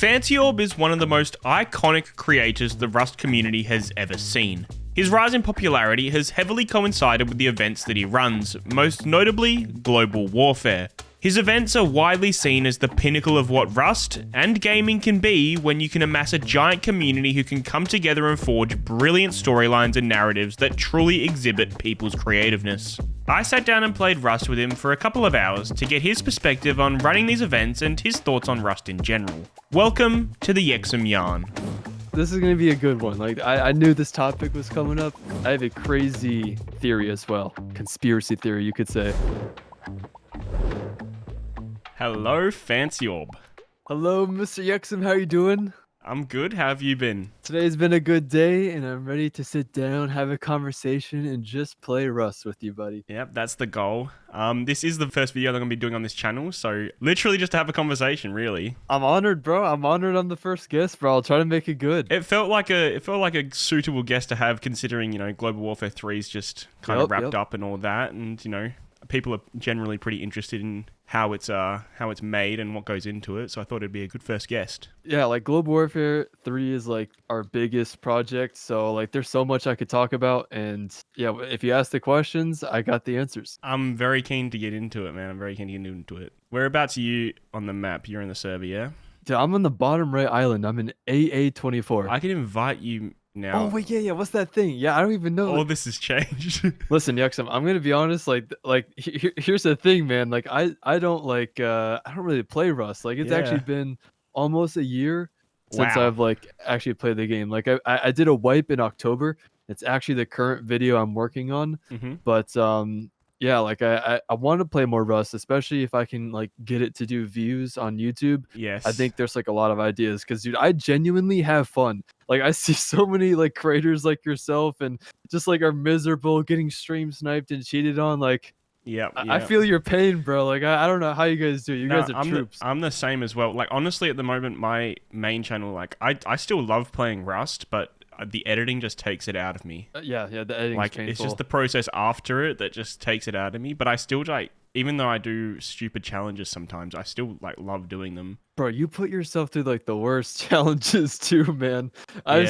FancyOrb is one of the most iconic creators the Rust community has ever seen. His rise in popularity has heavily coincided with the events that he runs, most notably Global Warfare. His events are widely seen as the pinnacle of what Rust and gaming can be when you can amass a giant community who can come together and forge brilliant storylines and narratives that truly exhibit people's creativeness. I sat down and played Rust with him for a couple of hours to get his perspective on running these events and his thoughts on Rust in general. Welcome to the Yexom Yarn. This is going to be a good one. I knew this topic was coming up. I have a crazy theory as well. Conspiracy theory, you could say. Hello, FancyOrb. Hello, Mr. Yexom. How you doing? I'm good. How have you been? Today's been a good day, and I'm ready to sit down, have a conversation, and just play Rust with you, buddy. Yep, that's the goal. This is the first video that I'm going to be doing on this channel, so literally just to have a conversation, really. I'm honored, bro. I'm honored I'm the first guest, bro. I'll try to make it good. It felt like a suitable guest to have, considering, Global Warfare 3 is just kind of wrapped up and all that, and, people are generally pretty interested in how it's made and what goes into it, so I thought it'd be a good first guest. Yeah, Global Warfare 3 is our biggest project, so there's so much I could talk about, and yeah, if you ask the questions, I got the answers. I'm very keen to get into it, man. I'm very keen to get into it. Whereabouts are you on the map? You're in the server, yeah? Dude, I'm on the bottom right island. I'm in AA24. I can invite you now. Oh wait, yeah. What's that thing? Yeah, I don't even know. All this has changed. Listen, Yexom, I'm gonna be honest. Here's the thing, man. I don't really play Rust. It's actually been almost a year since I've actually played the game. I did a wipe in October. It's actually the current video I'm working on. But yeah, I want to play more Rust, especially if I can get it to do views on YouTube. Yes. I think there's a lot of ideas because, dude, I genuinely have fun. I see so many creators like yourself and just are miserable, getting stream sniped and cheated on. I feel your pain, bro. I don't know how you guys do. You guys are troops. I'm the same as well. Honestly, at the moment, my main channel, I still love playing Rust, but the editing just takes it out of me. Yeah, the editing is painful. It's just the process after it that just takes it out of me. But I still even though I do stupid challenges sometimes, I still love doing them. Bro, you put yourself through the worst challenges too, man. I've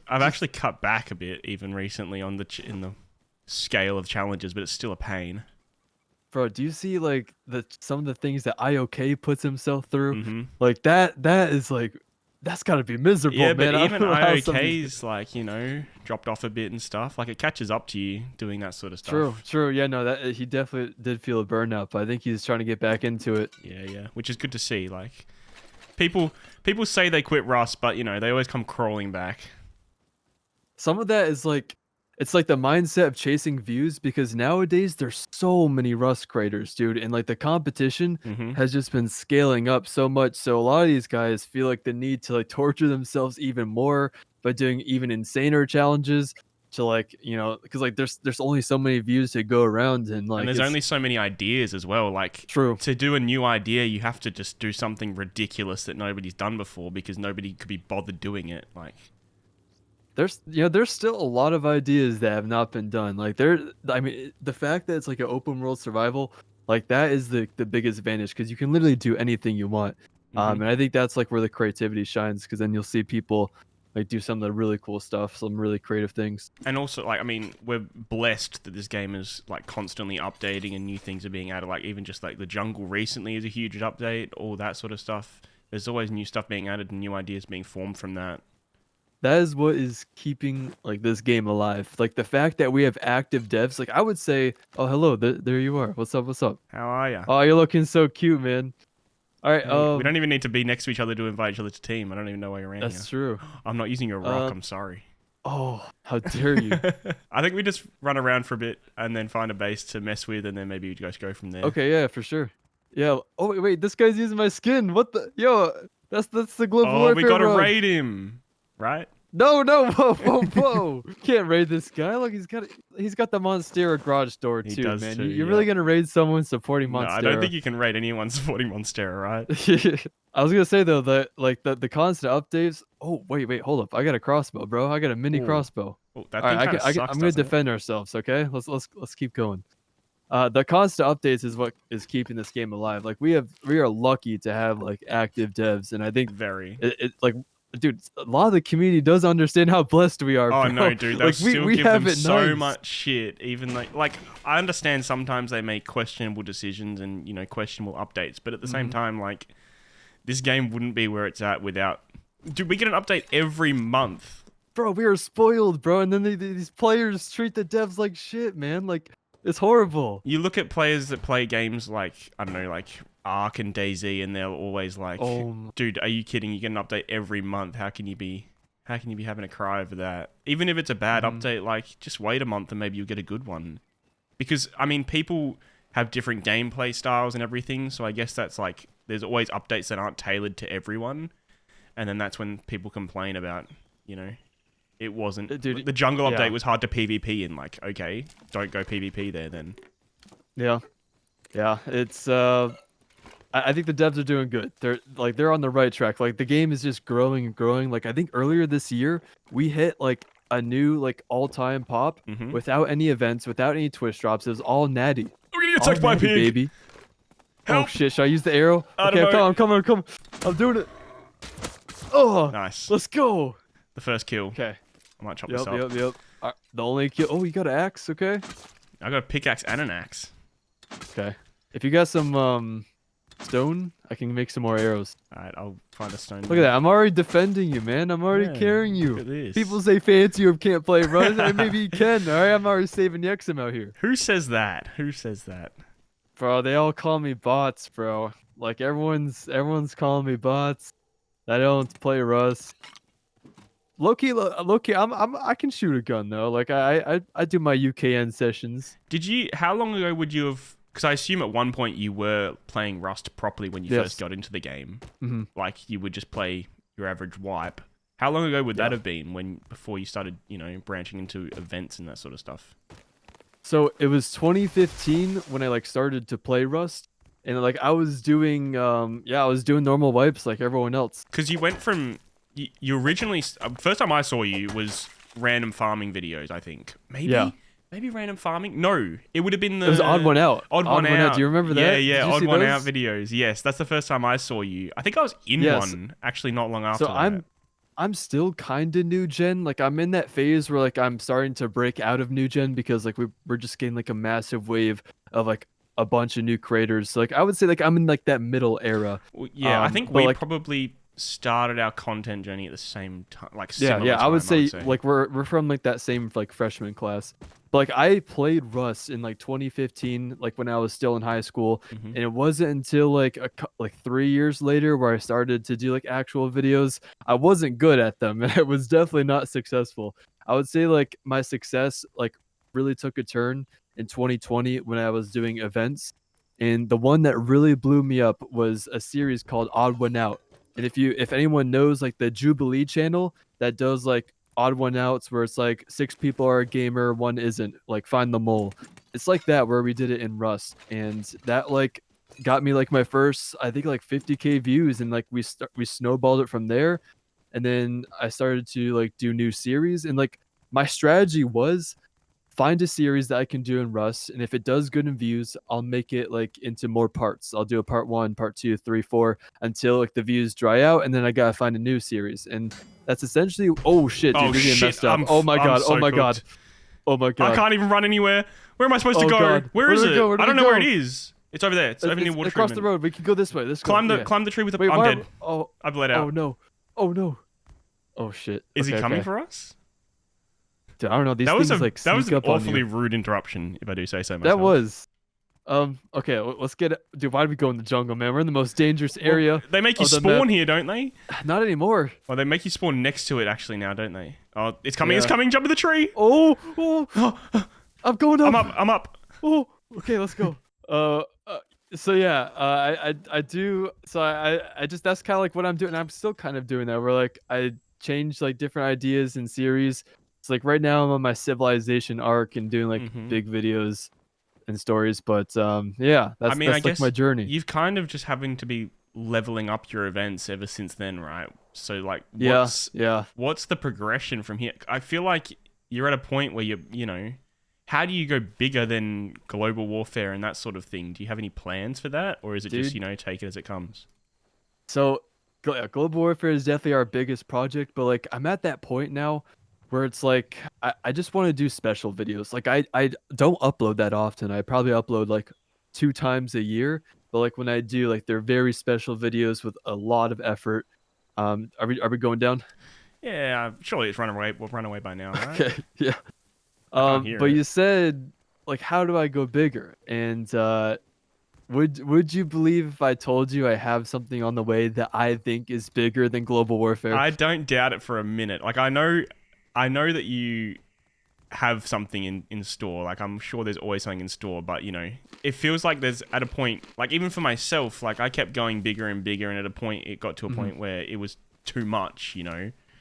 actually cut back a bit even recently in the scale of challenges, but it's still a pain. Bro, do you see some of the things that IOK puts himself through? That is that's gotta be miserable, man. But even IOK's dropped off a bit and stuff. It catches up to you doing that sort of stuff. True. Yeah, no, that he definitely did feel a burnout, but I think he's trying to get back into it. Yeah, which is good to see. People say they quit Rust, but they always come crawling back. Some of that is it's the mindset of chasing views, because nowadays there's so many Rust creators, dude, and the competition has just been scaling up so much. So a lot of these guys feel the need to torture themselves even more by doing even insaner challenges to because there's only so many views to go around, and there's only so many ideas as well. True. To do a new idea, you have to just do something ridiculous that nobody's done before, because nobody could be bothered doing it. There's still a lot of ideas that have not been done. The fact that it's an open world survival, that is the biggest advantage, because you can literally do anything you want. And I think that's where the creativity shines, because then you'll see people do some of the really cool stuff, some really creative things. And also, we're blessed that this game is constantly updating and new things are being added. Even just the jungle recently is a huge update, all that sort of stuff. There's always new stuff being added and new ideas being formed from that. That is what is keeping this game alive. The fact that we have active devs. I would say, oh, hello, there you are. What's up? How are you? Oh, you're looking so cute, man. All right. We don't even need to be next to each other to invite each other to team. I don't even know why you're around here. That's true. I'm not using your rock. I'm sorry. Oh, how dare you? I think we just run around for a bit and then find a base to mess with, and then maybe we just go from there. Okay, yeah, for sure. Yeah. Oh, wait, this guy's using my skin. What the? Yo, that's the Global Warfare. Oh, we gotta raid him, right? No, whoa. Can't raid this guy. Look, he's got the Monstera garage door too, he does man. Too, You're really gonna raid someone supporting Monstera? No, I don't think you can raid anyone supporting Monstera, right? I was gonna say though that the constant updates. Oh wait, hold up. I got a crossbow, bro. I got a mini crossbow. Oh, that All right, thing sucks, I'm gonna defend ourselves. Okay, let's keep going. The constant updates is what is keeping this game alive. Like we are lucky to have like active devs, and I think Very. like, dude, a lot of the community does understand how blessed we are. Oh bro. no, dude, they'll like still we give have them it so nice. much shit. Even like I understand sometimes they make questionable decisions and questionable updates, but at the same time, like this game wouldn't be where it's at without. Dude, we get an update every month. Bro, we are spoiled, bro, and then these players treat the devs like shit, man. Like it's horrible. You look at players that play games like, I don't know, like Ark and DayZ, and they're always like, dude, are you kidding? You get an update every month. How can you be having a cry over that? Even if it's a bad update, like just wait a month and maybe you'll get a good one. Because, I mean, people have different gameplay styles and everything, so I guess that's like, there's always updates that aren't tailored to everyone. And then that's when people complain about, it wasn't. Dude, the jungle update was hard to PvP in. Like, okay, don't go PvP there then. Yeah, it's I think the devs are doing good. They're on the right track. Like the game is just growing and growing. Like I think earlier this year we hit like a new like all-time pop without any events, without any twist drops. It was all natty. We're gonna get attacked by a pig, baby. Help. Oh shit! Should I use the arrow? Okay, I'm coming. I'm doing it. Oh, nice. Let's go. The first kill. Okay. I might chop this up. Yep. The only kill. Oh, you got an axe. Okay. I got a pickaxe and an axe. Okay. If you got some stone, I can make some more arrows. Alright, I'll find a stone. Look at that. I'm already defending you, man. I'm already carrying you. Look at this. People say FancyOrb can't play Rust, and maybe you can. All right, I'm already saving Yexom out here. Who says that? Bro, they all call me bots, bro. Like everyone's calling me bots. I don't play Rust. Low-key, I can shoot a gun though. Like I do my UKN sessions. How long ago would you have? Because I assume at one point you were playing Rust properly when you first got into the game. Like you would just play your average wipe. How long ago would that have been before you started, branching into events and that sort of stuff? So it was 2015 when I like started to play Rust. And like I was doing I was doing normal wipes like everyone else. Because you went from you originally first time I saw you was random farming videos, I think. Maybe random farming. No, it would have been it was Odd One Out. Odd One Out. Do you remember that? Yeah. Odd One Out videos. Yes, that's the first time I saw you. I think I was in one actually not long after. So I'm still kind of new gen. Like I'm in that phase where like I'm starting to break out of new gen because like we're just getting like a massive wave of like a bunch of new creators. So, like I would say like I'm in like that middle era. Well, yeah, I think we probably started our content journey at the same time, like similar time, I would say like we're from like that same like freshman class. But like I played Rust in like 2015, like when I was still in high school, and it wasn't until like 3 years later where I started to do like actual videos. I wasn't good at them, and I was definitely not successful. I would say like my success like really took a turn in 2020 when I was doing events, and the one that really blew me up was a series called Odd One Out. And if anyone knows like the Jubilee channel that does like Odd One Outs where it's like 6 people are a gamer, 1 isn't, like Find the Mole, it's like that where we did it in Rust, and that like got me like my first I think like 50k views, and like we snowballed it from there. And then I started to like do new series, and like my strategy was find a series that I can do in Rust, and if it does good in views, I'll make it like into more parts. I'll do a part 1, part 2, 3, 4 until like the views dry out, and then I gotta find a new series. And that's essentially oh shit, dude, we're getting messed up. Oh my god, oh my god. Oh my god. I can't even run anywhere. Where am I supposed to go? God. Where is it? I don't know where it is. It's over there. It's over near water across treatment. the road. We can go this way. Climb the tree with the I'm dead. Oh, I've bled out. Oh no. Oh no. Oh shit. Is he coming for us? Dude, I don't know. These things like that was sneak an up on awfully you. rude interruption, if I do say so myself. That was. Okay, let's get it. Dude, why did we go in the jungle, man? We're in the most dangerous area. They make you spawn here, don't they? Not anymore. Well, they make you spawn next to it actually now, don't they? Oh, it's coming! It's coming! Jump in the tree! Oh! I'm going up. I'm up. Oh, okay, let's go. So yeah, I do. So I just that's kind of like what I'm doing. I'm still kind of doing that. Where like I change like different ideas in series. It's like right now I'm on my civilization arc and doing like big videos and stories. But yeah, that's I guess like my journey. You've kind of just having to be leveling up your events ever since then, right? So like, what's the progression from here? I feel like you're at a point where you know. how do you go bigger than global warfare and that sort of thing? Do you have any plans for that, or is it just, take it as it comes? So, global warfare is definitely our biggest project, but like I'm at that point now where it's like I just want to do special videos. Like I don't upload that often. I probably upload like 2 times a year, but like when I do, like they're very special videos with a lot of effort. Are we going down? Yeah, surely it's run away. We'll run away by now, right? Okay, yeah. I can't hear But it. you said like how do I go bigger? And would you believe if I told you I have something on the way that I think is bigger than global warfare? I don't doubt it for a minute. Like I know that you have something in store. Like I'm sure there's always something in store, but it feels like there's at a point, like even for myself, like I kept going bigger and bigger, and at a point it got to a point where it was too much.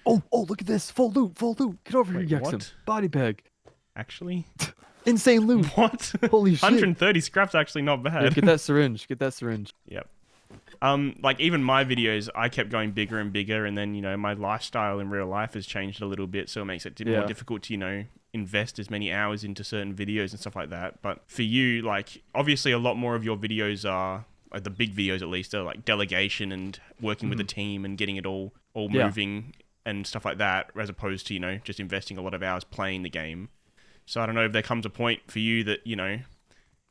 Oh, look at this. Full loot. Get over Wait, here, Yexom. what? Body bag. Actually? Insane loot. What? Holy shit. 130 scrap's actually not bad. Yeah, get that syringe. Yep. Like even my videos, I kept going bigger and bigger, and then my lifestyle in real life has changed a little bit, so it makes it more difficult to invest as many hours into certain videos and stuff like that. But for you, like obviously a lot more of your videos are, like the big videos at least, are like delegation and working with a team and getting it all moving and stuff like that, as opposed to just investing a lot of hours playing the game. So I don't know if there comes a point for you that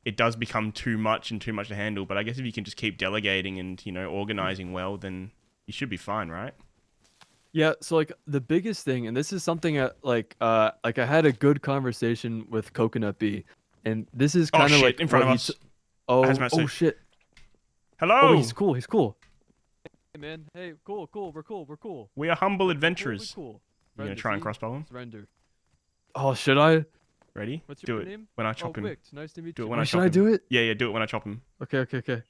it does become too much to handle. But I guess if you can just keep delegating and organizing well, then you should be fine, right? Yeah, so like the biggest thing, and this is something I had a good conversation with Coconut Bee, and this is kind of like in front of us. Oh shit. Hello. Oh, he's cool. Hey man, hey, cool, we're cool. We are humble adventurers. Cool. You gonna try and crossbow him? Surrender. Oh, should I? Ready? What's your do name? it when I chop him. Wicked. Nice to meet you. Do it when I chop him. Should I do it? Yeah, do it when I chop him. Okay.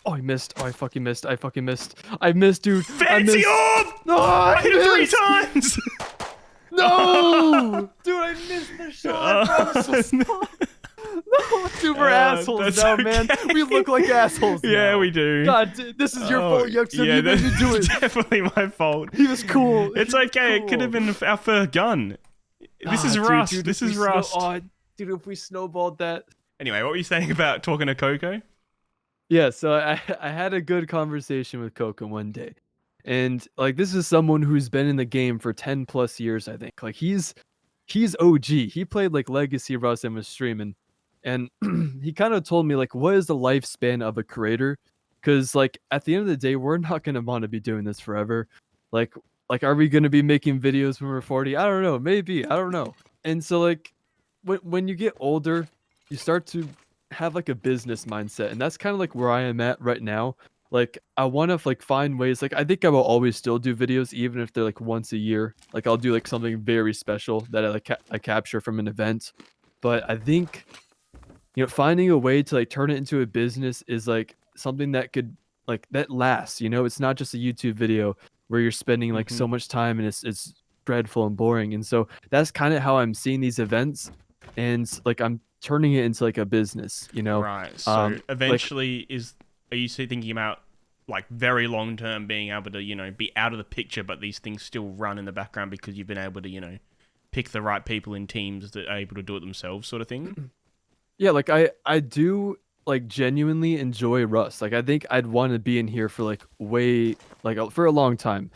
Oh, I missed. Oh, I fucking missed. I missed, dude. FancyOrb! No, I hit him 3 times! No! Dude, I missed the shot. No, dude, we're assholes now, man. We look like assholes now. Yeah, we do. God, this is your fault, Yexom. You made me do it. Definitely my fault. He was cool. It's okay. It could have been our first gun. This is rust. Dude, this is rust. Dude, if we snowballed that. Anyway, what were you saying about talking to Coco? Yeah, so I had a good conversation with Coco one day. And like this is someone who's been in the game for 10 plus years, I think. Like he's OG. He played like Legacy Rust and was streaming. And he kind of told me like what is the lifespan of a creator? Because like at the end of the day, we're not gonna want to be doing this forever. Like are we gonna be making videos when we're 40? I don't know. Maybe. I don't know. And so like when you get older, you start to have like a business mindset, and that's kind of like where I am at right now. Like I want to like find ways. Like I think I will always still do videos, even if they're like once a year. Like I'll do like something very special that I like I capture from an event. But I think finding a way to like turn it into a business is like something that could like that lasts. It's not just a YouTube video where you're spending like so much time and it's dreadful and boring. And so that's kind of how I'm seeing these events, and like I'm turning it into like a business. Right. So eventually, are you thinking about like very long term being able to be out of the picture, but these things still run in the background because you've been able to pick the right people in teams that are able to do it themselves, sort of thing? Yeah, like I do like genuinely enjoy Rust. Like I think I'd want to be in here for like for a long time.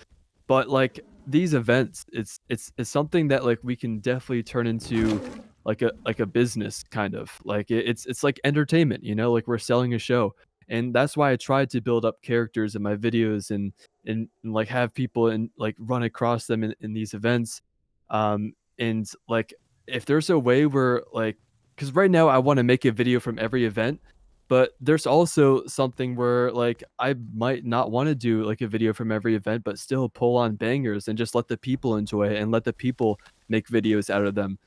But like these events, it's something that like we can definitely turn into like a business kind of. Like it's like entertainment, like we're selling a show. And that's why I tried to build up characters in my videos and like have people and like run across them in these events. And like if there's a way where like, because right now I want to make a video from every event, but there's also something where like I might not want to do like a video from every event, but still pull on bangers and just let the people enjoy it and let the people make videos out of them.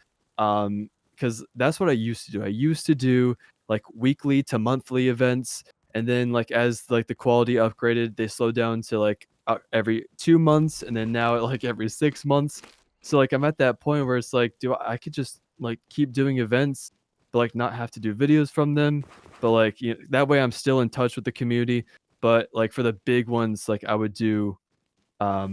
Because that's what I used to do. I used to do like weekly to monthly events, and then like as like the quality upgraded, they slowed down to like every 2 months, and then now like every 6 months. So like I'm at that point where it's like, I could just like keep doing events, but like not have to do videos from them. But like that way I'm still in touch with the community. But like for the big ones, like I would do my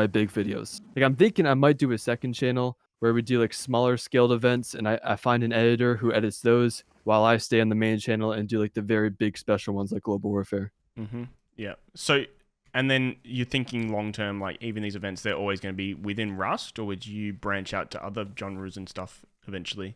big videos. Like I'm thinking I might do a second channel where we do like smaller scaled events, and I find an editor who edits those while I stay on the main channel and do like the very big special ones like Global Warfare. Mm-hmm. Yeah. So, and then you're thinking long term, like even these events, they're always going to be within Rust, or would you branch out to other genres and stuff eventually?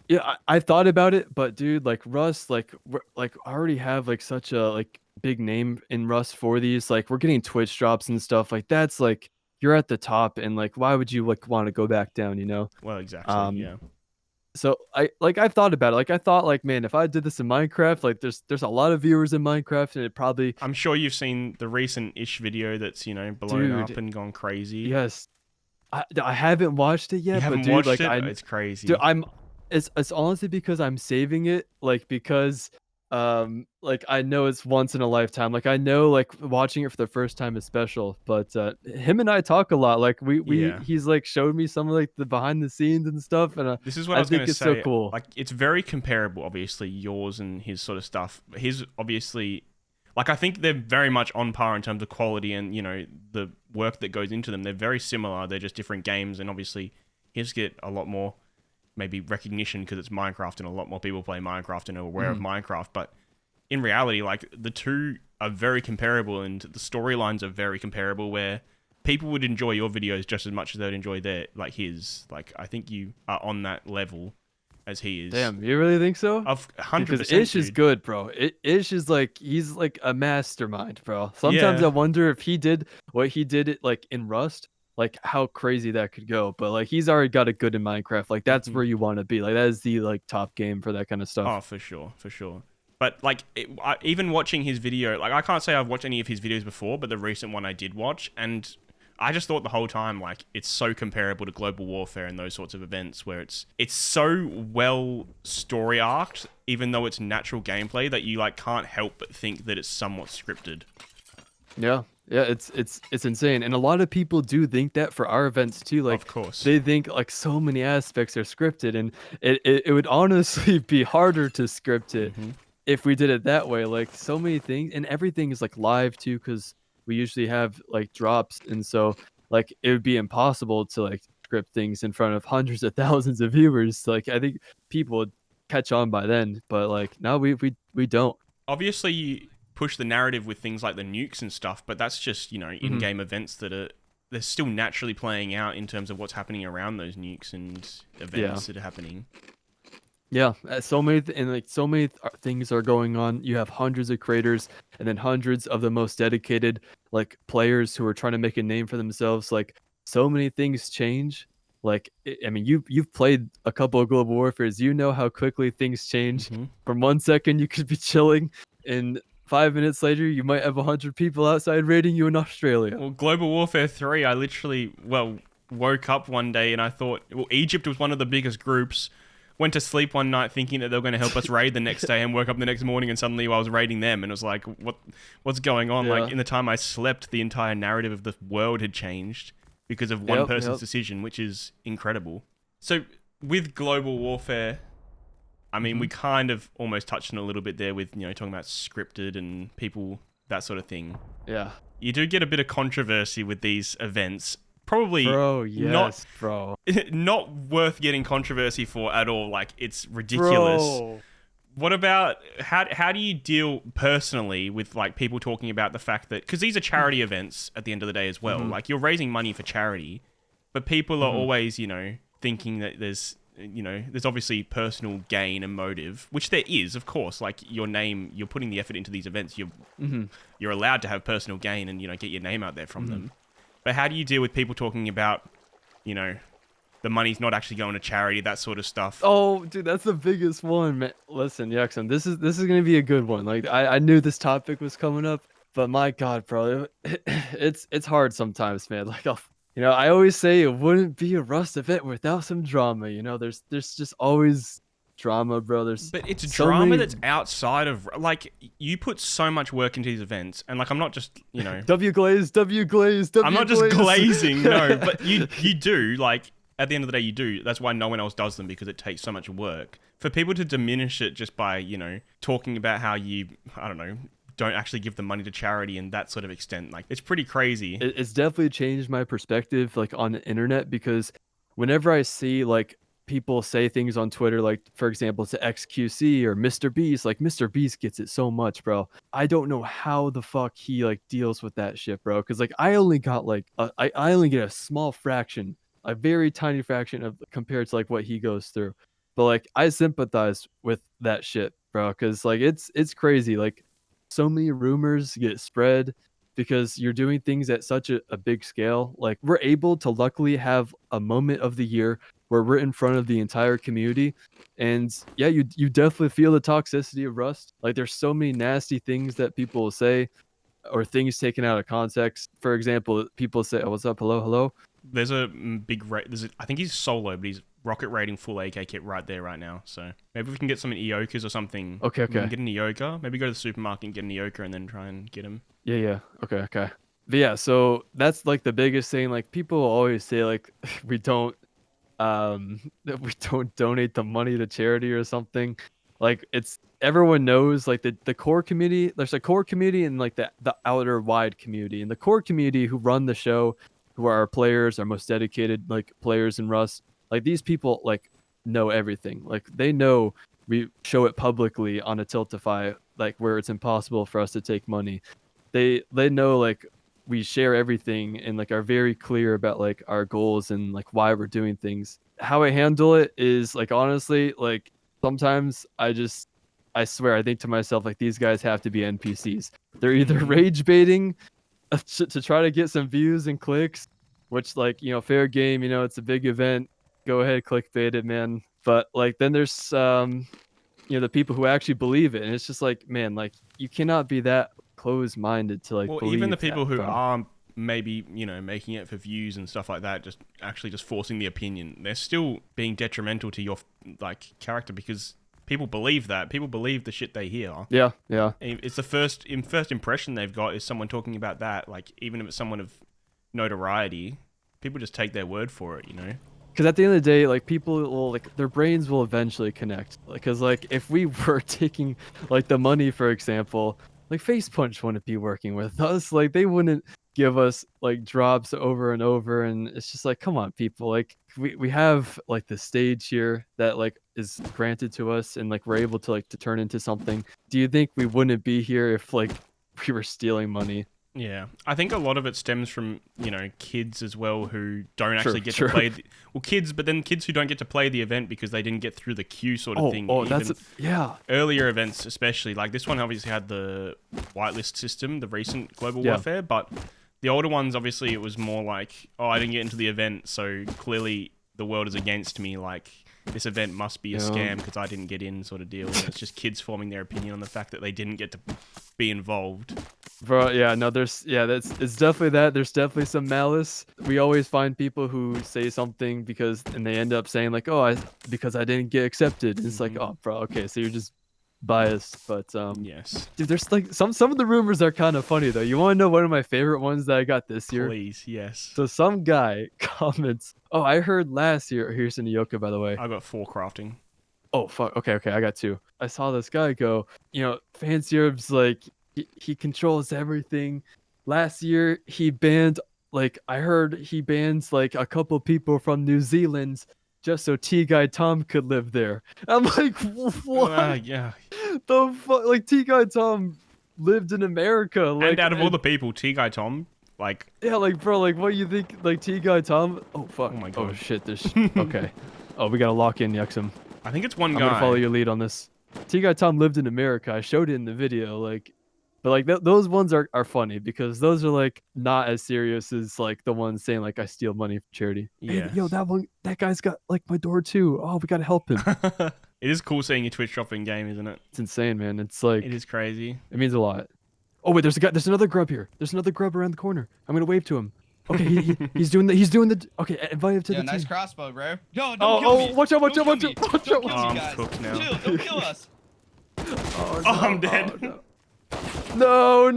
Yeah, I thought about it, but dude, like Rust, like I already have like such a like big name in Rust for these. Like we're getting Twitch drops and stuff. Like that's like you're at the top, and like why would you like want to go back down? You know? Well, exactly. Um, Yeah. so I've thought about it. Like I thought like man, if I did this in Minecraft, like there's a lot of viewers in Minecraft, and it probably I'm sure you've seen the recent ish video that's blown up dude, and gone crazy. yes. I haven't watched it yet, You but haven't dude, watched like it? I It's crazy. dude, it's honestly because I'm saving it, like because like I know it's once in a lifetime. Like I know like watching it for the first time is special, but him and I talk a lot. Like Yeah. he's like showed me some of like the behind the scenes and stuff, and This is what I I was going think to it's so say. cool. Like, it's very comparable, obviously, yours and his sort of stuff. His obviously, like, I think they're very much on par in terms of quality and, the work that goes into them. They're very similar. They're just different games. And obviously, his get a lot more, maybe, recognition because it's Minecraft and a lot more people play Minecraft and are aware of Minecraft. But in reality, like, the two are very comparable and the storylines are very comparable where people would enjoy your videos just as much as they'd enjoy his. Like, I think you are on that level as he is. Damn, you really think so? Of 100%. Because Ish is dude. good, bro. Ish is like he's like a mastermind, bro. Sometimes Yeah. I wonder if he did what he did it like in Rust, like how crazy that could go. But like he's already got it good in Minecraft. Like that's where you want to be. Like that is the like top game for that kind of stuff. Oh, for sure. But like, even watching his video, like I can't say I've watched any of his videos before, but the recent one I did watch, and I just thought the whole time, like, it's so comparable to Global Warfare and those sorts of events where it's so well story arced, even though it's natural gameplay, that you like can't help but think that it's somewhat scripted. Yeah. Yeah, it's insane. And a lot of people do think that for our events too. Like Of course. they think like so many aspects are scripted, and it would honestly be harder to script it if we did it that way. Like so many things, and everything is like live too, because we usually have like drops, and so like it would be impossible to like script things in front of hundreds of thousands of viewers. Like I think people would catch on by then, but like now we don't. Obviously, you push the narrative with things like the nukes and stuff, but that's just, in-game events that they're still naturally playing out in terms of what's happening around those nukes and events that are happening. Yeah, so many things are going on. You have hundreds of creators, and then hundreds of the most dedicated like players who are trying to make a name for themselves. Like so many things change. Like I mean, you've played a couple of Global Warfares. You know how quickly things change. From 1 second you could be chilling, and 5 minutes later you might have 100 people outside raiding you in Australia. Well, Global Warfare 3, I literally woke up one day and I thought, Egypt was one of the biggest groups. Went to sleep one night thinking that they were going to help us raid the next day, and woke up the next morning and suddenly I was raiding them, and it was like, what's going on? Like, in the time I slept, the entire narrative of the world had changed because of one person's decision, which is incredible. So with Global Warfare, I mean, we kind of almost touched on a little bit there with, talking about scripted and people, that sort of thing. Yeah. You do get a bit of controversy with these events. Probably bro. not worth getting controversy for at all. Like, it's ridiculous. Bro. What about, how do you deal personally with like people talking about the fact that, because these are charity events at the end of the day as well, like you're raising money for charity, but people are always, thinking that there's obviously personal gain and motive, which there is, of course. Like your name, you're putting the effort into these events. You're allowed to have personal gain and, get your name out there from them. But how do you deal with people talking about, the money's not actually going to charity, that sort of stuff? Oh, dude, that's the biggest one, man. Listen, Yexom, this is gonna be a good one. Like I knew this topic was coming up, but my God, bro, it's hard sometimes, man. Like I always say it wouldn't be a Rust event without some drama. There's just always drama, bro. But it's so drama many... that's outside of, like, you put so much work into these events, and like I'm not just W glaze. I'm not just glazing, no, but you do, like, at the end of the day you do. That's why no one else does them, because it takes so much work. For people to diminish it just by talking about how you, I don't know, don't actually give the money to charity and that sort of extent, like, it's pretty crazy. It's definitely changed my perspective, like, on the internet, because whenever I see like people say things on Twitter, like for example to XQC or Mr. Beast, like Mr. Beast gets it so much, bro. I don't know how the fuck he like deals with that shit, bro. Because like I only got like I only get a small fraction, a very tiny fraction of compared to like what he goes through. But like I sympathize with that shit, bro, because like it's crazy. Like so many rumors get spread because you're doing things at such a big scale. Like we're able to luckily have a moment of the year where we're in front of the entire community. And yeah, you definitely feel the toxicity of Rust. Like there's so many nasty things that people will say or things taken out of context. For example, people say, "Oh, what's up? Hello, hello." There's a big I think he's solo, but he's rocket rating full AK kit right there right now. So maybe we can get some Eokas or something. Okay. We can get an Eoka. Maybe go to the supermarket and get an Eoka and then try and get him. Yeah. Okay. But yeah, so that's like the biggest thing. Like people always say like we don't that we don't donate the money to charity or something. Like it's everyone knows like the core community, there's a core community and like the outer wide community. And the core community who run the show, who are our players, our most dedicated like players in Rust, like these people like know everything. Like they know we show it publicly on a Tiltify, like where it's impossible for us to take money. They know like we share everything and like are very clear about like our goals and like why we're doing things. How I handle it is like honestly, like sometimes I swear I think to myself like these guys have to be NPCs. They're either rage baiting to try to get some views and clicks, which like, you know, fair game, you know, it's a big event. Go ahead, clickbait it, man. But like then there's you know, the people who actually believe it, and it's just like, man, like you cannot be that closed-minded to like believe even the people that, who bro. are maybe, you know, making it for views and stuff like that, just forcing the opinion, they're still being detrimental to your like character because people believe that. People believe the shit they hear. Yeah. And it's the first impression they've got is someone talking about that. Like even if it's someone of notoriety, people just take their word for it, you know. Because at the end of the day, like people will like their brains will eventually connect. Because like if we were taking like the money, for example, like Face Punch wouldn't be working with us. Like they wouldn't give us like drops over and over, and it's just like, come on, people. Like we have like the stage here that like is granted to us, and like we're able to like to turn into something. Do you think we wouldn't be here if like we were stealing money? Yeah, I think a lot of it stems from, you know, kids as well who don't actually get to play. Kids, but then kids who don't get to play the event because they didn't get through the queue sort of thing. Yeah. Earlier events, especially like this one, obviously had the whitelist system, the recent global warfare, but the older ones, obviously, it was more like, oh, I didn't get into the event, so clearly the world is against me. Like this event must be a scam because I didn't get in, sort of deal. And it's just kids forming their opinion on the fact that they didn't get to be involved. Bro, yeah, no, it's definitely that. There's definitely some malice. We always find people who say something and they end up saying like, oh, because I didn't get accepted. And it's like, oh, bro, okay, so you're just biased. But yes, dude, there's like some of the rumors are kind of funny though. You want to know one of my favorite ones that I got this year? Please, yes. So some guy comments, oh, I heard last year. Here's an Eoka, by the way. I got 4 crafting. Oh fuck. Okay, I got 2. I saw this guy go, you know, FancyOrb's like he controls everything. Last year he banned, like I heard he bans like a couple people from New Zealand just so T-Guy Tom could live there. I'm like, what? Yeah. The fuck? Like T-Guy Tom lived in America. Like, and out of all the people, T-Guy Tom, like... Yeah, like, bro, like, what you think, like, T-Guy Tom? Oh, fuck. Oh, my God. Oh, shit, okay. Oh, we gotta lock in Yexom. I think it's one guy. I'm gonna follow your lead on this. T-Guy Tom lived in America. I showed it in the video, like... But, like, those ones are funny, because those are, like, not as serious as, like, the ones saying, like, I steal money from charity. Yeah. Hey, yo, that guy's got, like, my door, too. Oh, we gotta help him. It is cool seeing your Twitch shop in game, isn't it? It's insane, man. It's, like... It is crazy. It means a lot. Oh, wait, there's another grub here. There's another grub around the corner. I'm gonna wave to him. Okay, he's doing the... Okay, invite him to the nice team. crossbow, bro. No, don't kill me. Watch out. Don't kill me, I'm cooked now. Chill, don't kill us. Oh, no, I'm dead. No,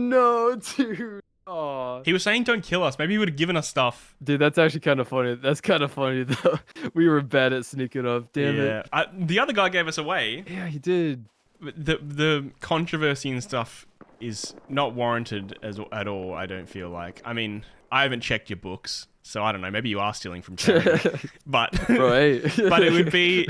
dude. Oh. He was saying don't kill us. Maybe he would have given us stuff. Dude, that's actually kind of funny. That's kind of funny, though. We were bad at sneaking up. Damn it. The other guy gave us away. Yeah, he did. The controversy and stuff is not warranted at all, I don't feel like. I mean, I haven't checked your books, so I don't know, maybe you are stealing from charity. But Bro, hey. but it would be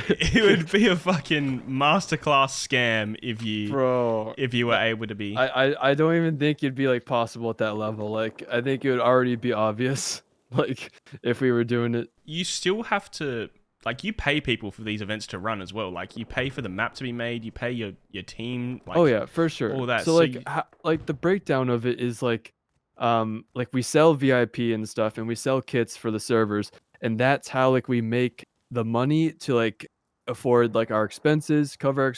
a fucking masterclass scam if you were able to be. I don't even think it'd be like possible at that level. Like I think it would already be obvious like if we were doing it. You still have to, like, you pay people for these events to run as well. Like, you pay for the map to be made, you pay your team. Like, oh yeah, for sure. All that. So like, like the breakdown of it is like we sell VIP and stuff, and we sell kits for the servers, and that's how like we make the money to like afford like our expenses, cover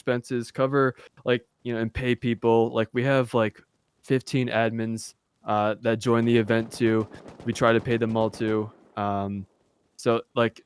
like, you know, and pay people. Like we have like 15 admins that join the event too. We try to pay them all too. So like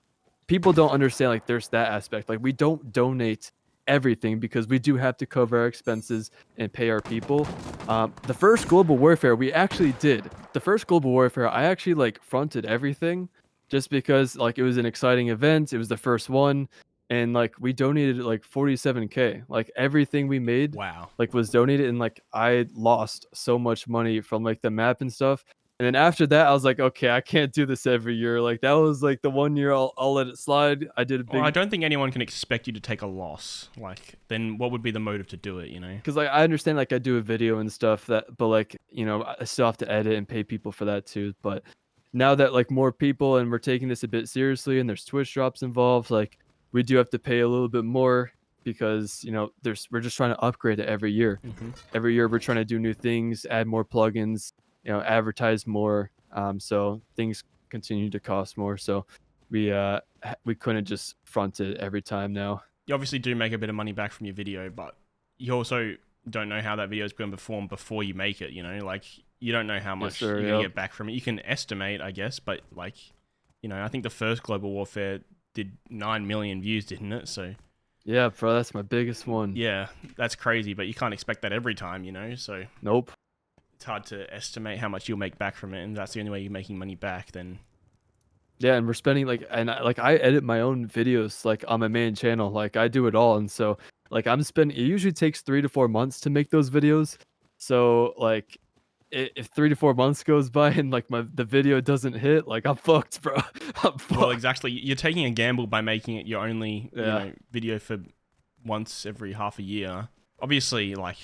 people don't understand like there's that aspect. Like we don't donate everything because we do have to cover our expenses and pay our people. The first global warfare we actually did. The first global warfare I actually like fronted everything just because like it was an exciting event. It was the first one, and like we donated like 47k. Like everything we made like was donated, and like I lost so much money from like the map and stuff. And then after that, I was like, okay, I can't do this every year. Like that was like the 1 year I'll let it slide. I did a big. Well, I don't think anyone can expect you to take a loss. Like, then what would be the motive to do it? You know? Because like I understand, like I do a video and stuff but like, you know, I still have to edit and pay people for that too. But now that like more people and we're taking this a bit seriously and there's Twitch drops involved, like we do have to pay a little bit more because, you know, we're just trying to upgrade it every year. Every year we're trying to do new things, add more plugins, you know, advertise more, so things continue to cost more. So we couldn't just front it every time now. You obviously do make a bit of money back from your video, but you also don't know how that video is going to perform before you make it. You know, like you don't know how much you're going to get back from it. You can estimate, I guess, but like, you know, I think the first Global Warfare did 9 million views, didn't it? So yeah, bro, that's my biggest one. Yeah, that's crazy, but you can't expect that every time, you know. So nope. It's hard to estimate how much you'll make back from it, and that's the only way you're making money back. Then, yeah, and we're spending like, and I edit my own videos like on my main channel, like I do it all, and so like I'm spending. It usually takes 3 to 4 months to make those videos, so like if 3 to 4 months goes by and like the video doesn't hit, like I'm fucked, bro. I'm fucked. Well, exactly. You're taking a gamble by making it your only you know, video for once every half a year. Obviously, like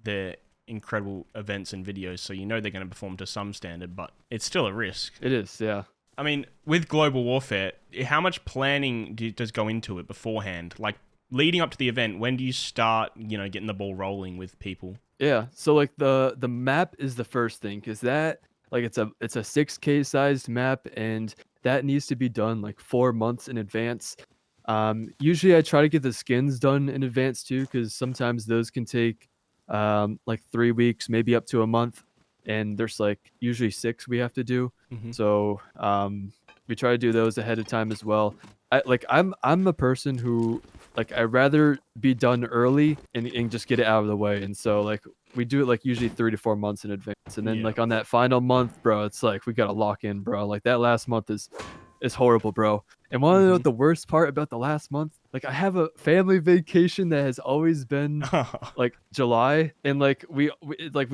they're incredible events and videos, so you know they're going to perform to some standard, but it's still a risk. It is, yeah. I mean, with Global Warfare, how much planning does go into it beforehand? Like leading up to the event, when do you start, you know, getting the ball rolling with people? Yeah, so like the map is the first thing, because that like it's a 6K sized map, and that needs to be done like 4 months in advance. Usually I try to get the skins done in advance too, because sometimes those can take like 3 weeks, maybe up to a month, and there's like usually 6 we have to do. So we try to do those ahead of time as well. I'm a person who like I'd rather be done early and just get it out of the way, and so like we do it like usually 3 to 4 months in advance, and then like on that final month, bro, it's like we gotta lock in, bro. Like that last month is horrible, bro. And want to know the worst part about the last month? Like I have a family vacation that has always been like July, and like we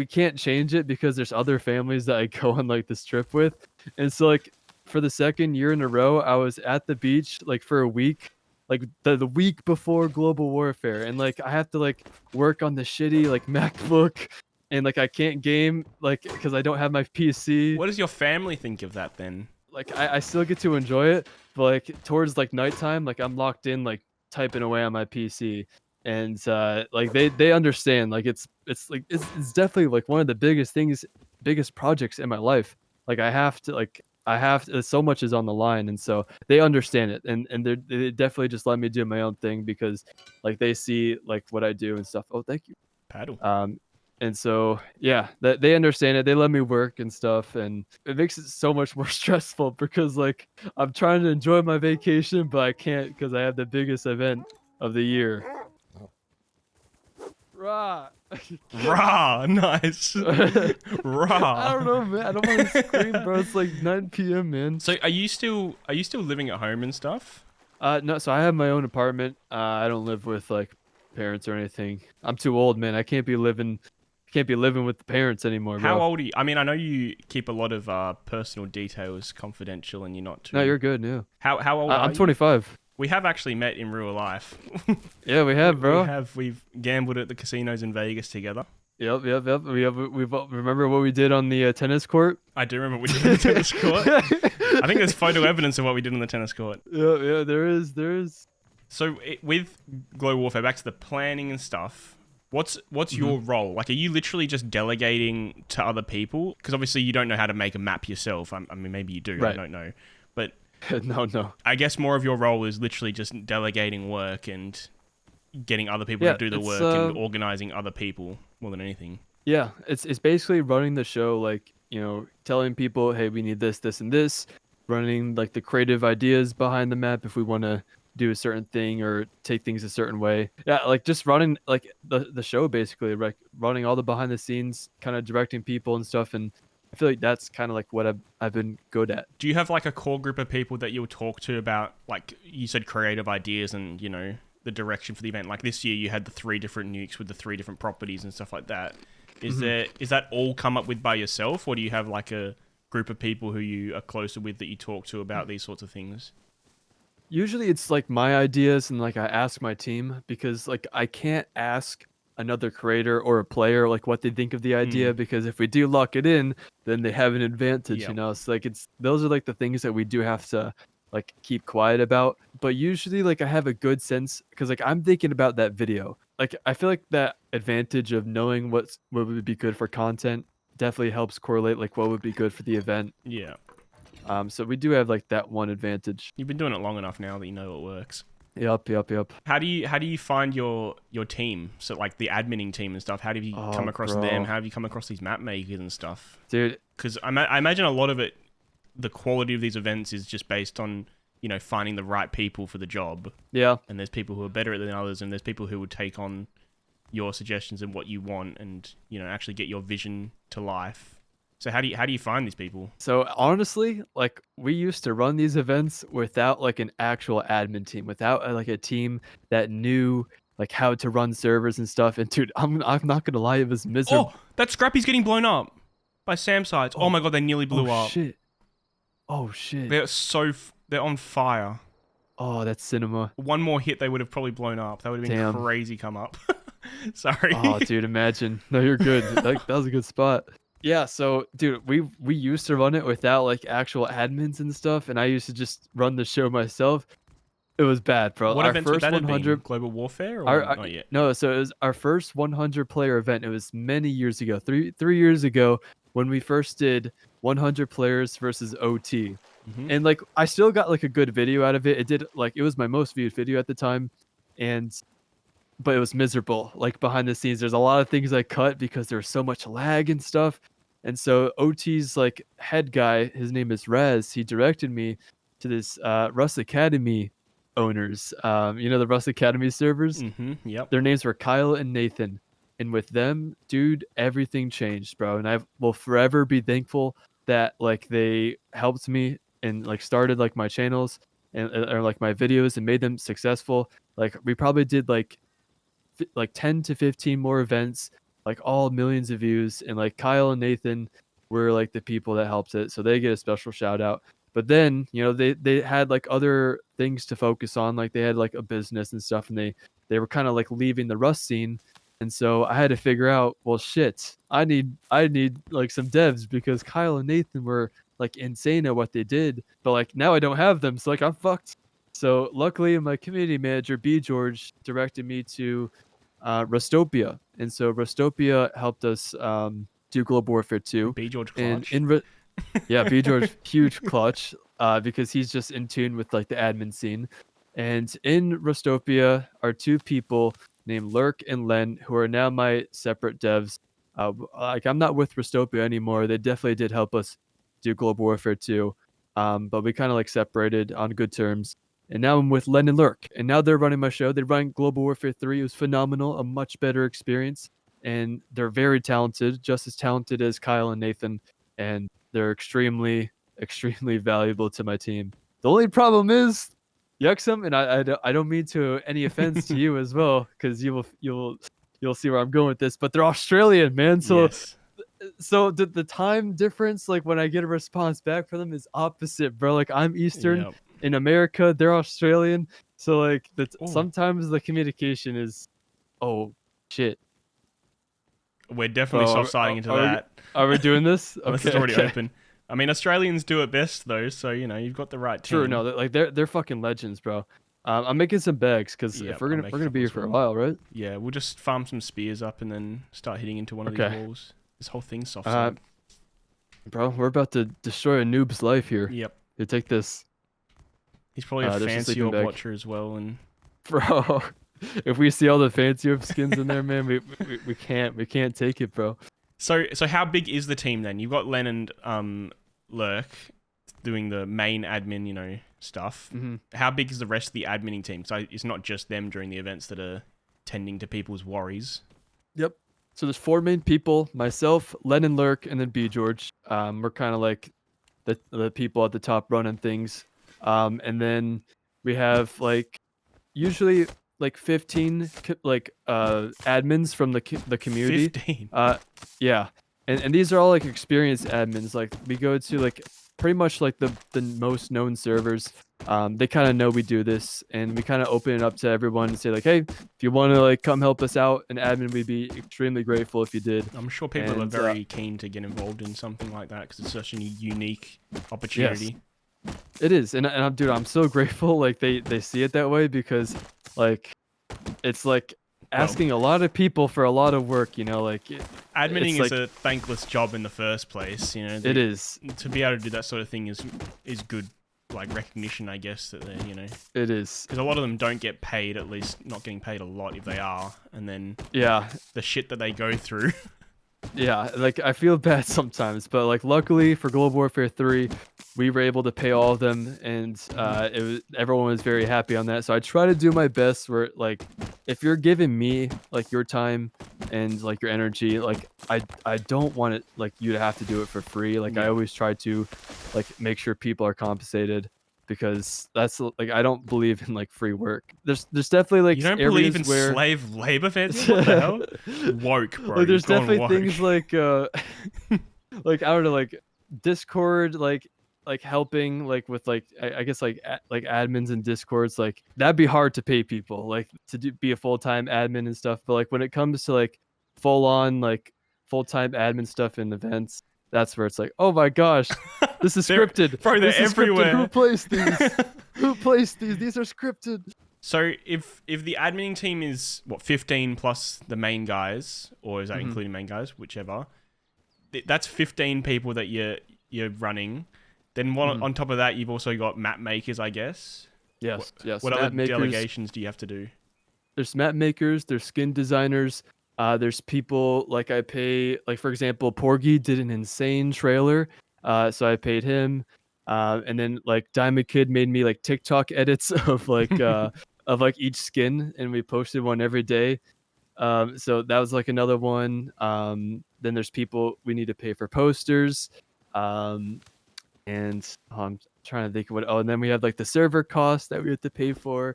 can't change it because there's other families that I go on like this trip with. And so like for the second year in a row, I was at the beach like for a week, like the week before Global Warfare, and like I have to like work on the shitty like MacBook, and like I can't game like because I don't have my PC. What does your family think of that then? Like I still get to enjoy it, but like towards like nighttime, like I'm locked in like typing away on my PC, and like they understand. Like it's definitely like one of the biggest projects in my life. Like I have to so much is on the line, and so they understand it, and they definitely just let me do my own thing because like they see like what I do and stuff. Oh, thank you. Paddle. And so, yeah, they understand it. They let me work and stuff, and it makes it so much more stressful because, like, I'm trying to enjoy my vacation, but I can't because I have the biggest event of the year. Rah! Rah! Nice. Rah! I don't know, man. I don't want to scream, bro. It's like 9 p.m., man. So, are you still living at home and stuff? No. So I have my own apartment. I don't live with like parents or anything. I'm too old, man. I can't can't be living with the parents anymore, bro. How old are you? I mean, I know you keep a lot of personal details confidential, and you're not too. No, you're good. Yeah. How old are I'm you? 25. We have actually met in real life. Yeah, we have, bro. We've gambled at the casinos in Vegas together. Yep. We've remember what we did on the tennis court? I do remember what we did on the tennis court. I think there's photo evidence of what we did on the tennis court. Yeah, there is. So with Global Warfare, back to the planning and stuff. What's your role? Like, are you literally just delegating to other people? Because obviously you don't know how to make a map yourself. I mean, maybe you do. Right. I don't know. But no. I guess more of your role is literally just delegating work and getting other people to do the work and organizing other people more than anything. Yeah, it's basically running the show, like, telling people, hey, we need this, this, and this, running like the creative ideas behind the map if we want to do a certain thing or take things a certain way. Yeah, like just running like the show basically, like running all the behind the scenes, kind of directing people and stuff. And I feel like that's kind of like what I've been good at. Do you have like a core group of people that you'll talk to about, like you said, creative ideas and, the direction for the event? Like this year you had the 3 different nukes with the 3 different properties and stuff like that. Is that all come up with by yourself, or do you have like a group of people who you are closer with that you talk to about these sorts of things? Usually it's like my ideas, and like I ask my team, because like I can't ask another creator or a player like what they think of the idea, because if we do lock it in, then they have an advantage. So like those are like the things that we do have to like keep quiet about. But usually like I have a good sense, because like I'm thinking about that video. Like I feel like that advantage of knowing what would be good for content definitely helps correlate like what would be good for the event. Yeah. So we do have like that one advantage. You've been doing it long enough now that you know it works. Yep. How do you find your team? So like the adminning team and stuff. How have you come across them? How have you come across these map makers and stuff? Dude, because I imagine a lot of it, the quality of these events is just based on finding the right people for the job. Yeah. And there's people who are better than others, and there's people who would take on your suggestions and what you want, and actually get your vision to life. So how do you find these people? So honestly, like we used to run these events without like an actual admin team, without like a team that knew like how to run servers and stuff. And dude, I'm not gonna lie, it was miserable. Oh, that Scrappy's getting blown up by Sam sides. Oh my god, they nearly blew up. Oh shit. They're on fire. Oh, that's cinema. One more hit, they would have probably blown up. That would have been crazy come up. Sorry. Oh, dude, imagine. No, you're good. That was a good spot. Yeah, so dude, we used to run it without like actual admins and stuff, and I used to just run the show myself. It was bad, bro. What our events first would that 100 have been? Global Warfare or not yet? No, so it was our first 100 player event. It was many years ago, three years ago, when we first did 100 players versus OT. And like I still got like a good video out of it. It was my most viewed video at the time, but it was miserable. Like behind the scenes, there's a lot of things I cut because there was so much lag and stuff. And so OT's like head guy, his name is Raz. He directed me to this Rust Academy owners. The Rust Academy servers. Yep. Their names were Kyle and Nathan. And with them, dude, everything changed, bro. And I will forever be thankful that like they helped me and like started like my channels and or like my videos and made them successful. Like we probably did like 10 to 15 more events, like all millions of views, and like Kyle and Nathan were like the people that helped it, so they get a special shout out. But then they had like other things to focus on, like they had like a business and stuff, and they were kind of like leaving the Rust scene. And so I had to figure out, well, shit, I need like some devs, because Kyle and Nathan were like insane at what they did, but like now I don't have them, so like I'm fucked. So luckily my community manager B George directed me to Rustopia, and so Rustopia helped us do Global Warfare 2. B George clutch. Yeah, B George huge clutch, because he's just in tune with like the admin scene. And in Rustopia are 2 people named Lurk and Len, who are now my separate devs. Like I'm not with Rustopia anymore. They definitely did help us do Global Warfare 2, but we kind of like separated on good terms. And now I'm with Len and Lurk, and now they're running my show. They run Global Warfare 3. It was phenomenal, a much better experience, and they're very talented, just as talented as Kyle and Nathan, and they're extremely, extremely valuable to my team. The only problem is Yexom, and I don't mean to any offense to you as well, because you'll you'll see where I'm going with this. But they're Australian, man. So Yes. so the time difference, like when I get a response back from them, is opposite, bro. Like I'm Eastern Yep. in America, they're Australian. So like Ooh. sometimes the communication is, oh shit. We're definitely soft siding into that. Are we doing this? Unless Okay, it's already okay. open. I mean, Australians do it best though, so you know you've got the right team. True, no, they're fucking legends, bro. I'm making some bags because Yep, if we're I'll gonna make we're a gonna be here couple for a as well. while, right? Yeah, we'll just farm some spears up and then start hitting into one of these Okay. walls. This whole thing's soft sided. Bro, we're about to destroy a noob's life here. Yep. You take this, He's probably a there's a fancy sleeping orb bag. watcher as well, and bro. If we see all the FancyOrb skins in there, man, we can't take it, bro. so how big is the team then? You've got Len and Lurk doing the main admin, you know, stuff. Mm-hmm. How big is the rest of the adminning team? So it's not just them during the events that are tending to people's worries. Yep. So there's 4 main people: myself, Len and Lurk, and then B George. We're kind of like the people at the top running things. And then we have like usually like 15 admins from the community. 15. Yeah. And these are all like experienced admins. Like we go to like pretty much like the most known servers. They kind of know we do this, and we kind of open it up to everyone and say like, hey, if you want to like come help us out, an admin, we'd be extremely grateful if you did. I'm sure people are very keen to get involved in something like that because it's such a unique opportunity. Yes, it is, and dude, I'm so grateful. Like they see it that way because like it's like asking a lot of people for a lot of work. You know, like adminning is like, a thankless job in the first place. You know, it is. To be able to do that sort of thing is good. Like recognition, I guess, that they're, you know, it is, because a lot of them don't get paid, at least not getting paid a lot if they are, and then the shit that they go through. Yeah, like I feel bad sometimes, but like luckily for Global Warfare 3, we were able to pay all of them, and everyone was very happy on that. So I try to do my best. Where like, if you're giving me like your time and like your energy, like I don't want it like you to have to do it for free. Like I always try to like make sure people are compensated, because that's like I don't believe in like free work. There's definitely like you don't areas believe in where slave labor, Fancy? What the hell? Woke, bro. Like, there's You've gone definitely woke. things like like I don't know, like Discord, like helping like with like I guess like admins and Discords, like that'd be hard to pay people like to be a full-time admin and stuff. But like when it comes to like full on like full-time admin stuff in events, that's where it's like, oh my gosh, this is scripted. Bro, they're this is everywhere. Scripted. Who placed these? Who placed these? These are scripted. So if the adminning team is what 15 plus the main guys, or is that including main guys, whichever, that's 15 people that you're running. Then on top of that, you've also got map makers, I guess. Yes, yes. What other delegations do you have to do? There's map makers. There's skin designers. There's people like I pay, like for example, Porgy did an insane trailer, so I paid him. And then like Diamond Kid made me like TikTok edits of like of like each skin, and we posted one every day. So that was like another one. Then there's people we need to pay for posters. And I'm trying to think of what. Oh, and then we have like the server costs that we have to pay for.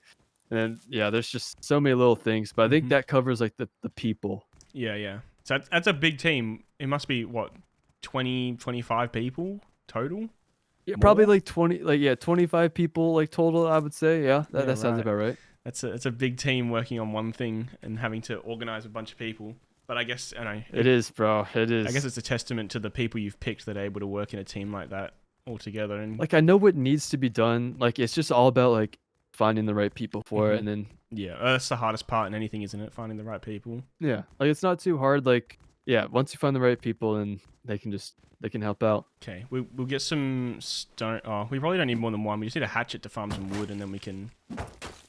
And then, there's just so many little things, but I think that covers like the people. Yeah. So that's a big team. It must be what, 20, 25 people total? Yeah, probably like 20, like 25 people like total, I would say. Yeah, that sounds about right. It's a big team working on one thing and having to organize a bunch of people. But I guess it is, bro. It is. I guess it's a testament to the people you've picked that are able to work in a team like that all together. And like I know what needs to be done. Like it's just all about like finding the right people for it, and then that's the hardest part in anything, isn't it? Finding the right people. Yeah, like it's not too hard. Like once you find the right people, and they can help out. Okay, we'll get some stone. Oh, we probably don't need more than one. We just need a hatchet to farm some wood, and then we can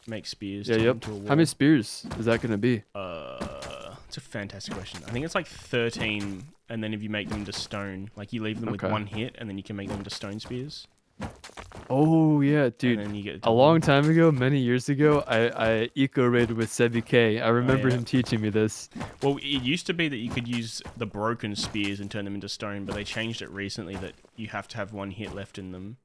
make spears. Yeah, yep. How many spears is that gonna be? It's a fantastic question. I think it's like 13, and then if you make them into stone, like you leave them with one hit, and then you can make them into stone spears. Oh yeah, dude. And then you get a long time ago, many years ago, I eco raided with Sebi K. I remember him teaching me this. Well, it used to be that you could use the broken spears and turn them into stone, but they changed it recently that you have to have one hit left in them.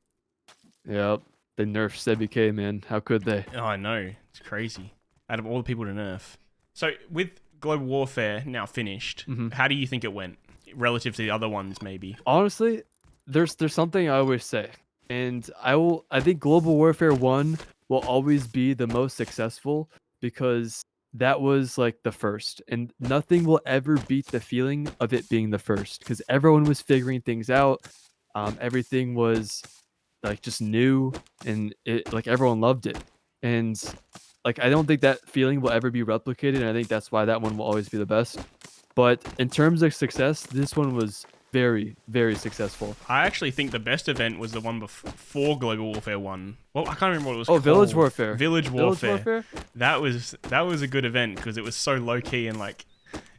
Yep, they nerfed Sebi K, man. How could they? Oh, I know. It's crazy. Out of all the people to nerf. So with Global Warfare now finished. How do you think it went relative to the other ones, maybe? Honestly, there's something I always say, and I think Global Warfare 1 will always be the most successful because that was like the first, and nothing will ever beat the feeling of it being the first because everyone was figuring things out. Everything was like just new, and it like everyone loved it, and like I don't think that feeling will ever be replicated, and I think that's why that one will always be the best. But in terms of success, this one was very, very successful. I actually think the best event was the one before Global Warfare 1. Well, I can't remember what it was called. Oh, Village Warfare. Village Warfare. That was a good event because it was so low key and like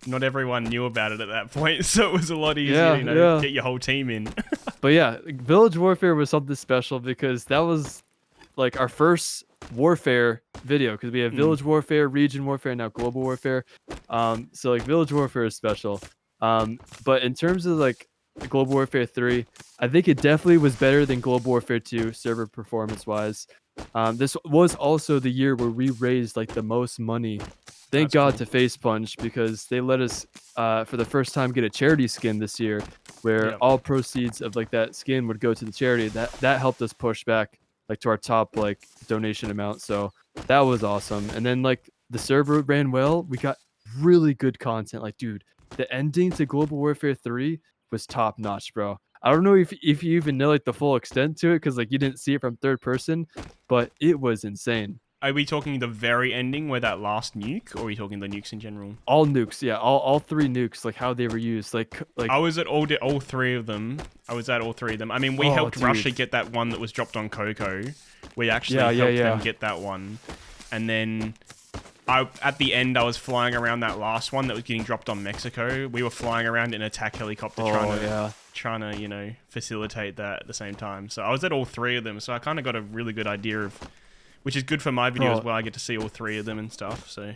not everyone knew about it at that point, so it was a lot easier, to get your whole team in. But yeah, Village Warfare was something special because that was like our first warfare video because we have Village Warfare, Region Warfare, and now Global Warfare. So like Village Warfare is special. But in terms of like Global Warfare 3, I think it definitely was better than Global Warfare 2 server performance wise. This was also the year where we raised like the most money. Thank God to Face Punch because they let us for the first time get a charity skin this year where all proceeds of like that skin would go to the charity. That helped us push back like to our top like donation amount. So that was awesome. And then like the server ran well. We got really good content. Like, dude, the ending to Global Warfare 3 was top notch, bro. I don't know if you even know like the full extent to it because like you didn't see it from third person, but it was insane. Are we talking the very ending where that last nuke, or are we talking the nukes in general? All nukes, yeah, all three nukes, like how they were used, like. I was at all three of them. I was at all three of them. I mean, we helped Russia get that one that was dropped on Coco. We actually helped them get that one, and then at the end I was flying around that last one that was getting dropped on Mexico. We were flying around in an attack helicopter trying to facilitate that at the same time. So I was at all three of them. So I kind of got a really good idea of. Which is good for my video as well. I get to see all three of them and stuff. So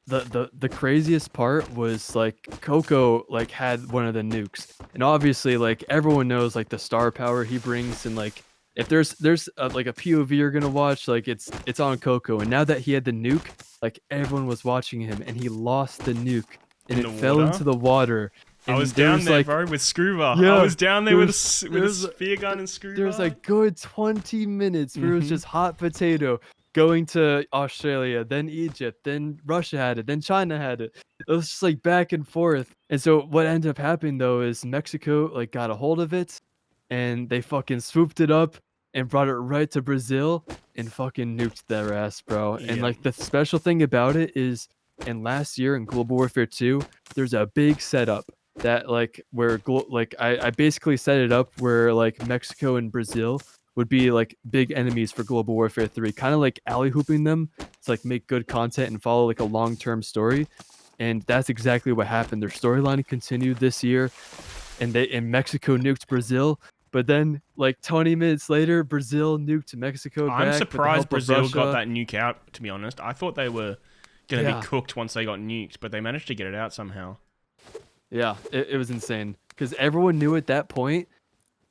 the craziest part was like Coco like had one of the nukes, and obviously like everyone knows like the star power he brings, and like if there's like a POV you're gonna watch, like it's on Coco. And now that he had the nuke, like everyone was watching him, and he lost the nuke, and it fell into the water. I was down there, bro, with Scuba. I was down there with a spear gun and Scuba. There was like good 20 minutes where it was just hot potato going to Australia, then Egypt, then Russia had it, then China had it. It was just like back and forth. And so what ended up happening though is Mexico like got a hold of it, and they fucking swooped it up and brought it right to Brazil and fucking nuked their ass, bro. Yeah. And like the special thing about it is, in last year in Global Warfare 2, there's a big setup. That like where I basically set it up where like Mexico and Brazil would be like big enemies for Global Warfare 3, kind of like alley hooping them to like make good content and follow like a long-term story. And that's exactly what happened. Their storyline continued this year, and Mexico nuked Brazil. But then like 20 minutes later, Brazil nuked Mexico. I'm surprised Brazil got that nuke out, to be honest. I thought they were gonna be cooked once they got nuked, but they managed to get it out somehow. Yeah, it was insane because everyone knew at that point,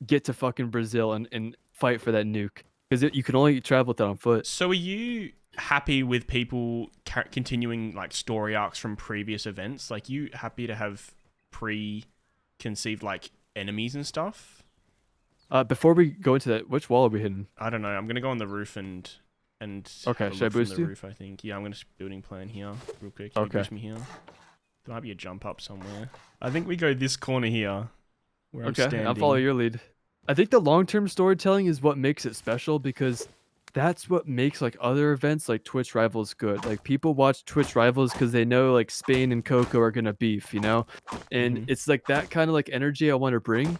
get to fucking Brazil and fight for that nuke because you can only travel with that on foot. So are you happy with people continuing like story arcs from previous events? Like, you happy to have preconceived like enemies and stuff? Before we go into that, which wall are we hitting? I don't know. I'm gonna go on the roof and okay. Should I boost you? Roof, I think. Yeah, I'm gonna building plan here real quick. Can you boost me here? There might be a jump up somewhere. I think we go this corner here. Where I'm standing. I'll follow your lead. I think the long-term storytelling is what makes it special because that's what makes like other events like Twitch Rivals good. Like people watch Twitch Rivals because they know like Spain and Coco are gonna beef, and it's like that kind of like energy I want to bring.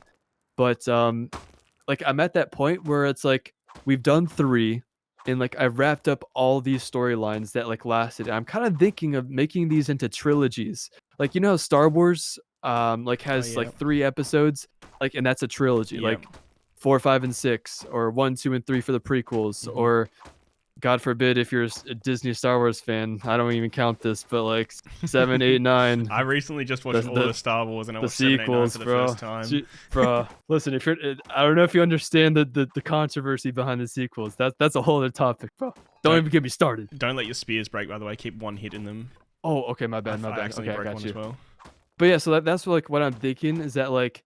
But like I'm at that point where it's like we've done 3. And like I've wrapped up all these storylines that like lasted. I'm kind of thinking of making these into trilogies. Like how Star Wars like has like 3 episodes, like, and that's a trilogy. Like 4, 5, and 6, or 1, 2, and 3 for the prequels, or God forbid if you're a Disney Star Wars fan, I don't even count this, but like 7, 8, 9. I recently just watched all the Star Wars and I watched 7, 8, 9 for the first time. Bro, listen, if you're, I don't know if you understand the controversy behind the sequels. That's a whole other topic, bro. Don't even get me started. Don't let your spears break, by the way. Keep one hit in them. Oh, okay, my bad, I accidentally Okay, I broke got one you. as well. But yeah, so that's like what I'm thinking is that like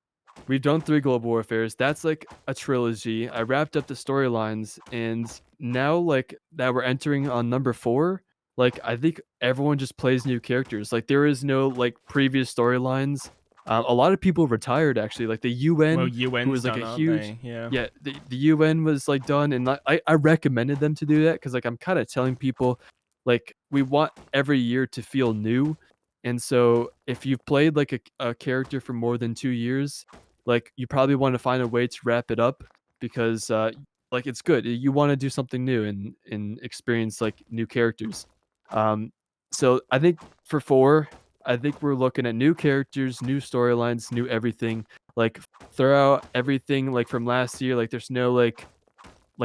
we've done 3 global warfares. That's like a trilogy. I wrapped up the storylines, and now like that we're entering on number 4, like I think everyone just plays new characters. Like there is no like previous storylines. A lot of people retired actually. Like the Well, UN, who UN's was like done, a aren't huge, they? Yeah. yeah, the UN was like done, and I recommended them to do that because like I'm kind of telling people like we want every year to feel new. And so if you've played like a character for more than 2 years, like you probably want to find a way to wrap it up because like it's good. You want to do something new and experience like new characters. Um, so I think for 4, I think we're looking at new characters, new storylines, new everything. Like throw out everything like from last year. Like there's no like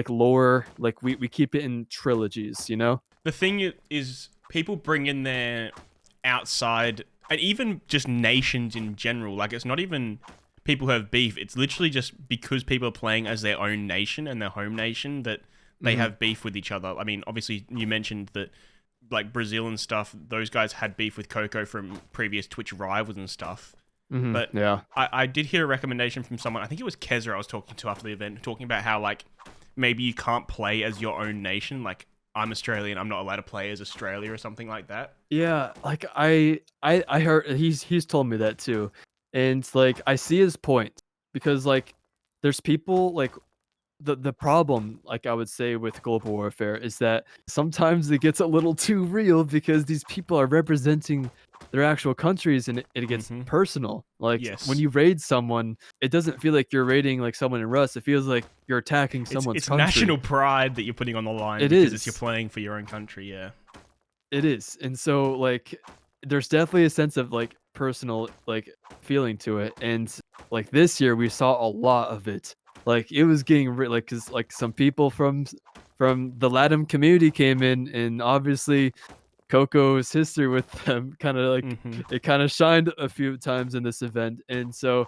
lore. Like we keep it in trilogies, you know? The thing is, people bring in their outside, and even just nations in general. Like, it's not even people who have beef. It's literally just because people are playing as their own nation and their home nation that they have beef with each other. I mean, obviously, you mentioned that, like, Brazil and stuff, those guys had beef with Coco from previous Twitch rivals and stuff. But yeah, I did hear a recommendation from someone, I think it was Kezra I was talking to after the event, talking about how, like, maybe you can't play as your own nation. Like, I'm Australian, I'm not allowed to play as Australia or something like that. yeah. Like I heard he's told me that too, and like I see his point because like there's people like the problem, like I would say with global warfare, is that sometimes it gets a little too real because these people are representing their actual countries and it gets personal. Like when Yes. you raid someone, it doesn't feel like you're raiding like someone in Rust. It feels like you're attacking someone's It's country. national pride that you're putting on the line It because is. you're playing for your own country, yeah. It is. And so like there's definitely a sense of like personal like feeling to it. And like this year we saw a lot of it. Like it was getting like cuz like some people from the Latin community came in, and obviously Coco's history with them kind of like it kind of shined a few times in this event. And so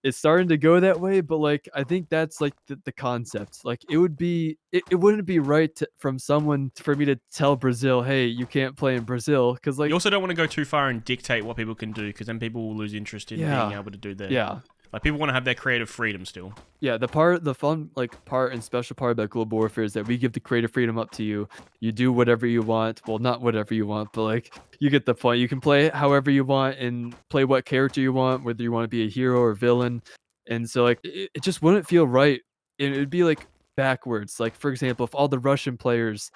it's starting to go that way, but like I think that's like the concept. Like it wouldn't be right from someone for me to tell Brazil, hey, you can't play in Brazil, because like You also don't want to go too far and dictate what people can do, because then people will lose interest in being able to do their... yeah. Like, people want to have their creative freedom still. Yeah, the fun like part and special part about global warfare is that we give the creative freedom up to you. You do whatever you want. Well, not whatever you want, but like you get the point. You can play however you want and play what character you want, whether you want to be a hero or villain. And so like it just wouldn't feel right. And it would be like backwards. Like for example, if all the Russian players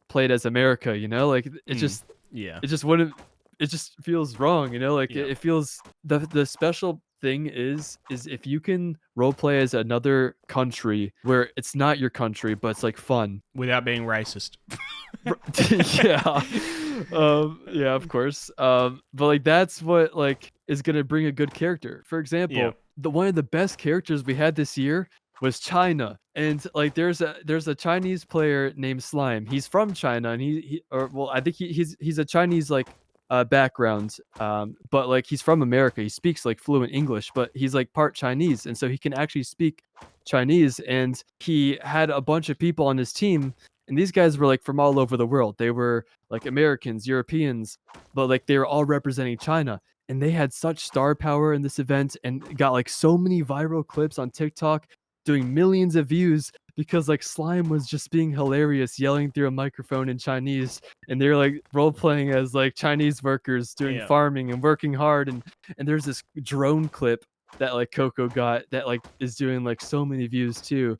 played as America, you know, like it just Yeah. it just wouldn't it just feels wrong, you know? Like Yeah. it feels the special thing is if you can roleplay as another country where it's not your country but it's like fun Without being racist. yeah yeah, of course, but like that's what like is gonna bring a good character. For example, the one of the best characters we had this year was China. And like there's a Chinese player named Slime. He's from China, and he or well I think he's a Chinese like background, but like he's from America. He speaks like fluent English, but he's like part Chinese, and so he can actually speak Chinese. And he had a bunch of people on his team, and these guys were like from all over the world. They were like Americans, Europeans, but like they were all representing China. And they had such star power in this event and got like so many viral clips on TikTok, doing millions of views because like Slime was just being hilarious, yelling through a microphone in Chinese, and they're like role playing as like Chinese workers doing farming and working hard. And there's this drone clip that like Coco got that like is doing like so many views too.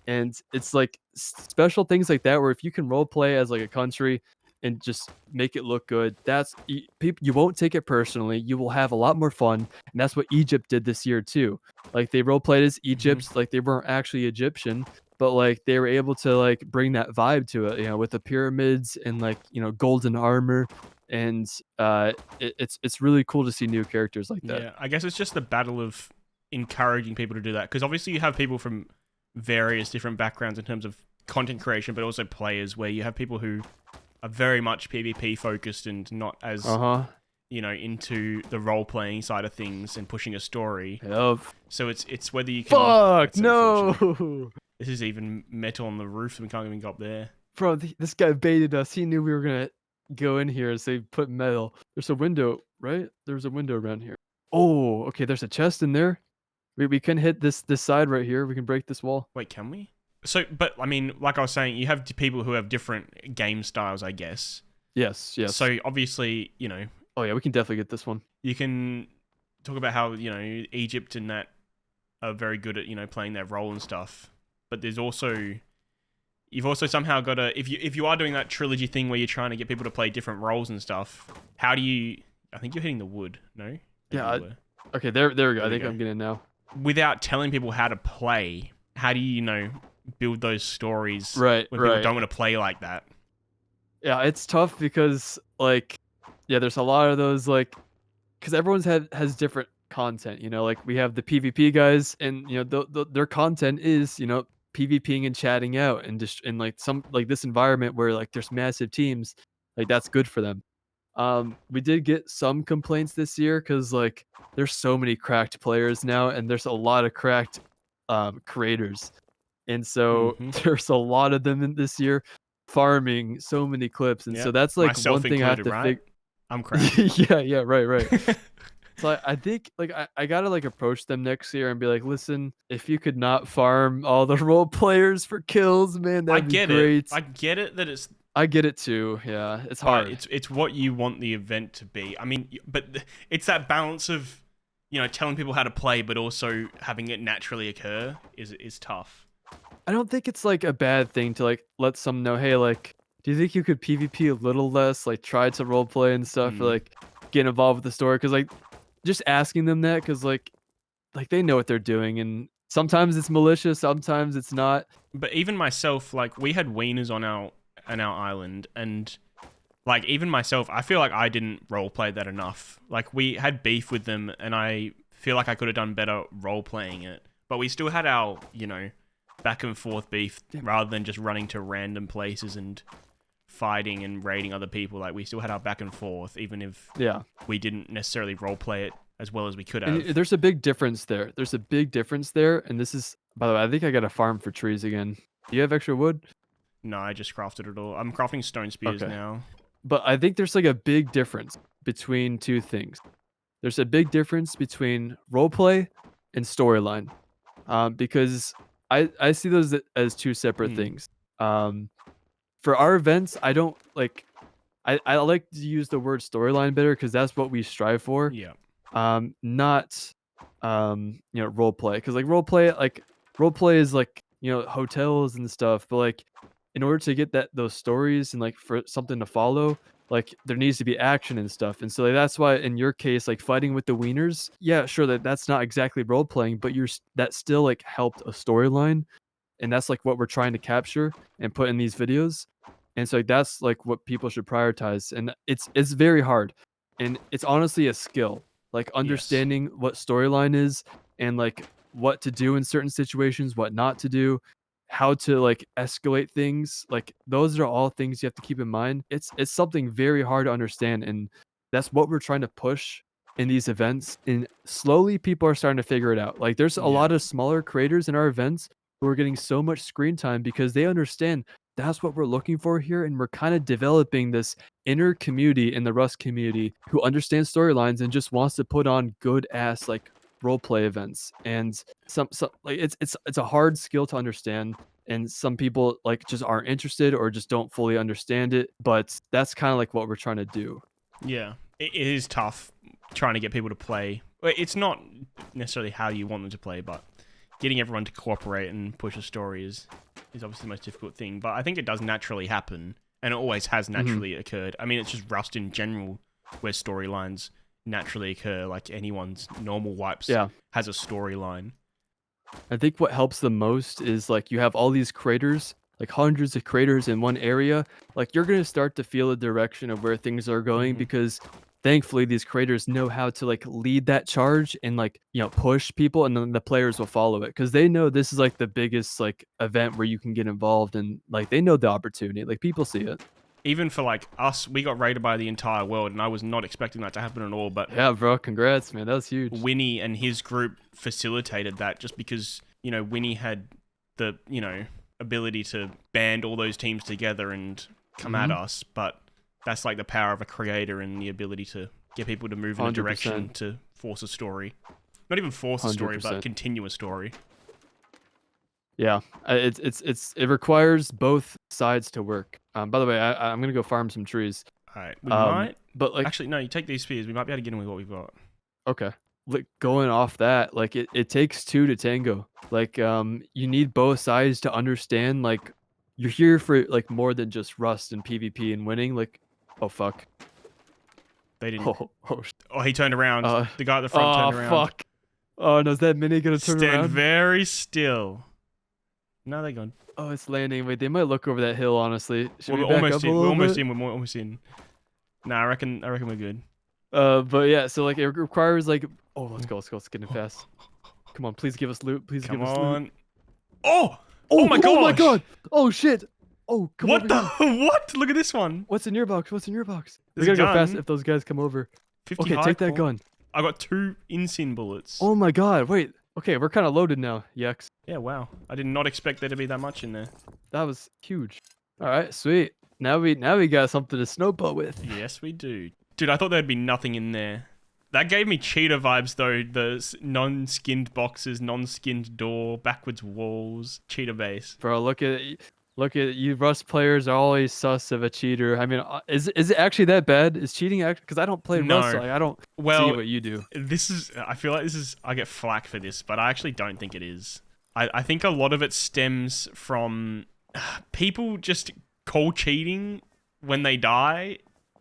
And it's like special things like that where if you can role play as like a country and just make it look good, that's people, you won't take it personally, you will have a lot more fun. And that's what Egypt did this year too. Like they role played as Egypt, like they weren't actually Egyptian, but like they were able to like bring that vibe to it, you know, with the pyramids and like, you know, golden armor. And it's really cool to see new characters like that. Yeah, I guess it's just the battle of encouraging people to do that, because obviously you have people from various different backgrounds in terms of content creation, but also players, where you have people who are very much PvP focused and not as you know, into the role playing side of things and pushing a story. So it's whether you can. Fuck no! This is even metal on the roof, and we can't even go up there. Bro, this guy baited us. He knew we were gonna go in here and say put metal. There's a window, right? There's a window around here. Oh, okay. There's a chest in there. We can hit this side right here. We can break this wall. Wait, can we? So, but I mean, like I was saying, you have people who have different game styles, I guess. Yes. So obviously, you know. Oh yeah, we can definitely get this one. You can talk about how, you know, Egypt and that are very good at, you know, playing their role and stuff. But there's also, you've also somehow got to, if you are doing that trilogy thing where you're trying to get people to play different roles and stuff, how do you, I think you're hitting the wood, no? Yeah. Okay, there we go. I think I'm getting it now. Without telling people how to play, how do you know, build those stories when people don't want to play like that? Yeah, it's tough because like, yeah, there's a lot of those like, because everyone's has different content, you know, like we have the PvP guys and, you know, their content is, you know, PvPing and chatting out and just in like some like this environment where like there's massive teams, like that's good for them. We did get some complaints this year because like there's so many cracked players now and there's a lot of cracked creators. And so there's a lot of them in this year farming so many clips. And so that's like myself one thing included, I have to I'm cracked. yeah, right. So I think like I gotta like approach them next year and be like, listen, if you could not farm all the role players for kills, man, that'd be great. I get it that it's. I get it too. Yeah, it's hard. It's what you want the event to be. I mean, but it's that balance of, you know, telling people how to play, but also having it naturally occur is tough. I don't think it's like a bad thing to like let some know, hey, like, do you think you could PvP a little less, like try to roleplay and stuff, or like get involved with the story? Because like just asking them that, because like they know what they're doing, and sometimes it's malicious, sometimes it's not. But even myself, like we had wieners on our island, and like even myself, I feel like I didn't roleplay that enough. Like we had beef with them, and I feel like I could have done better roleplaying it. But we still had our, you know, back and forth beef rather than just running to random places and fighting and raiding other people. Like we still had our back and forth, even if we didn't necessarily roleplay it as well as we could have. And there's a big difference there. And this is, by the way, I think I got to farm for trees again. Do you have extra wood? No, I just crafted it all. I'm crafting stone spears now. But I think there's like a big difference between two things. There's a big difference between roleplay and storyline, because I see those as two separate things. For our events, I don't like. I like to use the word storyline better because that's what we strive for. Yeah. Not you know, roleplay, because like roleplay is like, you know, hotels and stuff, but like in order to get those stories and like for something to follow, like there needs to be action and stuff. And so like, that's why in your case, like fighting with the wieners, yeah, sure, that's not exactly role playing, but that still like helped a storyline, and that's like what we're trying to capture and put in these videos. And so like, that's like what people should prioritize, and it's very hard, and it's honestly a skill, like understanding what storyline is and like what to do in certain situations, what not to do, how to like escalate things. Like those are all things you have to keep in mind. It's something very hard to understand, and that's what we're trying to push in these events, and slowly people are starting to figure it out. Like there's a lot of smaller creators in our events who are getting so much screen time because they understand that's what we're looking for here, and we're kind of developing this inner community in the Rust community who understands storylines and just wants to put on good ass like role play events. And some like it's a hard skill to understand, and some people like just aren't interested or just don't fully understand it, but that's kind of like what we're trying to do. Yeah, it is tough trying to get people to play. It's not necessarily how you want them to play, but getting everyone to cooperate and push a story is obviously the most difficult thing. But I think it does naturally happen, and it always has naturally occurred. I mean, it's just Rust in general where storylines naturally occur. Like anyone's normal wipes has a storyline. I think what helps the most is like you have all these creators, like hundreds of creators in one area. Like you're going to start to feel a direction of where things are going because thankfully these creators know how to like lead that charge and like, you know, push people, and then the players will follow it because they know this is like the biggest like event where you can get involved, and like they know the opportunity, like people see it. Even for like us, we got raided by the entire world, and I was not expecting that to happen at all. But yeah, bro, congrats, man, that was huge. Winnie and his group facilitated that just because, you know, Winnie had the, you know, ability to band all those teams together and come at us. But that's like the power of a creator and the ability to get people to move in a direction 100%. to force a story. Not even force a story, but 100%. continue a story. Yeah, it requires both sides to work. By the way, I'm gonna go farm some trees. All right, we might. But like, Actually, no. You take these spears. We might be able to get in with what we've got. okay, like going off that, like it takes two to tango. Like you need both sides to understand. Like you're here for like more than just rust and PvP and winning. Like, oh fuck. They didn't. Oh, Oh, he turned around. The guy at the front turned around. Oh fuck. Oh no, is that mini gonna turn Stand around? very still. No, they're gone. Oh, it's landing. Wait, they might look over that hill. Honestly, should We're we back almost up in. a We're little almost bit? in. We're almost in. Nah, I reckon we're good. But yeah, so like it requires like, oh, let's go, let's get in fast. Come on, please give us loot. Please Come give us loot. on. Oh my gosh. Oh my god! Oh shit! Oh, come What over the? here. What? Look at this one. What's in your box? What's in your box? We There's gotta a go fast gun. if those guys come over. 50 Okay, high take that qual. gun. I got 2 insin bullets. Oh my god! Wait. Okay, we're kind of loaded now. Yex. Yeah, wow. I did not expect there to be that much in there. That was huge. All right, sweet. Now we got something to snowball with. Yes, we do. Dude, I thought there'd be nothing in there. That gave me cheater vibes, though. The non-skinned boxes, non-skinned door, backwards walls, cheater base. Bro, look at you. Rust players are always sus of a cheater. I mean, is it actually that bad? Is cheating actually? Because I don't play No. Rust. Like, I don't see what you do. I feel like I get flack for this, but I actually don't think it is. I think a lot of it stems from people just call cheating when they die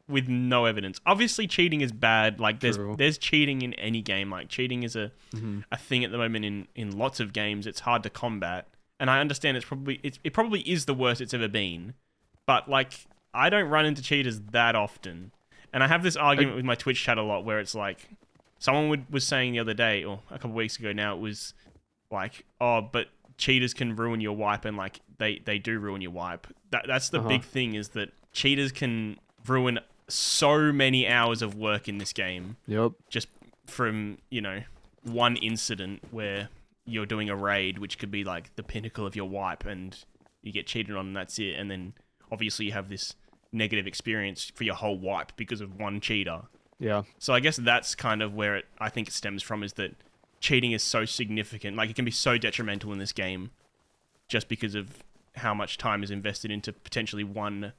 with no evidence. Obviously, cheating is bad. Like True. there's cheating in any game. Like cheating is a thing at the moment in lots of games. It's hard to combat, and I understand it probably is the worst it's ever been. But like, I don't run into cheaters that often, and I have this argument with my Twitch chat a lot where it's like, someone was saying the other day or a couple weeks ago now, it was like, oh, but cheaters can ruin your wipe, and like they do ruin your wipe. That's the big thing, is that cheaters can ruin so many hours of work in this game. Yep. Just from, one incident where you're doing a raid, which could be like the pinnacle of your wipe, and you get cheated on and that's it. And then obviously you have this negative experience for your whole wipe because of one cheater. Yeah. So I guess that's kind of where I think it stems from, is that cheating is so significant. Like, it can be so detrimental in this game just because of how much time is invested into potentially one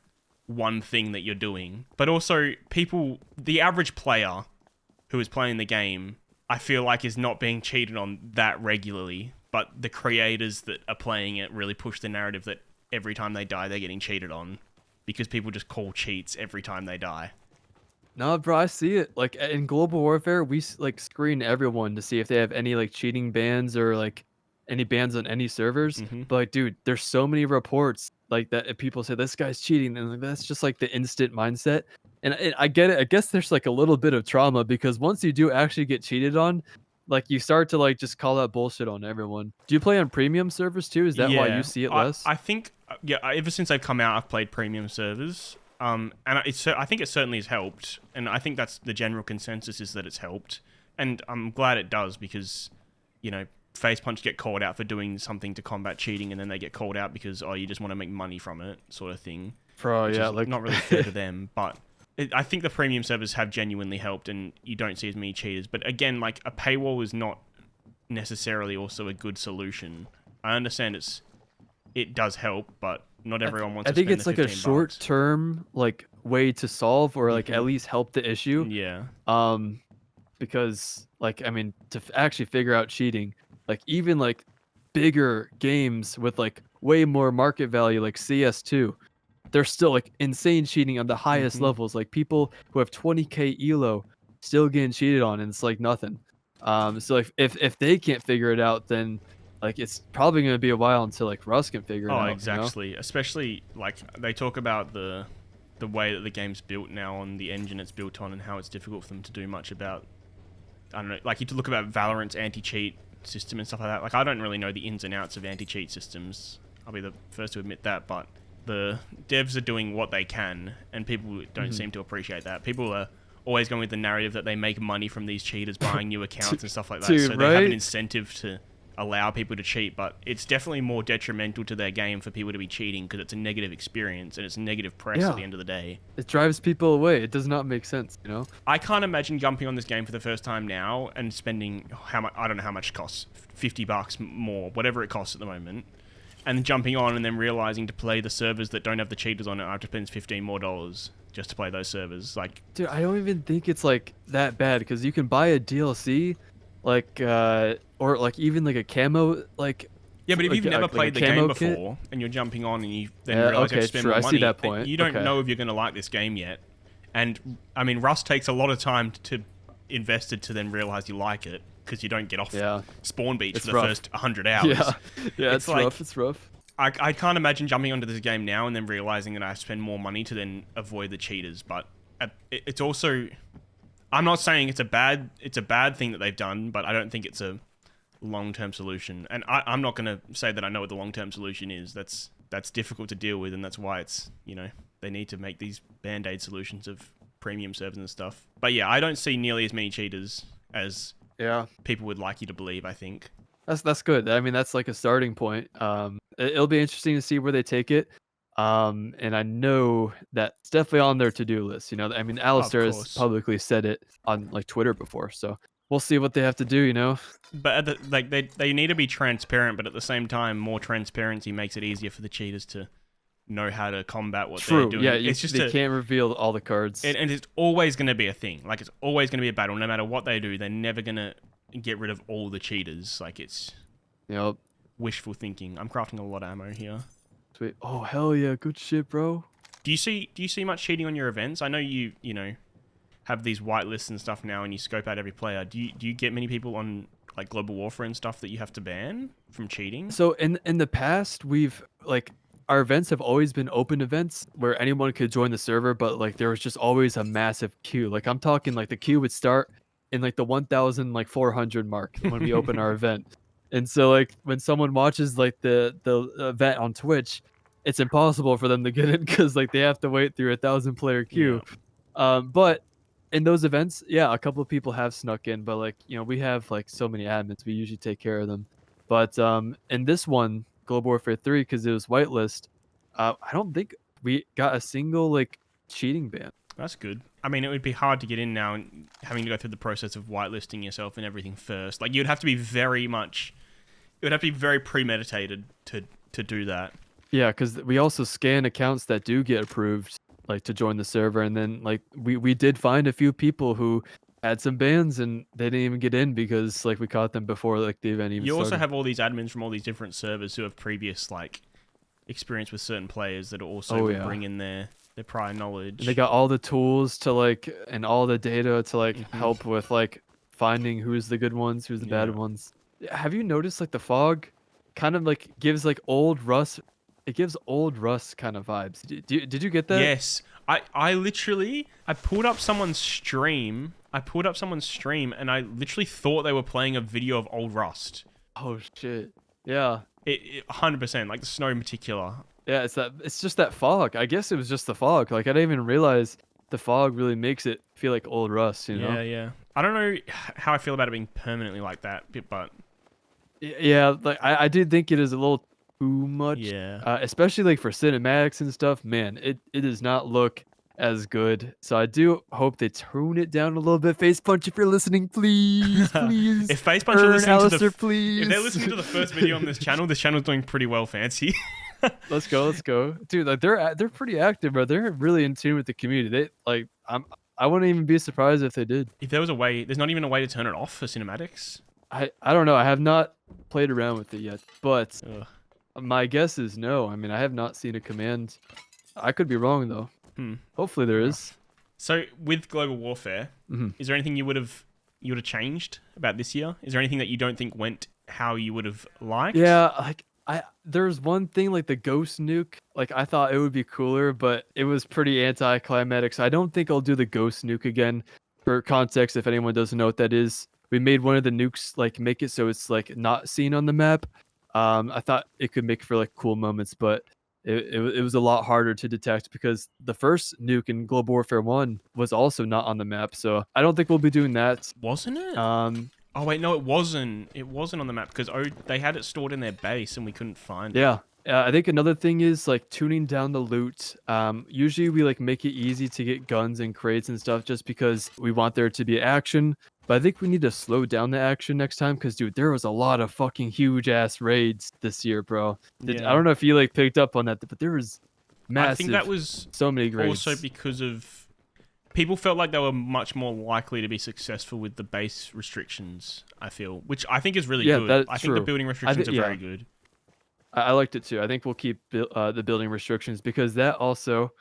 thing that you're doing. But also, the average player who is playing the game, I feel like is not being cheated on that regularly. But the creators that are playing it really push the narrative that every time they die, they're getting cheated on, because people just call cheats every time they die. No, bro, I see it. Like in Global Warfare, we like screen everyone to see if they have any like cheating bans or like any bans on any servers. But like, dude, there's so many reports like that. If people say this guy's cheating, and like, that's just like the instant mindset. And I get it. I guess there's like a little bit of trauma, because once you do actually get cheated on, like you start to like just call out bullshit on everyone. Do you play on premium servers too? Is that why you see it less? I think, ever since they've come out, I've played premium servers. And I think it certainly has helped, and I think that's the general consensus, is that it's helped, and I'm glad it does, because, Facepunch get called out for doing something to combat cheating, and then they get called out because, oh, you just want to make money from it, sort of thing. Bro, yeah, like not really fair to them, but I think the premium servers have genuinely helped, and you don't see as many cheaters. But again, like, a paywall is not necessarily also a good solution. I understand it does help, but not everyone wants to spend I think it's like a $15. short-term like way to solve, or like at least help the issue. Yeah. Because like, I mean, to actually figure out cheating, like even like bigger games with like way more market value, like CS2, there's still like insane cheating on the highest levels. Like people who have 20k elo still getting cheated on, and it's like nothing. So if they can't figure it out, then like it's probably going to be a while until like Rust can figure it out. Oh, exactly. Especially like they talk about the way that the game's built now, on the engine it's built on, and how it's difficult for them to do much about. I don't know. Like, you look about Valorant's anti-cheat system and stuff like that. Like, I don't really know the ins and outs of anti-cheat systems. I'll be the first to admit that, but the devs are doing what they can, and people don't seem to appreciate that. People are always going with the narrative that they make money from these cheaters buying new accounts and stuff like that. Dude, so they have an incentive to allow people to cheat, but it's definitely more detrimental to their game for people to be cheating because it's a negative experience and it's negative press at the end of the day. It drives people away. It does not make sense, you know? I can't imagine jumping on this game for the first time now and spending how much, I don't know how much it costs, $50 more, whatever it costs at the moment, and jumping on and then realizing to play the servers that don't have the cheaters on it, I have to spend $15 more just to play those servers. Like, dude, I don't even think it's like that bad because you can buy a DLC, like or like even like a camo, like yeah, but if you've never played the game before kit, and you're jumping on and you then realize you have to spend more money, I see that point. You don't know if you're going to like this game yet. And I mean, Rust takes a lot of time to invest it to then realize you like it because you don't get off spawn beach for the first 100 hours. Yeah, it's like, rough. It's rough. I can't imagine jumping onto this game now and then realizing that I have to spend more money to then avoid the cheaters. But it's also, I'm not saying it's a bad thing that they've done, but I don't think it's a long-term solution. And I'm not going to say that I know what the long-term solution is. That's difficult to deal with, and that's why it's, you know, they need to make these band-aid solutions of premium servers and stuff. But yeah, I don't see nearly as many cheaters as people would like you to believe, I think. That's good. I mean, that's like a starting point. It'll be interesting to see where they take it. And I know that it's definitely on their to-do list. You know, I mean, Alistair has publicly said it on like Twitter before, so we'll see what they have to do. You know, but they need to be transparent, but at the same time, more transparency makes it easier for the cheaters to know how to combat what they're doing. Yeah, it's just they can't reveal all the cards, and it's always going to be a thing. Like, it's always going to be a battle, no matter what they do. They're never going to get rid of all the cheaters. Like, it's wishful thinking. I'm crafting a lot of ammo here. Sweet. Oh, hell yeah, good shit, bro. Do you see much cheating on your events? I know you know have these whitelists and stuff now, and you scope out every player. Do you get many people on like Global Warfare and stuff that you have to ban from cheating? So in the past, we've like, our events have always been open events where anyone could join the server, but like there was just always a massive queue. Like, I'm talking like the queue would start in like the 1,400 mark when we open our event. And so like when someone watches like the event on Twitch, it's impossible for them to get in because like they have to wait through a 1,000-player queue. But in those events, a couple of people have snuck in, but like, you know, we have like so many admins, we usually take care of them. But in this one, Global Warfare 3, because it was whitelist, I don't think we got a single like cheating ban. That's good. I mean, it would be hard to get in now and having to go through the process of whitelisting yourself and everything first. Like, you'd have to be very premeditated to do that. Yeah, because we also scan accounts that do get approved, like, to join the server, and then like we did find a few people who had some bans and they didn't even get in because like we caught them before like the event even started. You also have all these admins from all these different servers who have previous like experience with certain players that also bring in their prior knowledge. And they got all the tools to like, and all the data to like help with like finding who's the good ones, who's the bad ones. Have you noticed like the fog kind of like gives like old Rust? It gives old Rust kind of vibes. Did you get that? Yes. I literally pulled up someone's stream. And I literally thought they were playing a video of old Rust. Oh shit. Yeah. It 100%, like the snow in particular. Yeah, it's just that fog. I guess it was just the fog. Like, I didn't even realize the fog really makes it feel like old Rust, you know? Yeah. I don't know how I feel about it being permanently like that, but yeah, like I did think it is a little too much. Yeah. Especially like for cinematics and stuff, man, it does not look as good. So I do hope they tone it down a little bit. Face Punch, if you're listening, please. If Face Punch are listening Alistair, if they're listening to the first video on this channel's doing pretty well, Fancy. Let's go, dude. Like they're pretty active, bro. They're really in tune with the community. They like I wouldn't even be surprised if they did. If there was a way, there's not even a way to turn it off for cinematics. I don't know. I have not played around with it yet, but my guess is no. I mean, I have not seen a command. I could be wrong though. Hopefully there is. So with Global Warfare, is there anything you would have changed about this year? Is there anything that you don't think went how you would have liked? Yeah, like there's one thing like the ghost nuke. Like I thought it would be cooler, but it was pretty anticlimactic. So I don't think I'll do the ghost nuke again. For context, if anyone doesn't know what that is, we made one of the nukes like make it so it's like not seen on the map. I thought it could make for like cool moments, but it was a lot harder to detect because the first nuke in Global Warfare 1 was also not on the map. So I don't think we'll be doing that. Wasn't it? Oh wait, no, it wasn't. It wasn't on the map because they had it stored in their base and we couldn't find it. Yeah. I think another thing is like tuning down the loot. Usually we like make it easy to get guns and crates and stuff just because we want there to be action. But I think we need to slow down the action next time because, dude, there was a lot of fucking huge ass raids this year, bro. I don't know if you like picked up on that, but there was massive. I think that was so many raids. Also because of people felt like they were much more likely to be successful with the base restrictions. I feel, which I think is really good. I think the building restrictions are very good. I liked it too. I think we'll keep the building restrictions because that also.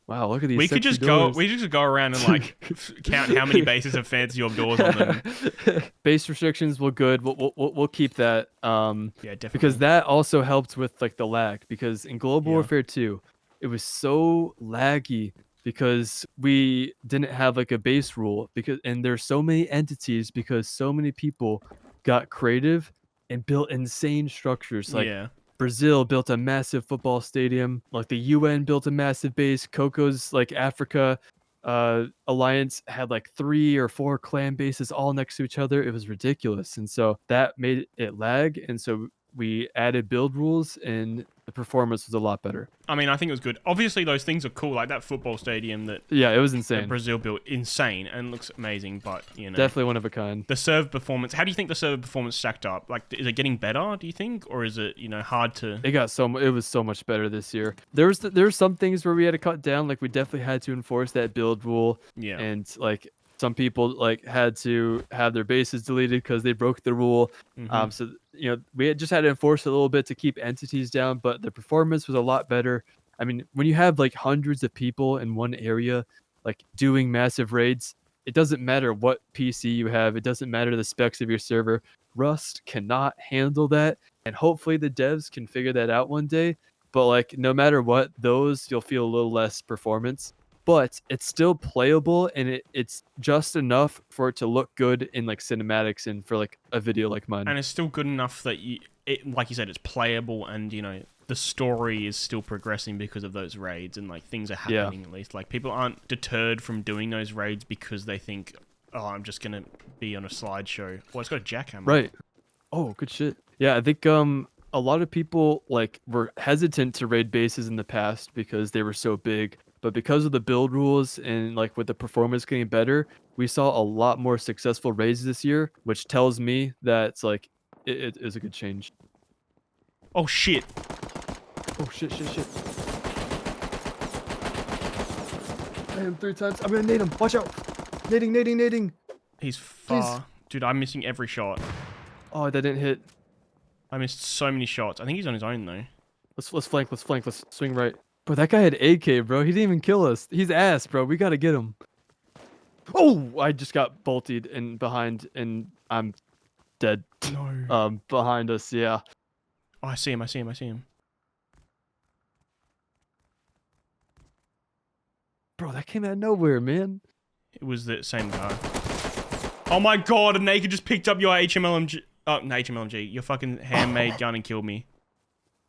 Wow, look at these. We could just doors. go around and like count how many bases have FancyOrb doors on them. Base restrictions were good. We'll keep that. Yeah, definitely. Because that also helped with like the lag. Because in Global Warfare 2, it was so laggy because we didn't have like a base rule. And there's so many entities because so many people got creative and built insane structures. Like Brazil built a massive football stadium, like the UN built a massive base. Coco's like Africa alliance had like 3 or 4 clan bases all next to each other. It was ridiculous, and so that made it lag. And so we added build rules, and the performance was a lot better. I mean, I think it was good. Obviously, those things are cool, like that football stadium that it was insane. That Brazil built, insane, and looks amazing. But you know, definitely one of a kind. The server performance. How do you think the server performance stacked up? Like, is it getting better? Do you think, or is it hard to? It was so much better this year. There's some things where we had to cut down. Like we definitely had to enforce that build rule. Yeah. And like some people like had to have their bases deleted because they broke the rule. So we just had to enforce it a little bit to keep entities down, but the performance was a lot better. I mean, when you have like hundreds of people in one area, like doing massive raids, it doesn't matter what PC you have. It doesn't matter the specs of your server. Rust cannot handle that, and hopefully the devs can figure that out one day. But like, no matter what, you'll feel a little less performance. But it's still playable, and it's just enough for it to look good in like cinematics and for like a video like mine. And it's still good enough that like you said, it's playable, and the story is still progressing because of those raids, and like things are happening at least. Like people aren't deterred from doing those raids because they think, oh, I'm just gonna be on a slideshow. Well, it's got a jackhammer. Right. Oh, good shit. Yeah, I think a lot of people like were hesitant to raid bases in the past because they were so big. But because of the build rules and like with the performance getting better, we saw a lot more successful raids this year, which tells me that it's like it is a good change. Oh shit! Oh shit! I hit him 3 times. I'm gonna nade him. Watch out! Nading. He's far. Please. Dude, I'm missing every shot. Oh, that didn't hit. I missed so many shots. I think he's on his own though. Let's flank. Let's swing right. Bro, that guy had AK, bro. He didn't even kill us. He's ass, bro. We gotta get him. Oh, I just got bolted and behind, and I'm dead. No. Behind us, yeah. Oh, I see him. Bro, that came out of nowhere, man. It was the same guy. Oh my god, a naked just picked up your HMLMG. Oh, no, HMLMG. Your fucking handmade gun and killed me.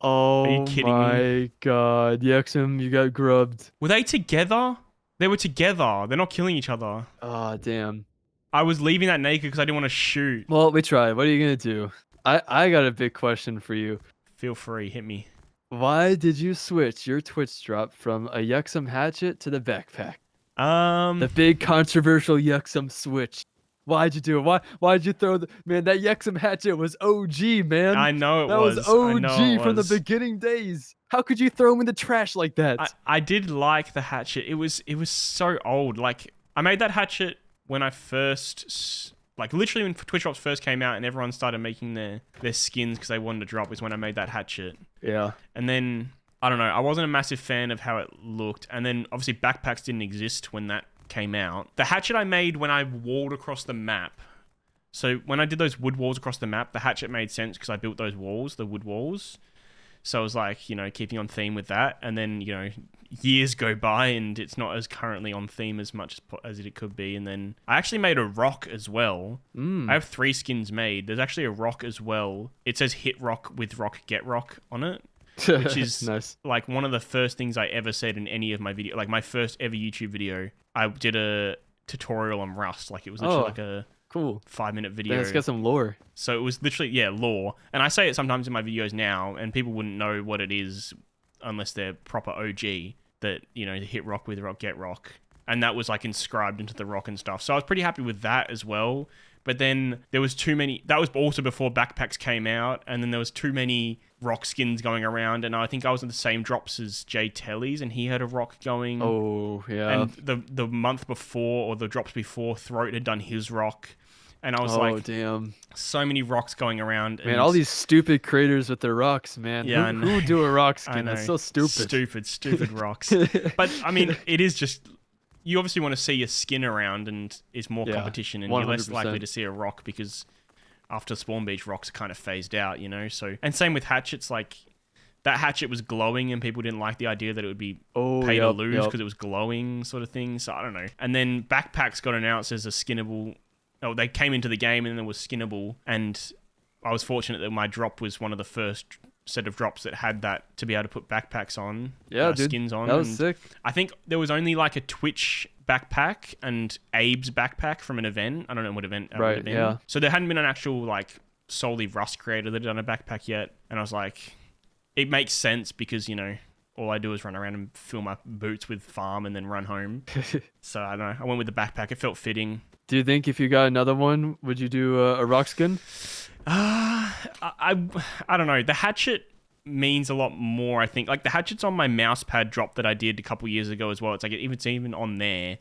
Oh, are you kidding my god. Yexom, you got grubbed. Were they together? They were together. They're not killing each other. Oh, damn. I was leaving that naked because I didn't want to shoot. Well, we tried. What are you going to do? I got a big question for you. Feel free. Hit me. Why did you switch your Twitch drop from a Yexom hatchet to the backpack? The big controversial Yexom switch. Why'd you do it? Why'd you throw man, that Yexom hatchet was OG, man. I know that was OG from the beginning days. How could you throw him in the trash like that? I did like the hatchet. It was so old. Like, I made that hatchet when I first, like literally when Twitch drops first came out and everyone started making their skins because they wanted to drop, is when I made that hatchet. Yeah. And then, I don't know, I wasn't a massive fan of how it looked. And then obviously backpacks didn't exist when that came out. The hatchet I made when I walled across the map. So when I did those wood walls across the map, the hatchet made sense because I built those walls, the wood walls. So I was like, keeping on theme with that. And then, years go by and it's not as currently on theme as much as it could be. And then I actually made a rock as well. I have 3 skins made. There's actually a rock as well. It says hit rock with rock, get rock on it. Which is nice. Like one of the first things I ever said in any of my video, like my first ever YouTube video. I did a tutorial on Rust. Like it was literally like a cool. 5-minute video. Let's get some lore. So it was literally, yeah, lore. And I say it sometimes in my videos now, and people wouldn't know what it is unless they're proper OG, that, you know, hit rock with rock, get rock. And that was like inscribed into the rock and stuff. So I was pretty happy with that as well. But then there was too many, that was also before backpacks came out, and then there was too many rock skins going around, and I think I was in the same drops as Jay Tellies, and he had a rock going. Oh, yeah. And the month before, or the drops before, Throat had done his rock. And I was like, damn. So many rocks going around. Man, all these stupid creators with their rocks, man. Yeah, who would do a rock skin? That's so stupid. Stupid rocks. But, I mean, it is just... You obviously want to see your skin around, and is more competition, and 100%. You're less likely to see a rock because after Spawn Beach, rocks are kind of phased out, you know? So, and same with hatchets, like that hatchet was glowing and people didn't like the idea that it would be pay to lose because it was glowing sort of thing. So I don't know. And then backpacks got announced as a skinnable. Oh, they came into the game and then it was skinnable, and I was fortunate that my drop was one of the first set of drops that had that to be able to put backpacks on, skins on. That was sick. I think there was only like a Twitch backpack and Abe's backpack from an event. I don't know what event it would have been. Yeah. So there hadn't been an actual like solely Rust creator that had done a backpack yet, and I was like, it makes sense because, you know, all I do is run around and fill my boots with farm and then run home. So I don't know. I went with the backpack. It felt fitting. Do you think if you got another one, would you do a rock skin? I don't know. The hatchet means a lot more, I think. Like the hatchet's on my mouse pad drop that I did a couple years ago as well. It's like it's even on there.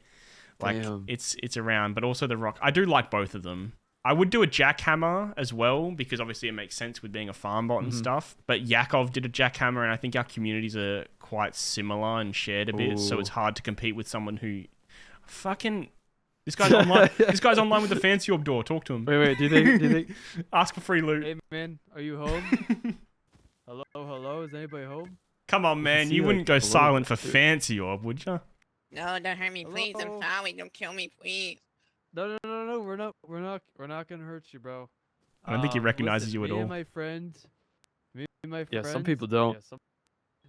Like Damn. it's around, but also the rock. I do like both of them. I would do a jackhammer as well because obviously it makes sense with being a farm bot and stuff. But Yakov did a jackhammer, and I think our communities are quite similar and shared a bit, so it's hard to compete with someone who fucking. This guy's online. This guy's online with the FancyOrb door. Talk to him. Wait. Do you think? Ask for free loot. Hey man, are you home? Hello. Is anybody home? Come on, man. You wouldn't go silent for FancyOrb, would you? No, don't hurt me, please. I'm sorry. Don't kill me, please. No. We're not gonna hurt you, bro. I don't think he recognizes you at all. Me and my friend. Yeah, some people don't. Yeah,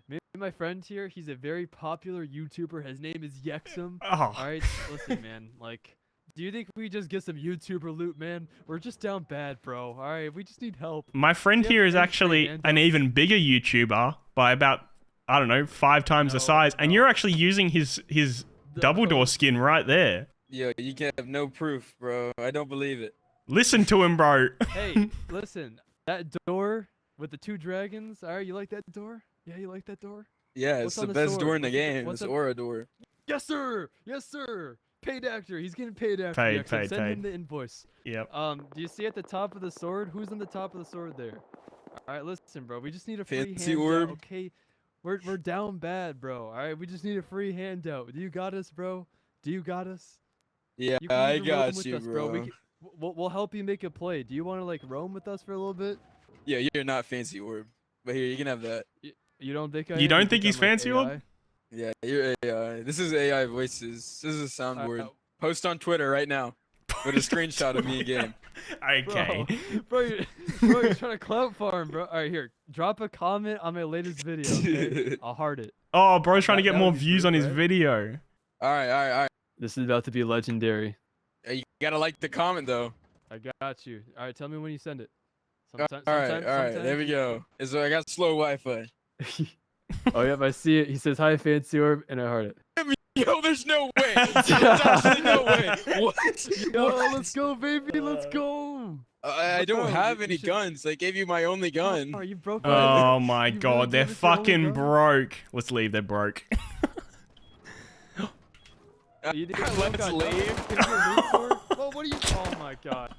me and my friend here, he's a very popular YouTuber. His name is Yexom. Oh. Alright, listen, man. Like, do you think we just get some YouTuber loot, man? We're just down bad, bro. Alright, we just need help. My friend here is actually an even bigger YouTuber by about, I don't know, 5 times the size. And you're actually using his double door skin right there. Yo, you can have no proof, bro. I don't believe it. Listen to him, bro. Hey, listen. That door with the 2 dragons. Alright, you like that door? Yeah, you like that door? Yeah, What's it's on the the best sword? door in the game. What's It's up? Aura door. Yes, sir. Yes, sir. Paid actor. He's getting paid after. Paid, Send paid. him the invoice. Yep. Do you see at the top of the sword? Who's on the top of the sword there? All right, listen, bro. We just need a free FancyOrb. handout. Okay, we're down bad, bro. All right, we just need a free handout. Do you got us, bro? Do you got us? Yeah, You can I even roam got with you, us, bro. We'll help you make a play. Do you want to like roam with us for a little bit? Yeah, you're not FancyOrb. But here, you can have that. You don't think I? You am? don't think he's I'm, like, FancyOrb? AI? Yeah, you're AI. This is AI voices. This is a soundboard. Post on Twitter right now with a screenshot of me in game. Okay. Bro, you're trying to clout farm, bro. All right, here. Drop a comment on my latest video. Okay? I'll heart it. Oh, bro's trying to get That more would be views true, on his right? video. All right. This is about to be legendary. You gotta like the comment though. I got you. All right, tell me when you send it. All right. There we go. So I got slow Wi-Fi. Oh, yep, I see it. He says, hi, FancyOrb, and I heart it. Yo, there's no way. There's actually no way. What? Yo, let's go, baby. Let's go. I don't Bro, have you any should- guns. I gave you my only gun. Oh, you broke Oh my You god, really they're gave us your only fucking gun? broke. Let's leave, they're broke. You didn't Let's got leave. Can you get a loot sword? Well, what are you? Oh my god.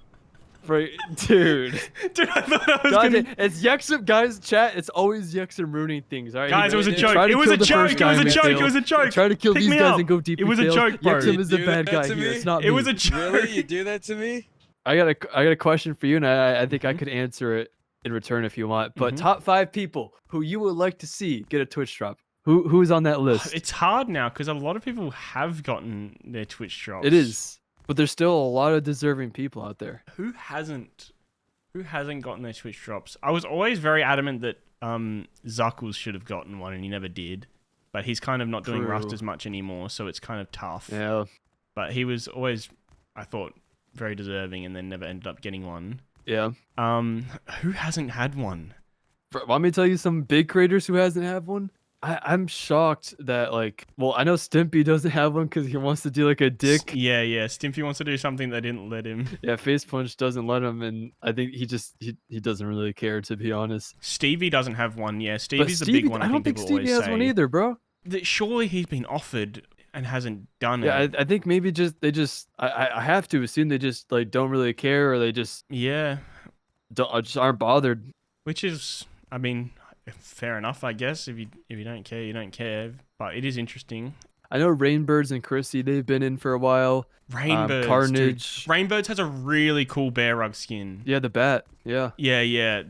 Bro, dude. Dude, I thought I was God, gonna... it's Yexom, guys. Chat. It's always Yexom ruining things. All right, Guys, it was a He joke. tried to It was kill a the joke. first It was guy a and joke. failed. It was a joke. Try to kill Pick these me guys up. and go deep. It was a joke, bro. Yexom is the You bad do guy that to here. me? It's not me. It was a joke. Really? You do that to me? I got a question for you, and I think I could answer it in return if you want. But top 5 people who you would like to see get a Twitch drop. Who's on that list? It's hard now because a lot of people have gotten their Twitch drops. It is, but there's still a lot of deserving people out there. Who hasn't gotten their Twitch drops? I was always very adamant that Zuckles should have gotten one, and he never did. But he's kind of not doing True. Rust as much anymore, so it's kind of tough. Yeah. But he was always, I thought, very deserving and then never ended up getting one. Yeah. Who hasn't had one? Want me to tell you some big creators who hasn't had one? I'm shocked that like, well, I know Stimpy doesn't have one because he wants to do like a dick. Yeah. Stimpy wants to do something they didn't let him. Yeah, Face Punch doesn't let him, and I think he doesn't really care, to be honest. Stevie doesn't have one. Yeah, But Stevie's the big one. I don't think Stevie has one either, bro. Surely he's been offered and hasn't done it. Yeah, I think maybe I have to assume they just like don't really care, or they just just aren't bothered. Which is, I mean, fair enough, I guess. If you don't care, you don't care. But it is interesting. I know Rainbirds and Chrissy, they've been in for a while. Rainbirds, Carnage. Dude. Rainbirds has a really cool bear rug skin. Yeah, the bat. Yeah. Yeah.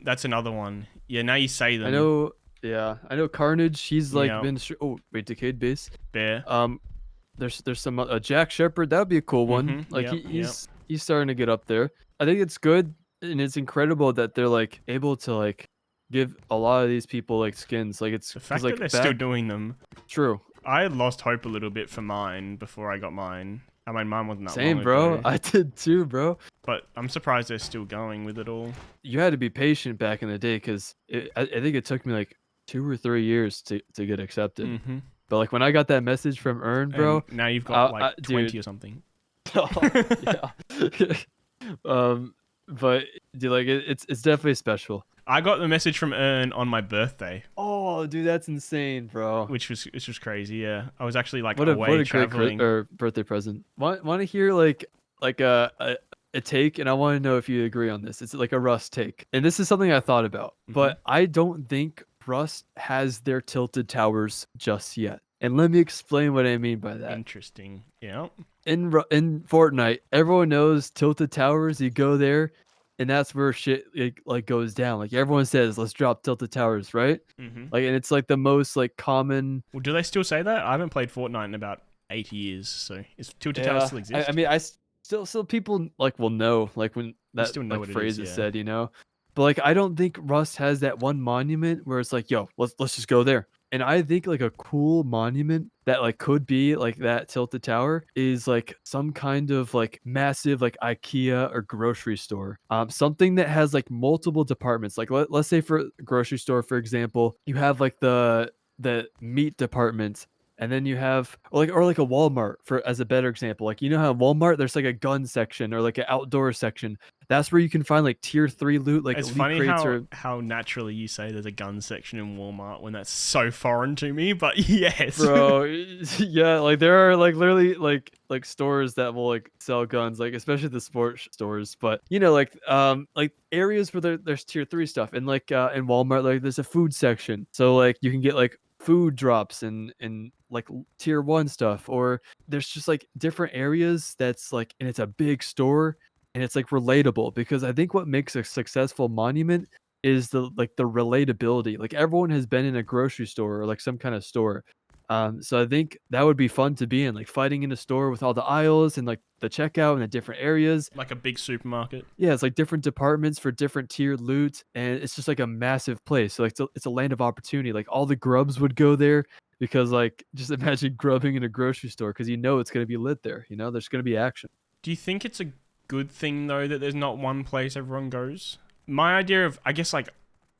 That's another one. Yeah, now you say them. I know. Yeah, I know Carnage. He's like been. Oh wait, Decayed Base. Bear. There's some Jack Shepherd. That would be a cool one. Like he's starting to get up there. I think it's good and it's incredible that they're like able to like give a lot of these people like skins. Like it's the fact like that they're still doing them. True. I lost hope a little bit for mine before I got mine. I mean, mine wasn't that Same, long bro. ago. I did too, bro. But I'm surprised they're still going with it all. You had to be patient back in the day because I think it took me like 2 or 3 years to get accepted. Mm-hmm. But like when I got that message from Earn, bro. And now you've got like 20 dude. or something. Yeah. But dude, like it's definitely special. I got the message from Earn on my birthday. Oh, dude, that's insane, bro. Which was crazy. Yeah, I was actually like what away a traveling. Great birthday present. Want to hear like a take, and I want to know if you agree on this. It's like a Rust take, and this is something I thought about, but I don't think Rust has their tilted towers just yet. And let me explain what I mean by that. Interesting. Yeah. In Fortnite, everyone knows tilted towers. You go there, and that's where shit like goes down. Like everyone says, let's drop tilted towers, right? Like, and it's like the most like common. Well, do they still say that? I haven't played Fortnite in about 8 years, so is tilted towers still exist? I mean, I still people like will know like when that still know like, what phrase it is, is said, you know. But like, I don't think Rust has that one monument where it's like, yo, let's just go there. And I think like a cool monument that like could be like that tilted tower is like some kind of like massive like IKEA or grocery store. Something that has like multiple departments. Like let's say for a grocery store, for example, you have like the meat department. And then you have or like a Walmart for as a better example. Like you know how Walmart there's like a gun section or like an outdoor section. That's where you can find like tier 3 loot. Like it's funny how naturally you say there's a gun section in Walmart when that's so foreign to me. But yes, bro, yeah, like there are like literally like stores that will like sell guns, like especially the sports stores. But you know like areas where there's tier 3 stuff, and like in Walmart like there's a food section, so like you can get like food drops and like tier 1 stuff, or there's just like different areas that's like, and it's a big store and it's like relatable, because I think what makes a successful monument is the relatability. Like everyone has been in a grocery store or like some kind of store. So I think that would be fun to be in, like fighting in a store with all the aisles and like the checkout and the different areas. Like a big supermarket. Yeah, it's like different departments for different tiered loot, and it's just like a massive place. So like it's a land of opportunity. Like all the grubs would go there, because like just imagine grubbing in a grocery store, because you know it's going to be lit there. You know, there's going to be action. Do you think it's a good thing though that there's not one place everyone goes? My idea of, I guess, like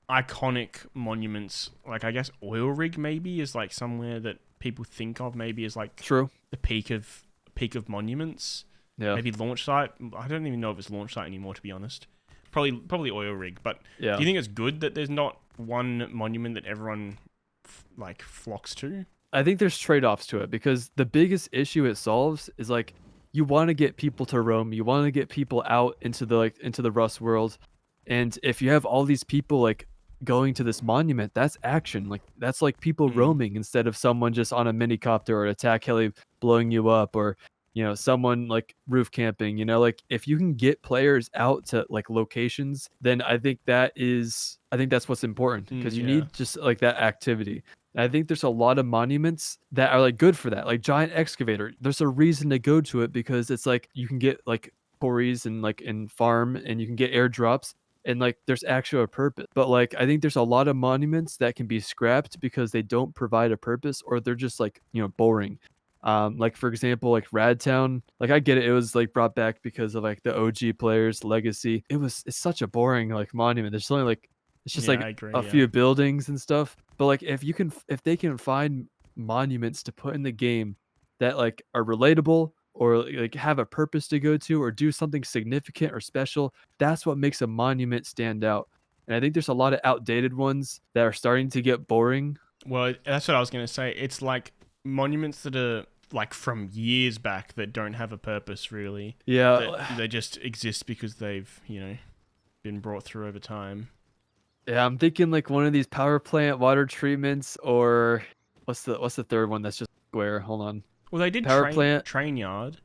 iconic monuments, like I guess oil rig maybe is like somewhere that people think of maybe as like true the peak of monuments. Yeah, maybe launch site. I don't even know if it's launch site anymore, to be honest. Probably oil rig. But yeah, do you think it's good that there's not one monument that everyone like flocks to? I think there's trade-offs to it, because the biggest issue it solves is like you want to get people to roam, you want to get people out into the Rust world, and if you have all these people like going to this monument, that's action. Like that's like people roaming instead of someone just on a mini copter or an attack heli blowing you up, or you know, someone like roof camping. You know, like if you can get players out to like locations, then I think that's what's important, because you need just like that activity. And I think there's a lot of monuments that are like good for that. Like Giant Excavator, there's a reason to go to it, because it's like you can get like quarries and like in farm, and you can get airdrops, and like there's actually a purpose. But like I think there's a lot of monuments that can be scrapped because they don't provide a purpose, or they're just like, you know, boring. Like for example, like Radtown, like I get it. It was like brought back because of like the OG players, Legacy. It's such a boring like monument. There's only like it's just Yeah, like I agree, a few buildings and stuff. But like if they can find monuments to put in the game that like are relatable or like have a purpose to go to or do something significant or special, that's what makes a monument stand out. And I think there's a lot of outdated ones that are starting to get boring. Well, that's what I was going to say. It's like monuments that are like from years back that don't have a purpose really. Yeah. They just exist because they've, been brought through over time. Yeah, I'm thinking like one of these power plant water treatments, or what's the third one that's just square? Hold on. Well, they did Power plant. train yard.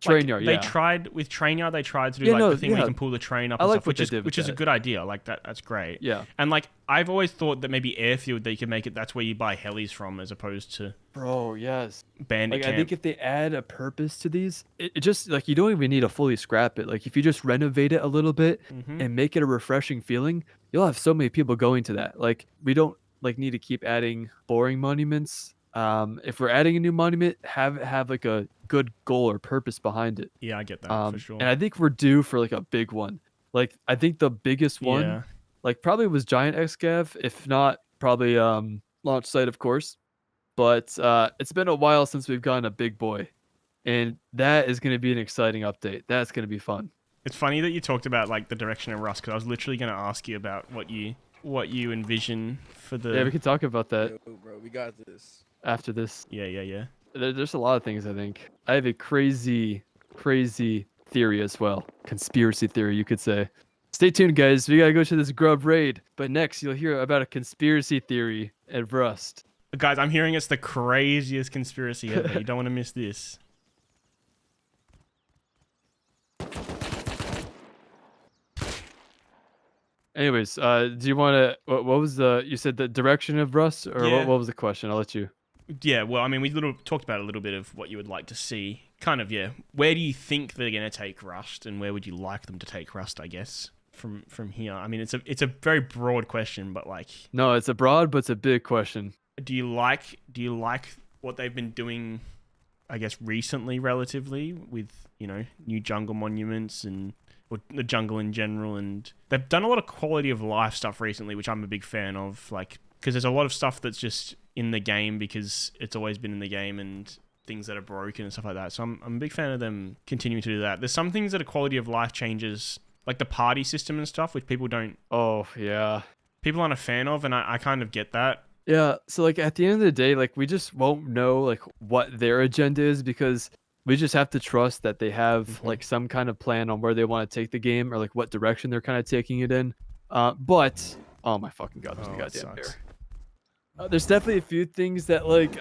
Train yard, They yeah. tried with train yard. They tried to do Yeah, like no, the thing where you yeah. can pull the train up, I and like stuff, what they did with which is a that. good idea. Like that's great. Yeah. And like I've always thought that maybe airfield they could make it. That's where you buy helis from, as opposed to Bro, yes. bandit Like camp. I think if they add a purpose to these, it just like you don't even need to fully scrap it. Like if you just renovate it a little bit and make it a refreshing feeling, you'll have so many people going to that. Like we don't like need to keep adding boring monuments. If we're adding a new monument, have like a good goal or purpose behind it. Yeah, I get that for sure. And I think we're due for like a big one. Like I think the biggest one, Yeah. like probably was Giant Xcav, if not probably Launch Site, of course. But it's been a while since we've gotten a big boy, and that is going to be an exciting update. That's going to be fun. It's funny that you talked about like the direction of Rust, because I was literally going to ask you about what you envision for the. Yeah, we can talk about that Yo, bro, we got this. after this. Yeah. There's a lot of things I think. I have a crazy theory as well. Conspiracy theory, you could say. Stay tuned, guys. We gotta go to this grub raid. But next, you'll hear about a conspiracy theory at Rust. Guys, I'm hearing it's the craziest conspiracy ever. You don't want to miss this. Anyways, do you want to? What was the? You said the direction of Rust, or Yeah. what was the question? I'll let you. Yeah, well, I mean, we talked about a little bit of what you would like to see. Kind of, yeah. Where do you think they're going to take Rust, and where would you like them to take Rust, I guess, from here? I mean, it's a very broad question, but like... No, it's a broad, but it's a big question. Do you like what they've been doing, I guess, recently, relatively, with, new jungle monuments and or the jungle in general? And they've done a lot of quality of life stuff recently, which I'm a big fan of, like, because there's a lot of stuff that's just in the game because it's always been in the game, and things that are broken and stuff like that. So I'm a big fan of them continuing to do that. There's some things that are quality of life changes, like the party system and stuff, which people aren't a fan of, and I kind of get that. Yeah, so like at the end of the day, like we just won't know like what their agenda is, because we just have to trust that they have like some kind of plan on where they want to take the game, or like what direction they're kind of taking it in. But oh my fucking god, there's a goddamn bear. There's definitely a few things that like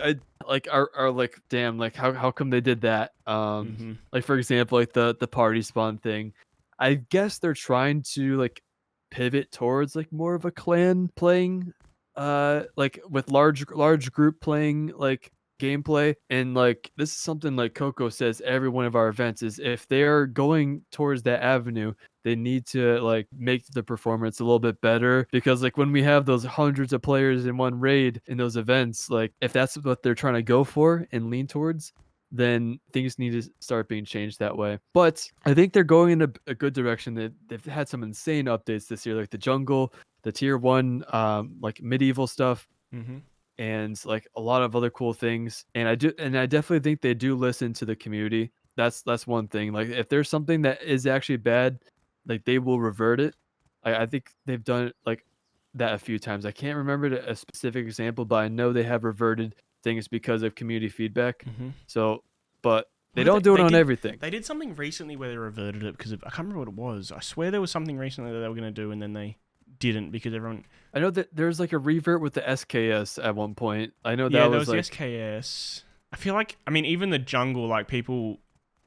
are like, damn, like how come they did that? Like for example, like the party spawn thing. I guess they're trying to like pivot towards like more of a clan playing, like with large group playing like gameplay. And like this is something like Coco says every one of our events is, if they're going towards that avenue, they need to like make the performance a little bit better, because like when we have those hundreds of players in one raid in those events, like if that's what they're trying to go for and lean towards, then things need to start being changed that way. But I think they're going in a good direction. They've had some insane updates this year, like the jungle, the tier 1 like medieval stuff, and like a lot of other cool things. And I definitely think they do listen to the community. That's one thing. Like if there's something that is actually bad, like they will revert it. I think they've done it like that a few times. I can't remember a specific example, but I know they have reverted things because of community feedback. So, but they don't do it on everything. They did something recently where they reverted it because I can't remember what it was. I swear there was something recently that they were going to do, and then they didn't because everyone... I know that there's like a revert with the SKS at one point. I know that there was the like... SKS. I feel like, I mean, even the jungle, like people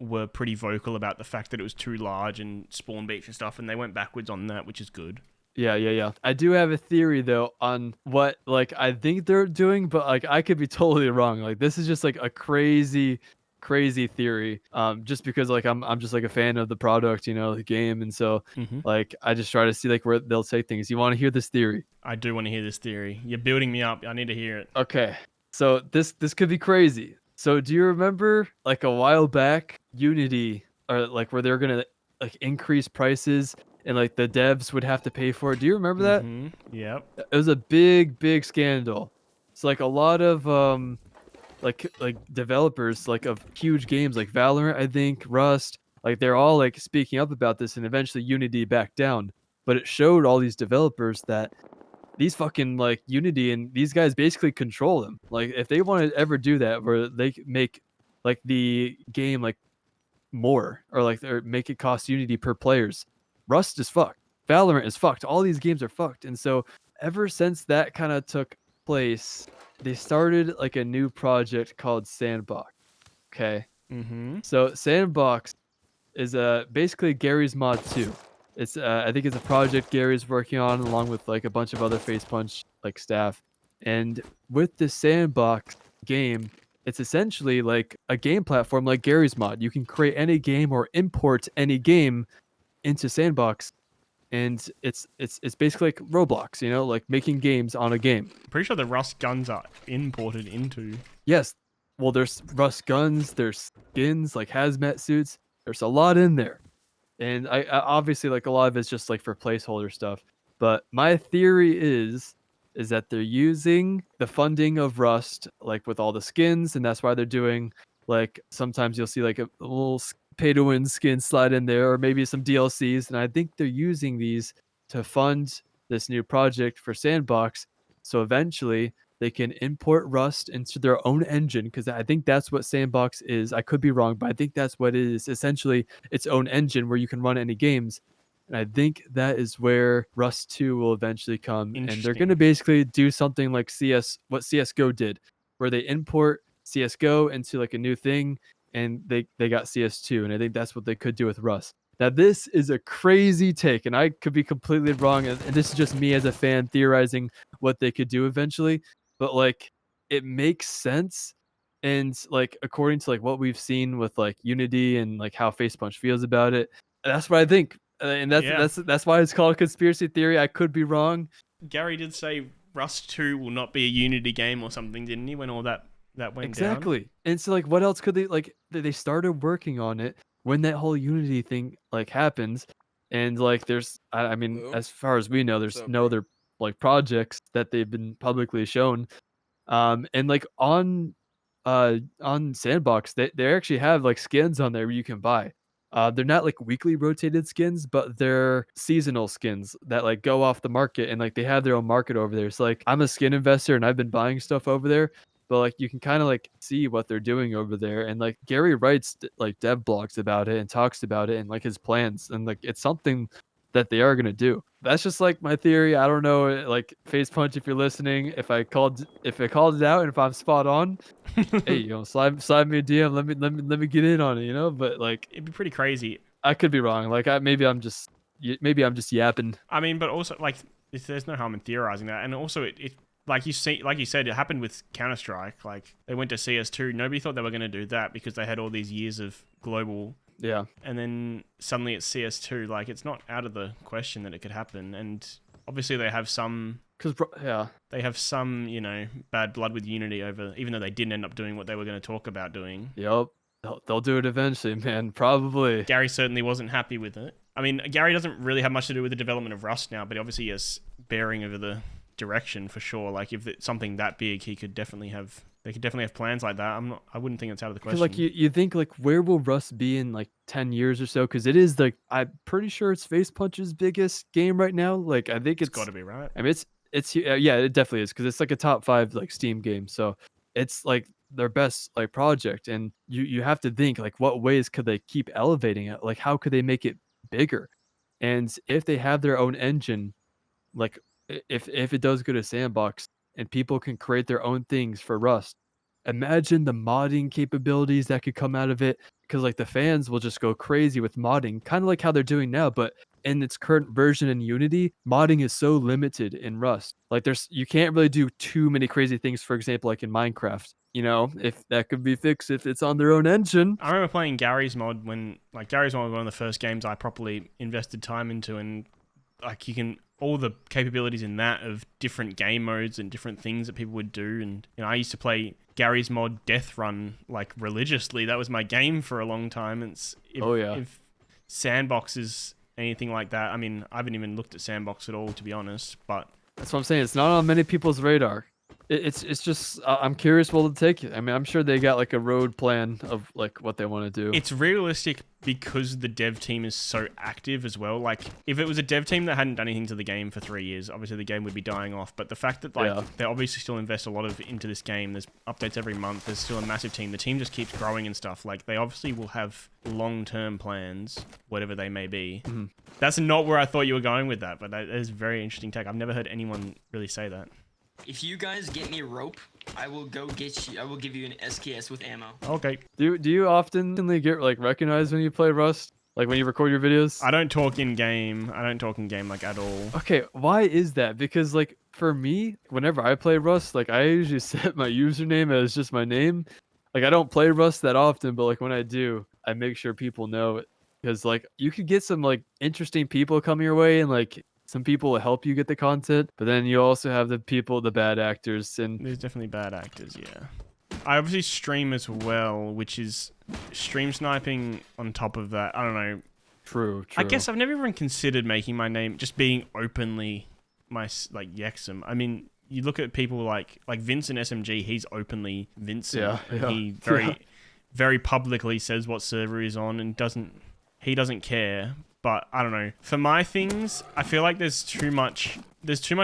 were pretty vocal about the fact that it was too large and spawn beach and stuff, and they went backwards on that, which is good. Yeah. I do have a theory though on what like I think they're doing, but like I could be totally wrong. Like this is just like a crazy theory. Just because like I'm just like a fan of the product, the game, and so like I just try to see like where they'll take things. You want to hear this theory? I do want to hear this theory. You're building me up. I need to hear it. Okay. So this could be crazy. So do you remember like a while back, Unity, or like where they're gonna like increase prices and like the devs would have to pay for it? Do you remember that? Yep. It was a big scandal. So like a lot of like developers like of huge games like Valorant, I think, Rust, like they're all like speaking up about this, and eventually Unity backed down. But it showed all these developers that these fucking like Unity and these guys basically control them. Like if they want to ever do that where they make like the game like more or like or make it cost Unity per players, Rust is fucked. Valorant is fucked. All these games are fucked. And so ever since that kind of took place, they started like a new project called Sandbox. Okay. So Sandbox is basically Gary's Mod 2. It's I think it's a project Gary's working on along with like a bunch of other Face Punch like staff. And with the Sandbox game, it's essentially like a game platform like Gary's Mod. You can create any game or import any game into Sandbox, and it's basically like Roblox, you know, like making games on a game. Pretty sure the Rust guns are imported into. Yes. Well, there's Rust guns, there's skins like hazmat suits. There's a lot in there. And I obviously like a lot of it's just like for placeholder stuff. But my theory is that they're using the funding of Rust like with all the skins, and that's why they're doing like sometimes you'll see like a little pay to win skin slide in there, or maybe some DLCs. And I think they're using these to fund this new project for Sandbox. So eventually they can import Rust into their own engine, because I think that's what Sandbox is. I could be wrong, but I think that's what it is. Essentially, its own engine where you can run any games. And I think that is where Rust 2 will eventually come. And they're going to basically do something like what CSGO did, where they import CSGO into like a new thing, and they got CS2. And I think that's what they could do with Rust. Now, this is a crazy take, and I could be completely wrong. And this is just me as a fan theorizing what they could do eventually. But like, it makes sense. And like, according to like what we've seen with like Unity and like how Face Punch feels about it, that's what I think. And that's why it's called a conspiracy theory. I could be wrong. Gary did say Rust 2 will not be a Unity game or something, didn't he? When all that went down. Exactly. And so like, what else could they like? They started working on it when that whole Unity thing like happens, and like there's I mean, as far as we know, there's no other like projects that they've been publicly shown. And like on Sandbox, they actually have like skins on there you can buy. They're not like weekly rotated skins, but they're seasonal skins that like go off the market, and like they have their own market over there. So like, I'm a skin investor and I've been buying stuff over there, but like you can kind of like see what they're doing over there. And like Gary writes like dev blogs about it and talks about it and like his plans, and like it's something that they are going to do. That's just like my theory. I don't know, like Face Punch, if you're listening, if I called it out and if I'm spot on, hey, you know, slide me a DM. Let me get in on it, you know. But like, it'd be pretty crazy. I could be wrong. Like, maybe I'm just yapping. I mean, but also like, there's no harm in theorizing that. And also, it like you said, it happened with Counter-Strike. Like, they went to CS2. Nobody thought they were going to do that because they had all these years of global. Yeah. And then suddenly it's CS2. Like, it's not out of the question that it could happen. And obviously they have some... They have some, you know, bad blood with Unity over... Even though they didn't end up doing what they were going to talk about doing. Yep. They'll do it eventually, man. Probably. Gary certainly wasn't happy with it. I mean, Gary doesn't really have much to do with the development of Rust now, but obviously he has bearing over the direction for sure. Like, if it's something that big, they could definitely have plans like that. I wouldn't think it's out of the question. Like, you think like, where will Rust be in like 10 years or so? Because it is like, I'm pretty sure it's Face Punch's biggest game right now. Like, I think it's got to be, right? I mean, it's yeah, it definitely is, because it's like a top 5 like Steam game. So it's like their best like project, and you have to think like, what ways could they keep elevating it? Like, how could they make it bigger? And if they have their own engine, like if it does go to Sandbox and people can create their own things for Rust, imagine the modding capabilities that could come out of it, because like the fans will just go crazy with modding, kind of like how they're doing now. But in its current version in Unity, modding is so limited in Rust. Like, you can't really do too many crazy things, for example, like in Minecraft. You know, if that could be fixed if it's on their own engine. I remember playing Gary's mod Gary's mod was one of the first games I properly invested time into, and like, you can all the capabilities in that of different game modes and different things that people would do. And I used to play Gary's mod Death Run like religiously. That was my game for a long time. If Sandbox is anything like that, I mean, I haven't even looked at Sandbox at all, to be honest, but that's what I'm saying. It's not on many people's radar. It's just I'm curious where they'll take it. I mean, I'm sure they got like a road plan of like what they want to do. It's realistic because the dev team is so active as well. Like if it was a dev team that hadn't done anything to the game for 3 years, obviously the game would be dying off. But the fact that they obviously still invest a lot into this game, there's updates every month, there's still a massive team. The team just keeps growing and stuff. Like they obviously will have long-term plans, whatever they may be. Mm-hmm. That's not where I thought you were going with that, but that is a very interesting take. I've never heard anyone really say that. If you guys get me rope, I will go get you. I will give you an SKS with ammo. Okay. Do you often get like recognized when you play Rust? Like when you record your videos? I don't talk in game. Like at all. Okay, why is that? Because like for me, whenever I play Rust, like I usually set my username as just my name. Like I don't play Rust that often, but like when I do, I make sure people know it. Because like you could get some like interesting people coming your way and like some people will help you get the content, but then you also have the bad actors. And there's definitely bad actors, yeah. I obviously stream as well, which is stream sniping on top of that. I don't know. True. I guess I've never even considered making my name just being openly my like Yexom. I mean, you look at people like Vincent SMG, he's openly Vincent. Yeah. He very publicly says what server he's on and he doesn't care. But I don't know. For my things, I feel like there's too much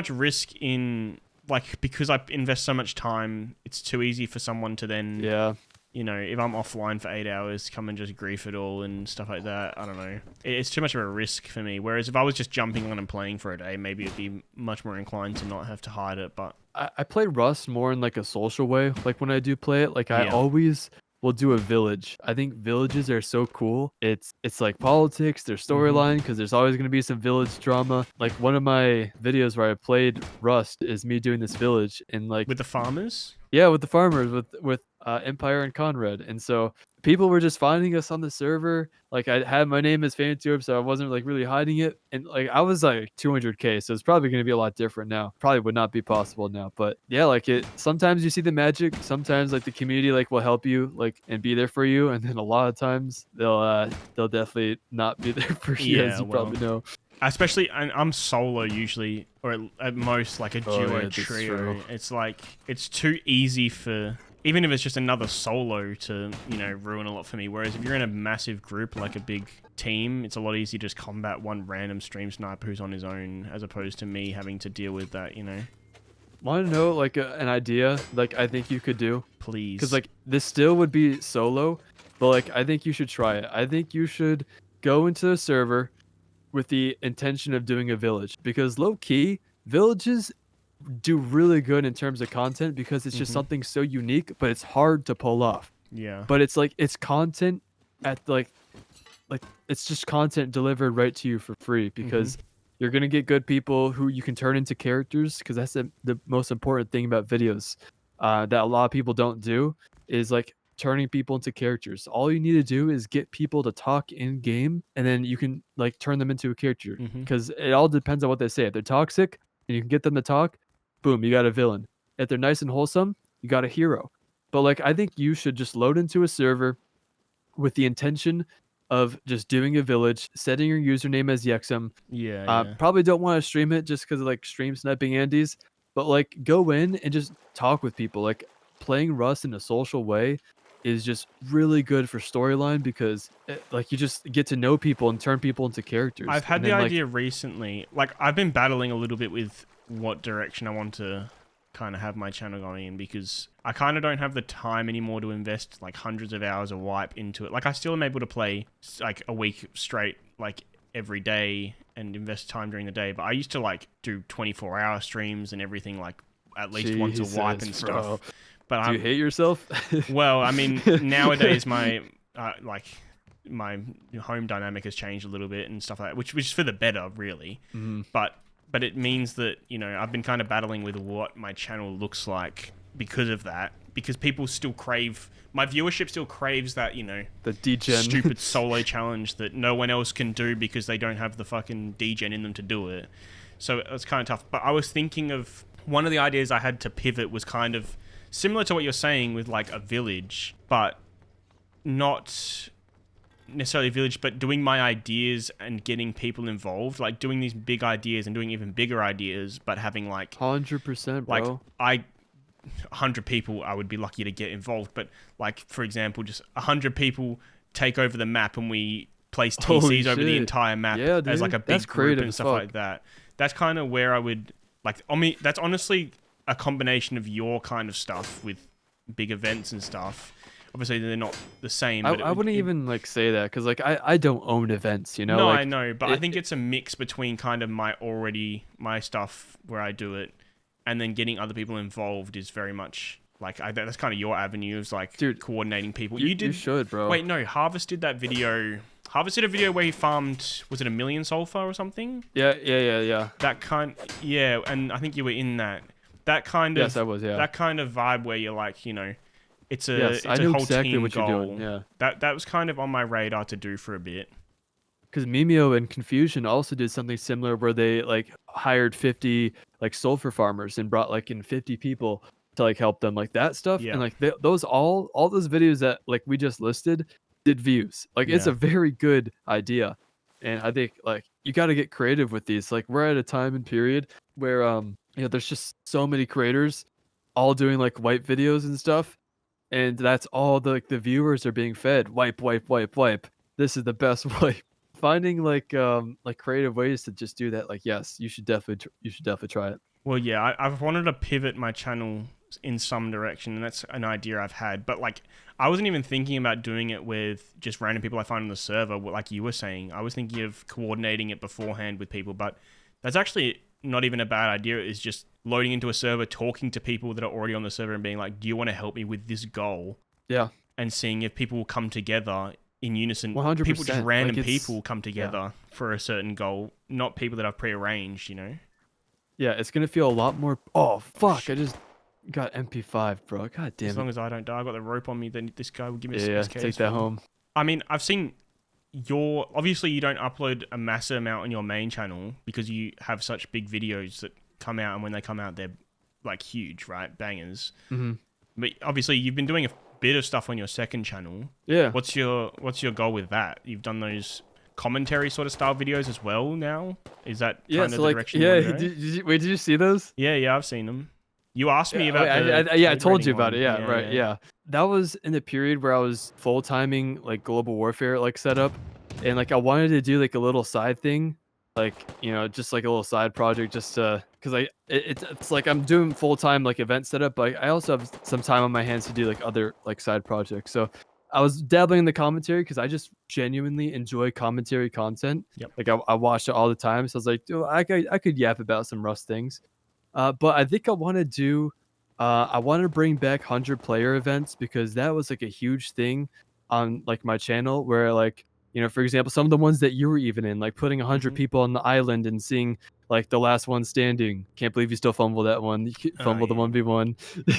risk in like because I invest so much time, it's too easy for someone to then if I'm offline for 8 hours, come and just grief it all and stuff like that. I don't know. It's too much of a risk for me. Whereas if I was just jumping on and playing for a day, maybe it'd be much more inclined to not have to hide it. But I play Rust more in like a social way. Like when I do play it, like I always will do a village. I think villages are so cool. It's like politics, there's storyline, because there's always going to be some village drama. Like one of my videos where I played Rust is me doing this village and like with the farmers. Yeah, with the farmers, with Empire and Conrad. And so people were just finding us on the server. Like I had my name as FancyOrb, so I wasn't like really hiding it. And like I was like 200K, so it's probably going to be a lot different now. Probably would not be possible now. But yeah, like sometimes you see the magic. Sometimes like the community like will help you like and be there for you. And then a lot of times they'll definitely not be there for you, as you probably know. Especially, I'm solo usually, or at most like a duo trio. It's like, it's too easy for, even if it's just another solo to, ruin a lot for me. Whereas if you're in a massive group, like a big team, it's a lot easier to just combat one random stream sniper who's on his own, as opposed to me having to deal with that, Want to know like an idea like I think you could do? Please. Because like this still would be solo, but like I think you should try it. I think you should go into the server with the intention of doing a village, because low key villages do really good in terms of content because it's just something so unique, but it's hard to pull off. Yeah. But it's like it's content at like it's just content delivered right to you for free, because you're gonna get good people who you can turn into characters, because that's the most important thing about videos that a lot of people don't do, is like turning people into characters. All you need to do is get people to talk in game, and then you can like turn them into a character, because it all depends on what they say. If they're toxic and you can get them to talk, boom, you got a villain. If they're nice and wholesome, you got a hero. But like I think you should just load into a server with the intention of just doing a village, setting your username as Yexom. Probably don't want to stream it just because of like stream sniping Andes, but like go in and just talk with people. Like playing Rust in a social way is just really good for storyline, because like you just get to know people and turn people into characters. I've had the idea recently, like I've been battling a little bit with what direction I want to kind of have my channel going in, because I kind of don't have the time anymore to invest like hundreds of hours of wipe into it. Like I still am able to play like a week straight, like every day, and invest time during the day, but I used to like do 24-hour streams and everything, like at least once a wipe and stuff. But do you hate yourself? Well, I mean, nowadays my my home dynamic has changed a little bit and stuff like that, which is for the better, really. But it means that I've been kind of battling with what my channel looks like because of that, because people still crave, my viewership still craves that the degen stupid solo challenge that no one else can do because they don't have the fucking degen in them to do it. So it's kind of tough. But I was thinking of one of the ideas I had to pivot was kind of similar to what you're saying with like a village, but not necessarily a village, but doing my ideas and getting people involved, like doing these big ideas and doing even bigger ideas, but having like 100%, bro. Like 100 people I would be lucky to get involved, but like for example, just 100 people take over the map and we place TCs over the entire map as like a big group and stuff like that. That's kind of where I would like. I mean, that's honestly a combination of your kind of stuff with big events and stuff. Obviously, they're not the same. But I wouldn't even like say that because like I don't own events, you know. No, like, I know, but I think it's a mix between kind of my stuff where I do it, and then getting other people involved is very much like that's kind of your avenue of like coordinating people. You should, bro. Wait, no, Harvest did that video. Harvest did a video where he farmed, was it 1 million sulfur or something? Yeah. That kind, yeah, and I think you were in that. That kind of, yes, I was, yeah. That kind of vibe where you're like, you know, it's a, yes, it's I a know whole exactly team what goal. you're doing, yeah. That was kind of on my radar to do for a bit. Because Mimeo and Confusion also did something similar where they like hired 50 like sulfur farmers and brought like in 50 people to like help them like that stuff. Yeah. And like those all those videos that like we just listed did views. Like it's a very good idea. And I think like you got to get creative with these. Like we're at a time and period where you know there's just so many creators all doing like wipe videos and stuff. And that's all the like the viewers are being fed. Wipe. This is the best wipe. Finding like creative ways to just do that. Like yes, you should definitely try it. Well, yeah, I've wanted to pivot my channel in some direction, and that's an idea I've had. But like, I wasn't even thinking about doing it with just random people I find on the server, like you were saying. I was thinking of coordinating it beforehand with people, but that's actually not even a bad idea. It's just loading into a server, talking to people that are already on the server and being like, do you want to help me with this goal? Yeah. And seeing if people will come together in unison. 100%. People, just random people come together for a certain goal, not people that I've prearranged, you know? Yeah, it's going to feel a lot more... Oh, fuck. I just got MP5, bro. God damn it. As long as I don't die, I got the rope on me, then this guy will give me a SKS. Take that home. I mean, I've seen obviously you don't upload a massive amount on your main channel because you have such big videos that come out, and when they come out, they're like huge, right? Bangers. Mm-hmm. But obviously you've been doing a bit of stuff on your second channel. Yeah. What's your goal with that? You've done those commentary sort of style videos as well now? Is that kind of the direction you want to go? Did you see those? Yeah, I've seen them. You asked me about I told you about it. Yeah, right. Yeah. That was in the period where I was full-timing like global warfare like setup, and like I wanted to do like a little side thing, like, you know, just like a little side project just because it's like I'm doing full-time like event setup, but I also have some time on my hands to do like other like side projects. So I was dabbling in the commentary because I just genuinely enjoy commentary content. Yep. Like I watch it all the time. So I was like, dude, I could yap about some Rust things. But I think I want to do, I want to bring back 100-player events because that was like a huge thing on like my channel where like, you know, for example, some of the ones that you were even in, like putting 100 people on the island and seeing like the last one standing. Can't believe you still fumbled that one. You fumbled the 1v1.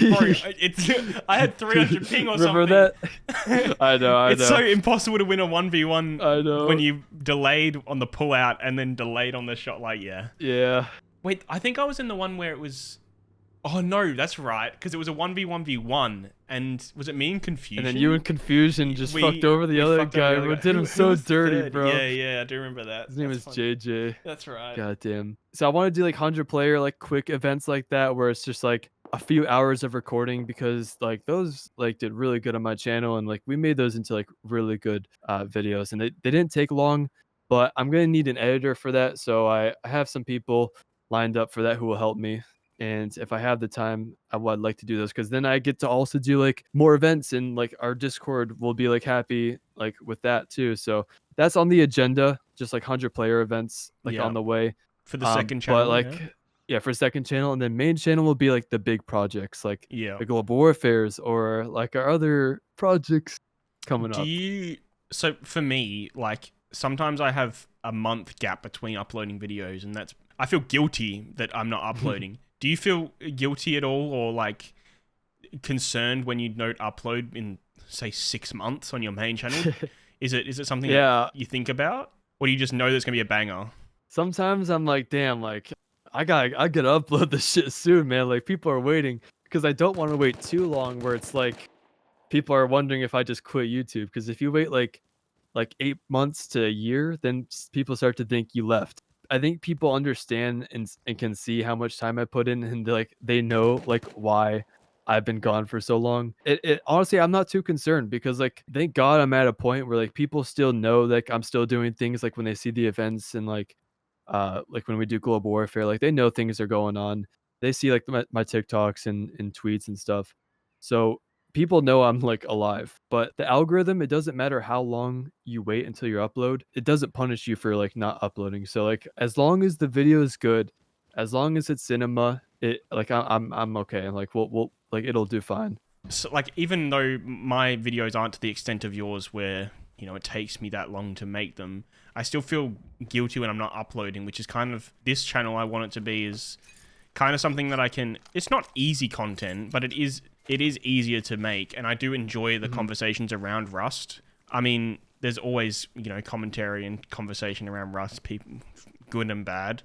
Bro, I had 300 ping or something. Remember that? I know. It's so impossible to win a 1v1 I know. when you delayed on the pullout and then delayed on the shot. Like, yeah. Yeah. Wait, I think I was in the one where it was... Oh, no, that's right. Because it was a 1v1v1. And was it me and Confusion? And then you and Confusion just fucked over the other guy. We did him so dirty, bro. Yeah, I do remember that. His name is JJ. That's right. God damn. So I want to do like 100-player, like quick events like that where it's just like a few hours of recording because like those like did really good on my channel. And like we made those into like really good videos. And they didn't take long, but I'm going to need an editor for that. So I have some people lined up for that who will help me. And if I have the time, I would like to do those because then I get to also do like more events and like our Discord will be like happy like with that too. So that's on the agenda, just like 100-player events like on the way. For the second channel. But like, for second channel, and then main channel will be like the big projects like the Global Warfares or like our other projects coming up. So for me, like sometimes I have a month gap between uploading videos, and I feel guilty that I'm not uploading. Do you feel guilty at all or like concerned when you don't upload in say 6 months on your main channel? Is it something that you think about? Or do you just know there's going to be a banger? Sometimes I'm like, damn, like I gotta upload this shit soon, man. Like people are waiting because I don't want to wait too long where it's like people are wondering if I just quit YouTube. Because if you wait like 8 months to a year, then people start to think you left. I think people understand and can see how much time I put in, and like they know like why I've been gone for so long. It honestly, I'm not too concerned because like thank God I'm at a point where like people still know like I'm still doing things, like when they see the events and like when we do global warfare, like they know things are going on. They see like my TikToks and tweets and stuff. So people know I'm like alive. But the algorithm, it doesn't matter how long you wait until you upload. It doesn't punish you for like not uploading. So like as long as the video is good, as long as it's cinema, it like I'm okay. Like we'll like it'll do fine. So like even though my videos aren't to the extent of yours where, you know, it takes me that long to make them, I still feel guilty when I'm not uploading, which is kind of this channel I want it to be is kind of something that I can, it's not easy content, but it is easier to make, and I do enjoy the conversations around Rust. I mean, there's always, you know, commentary and conversation around Rust, people good and bad,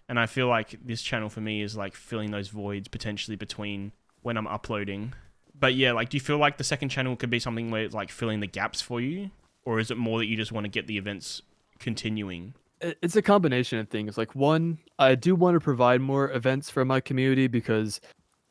and I feel like this channel for me is like filling those voids potentially between when I'm uploading. But yeah, like do you feel like the second channel could be something where it's like filling the gaps for you, or is it more that you just want to get the events continuing? It's a combination of things. Like one, I do want to provide more events for my community because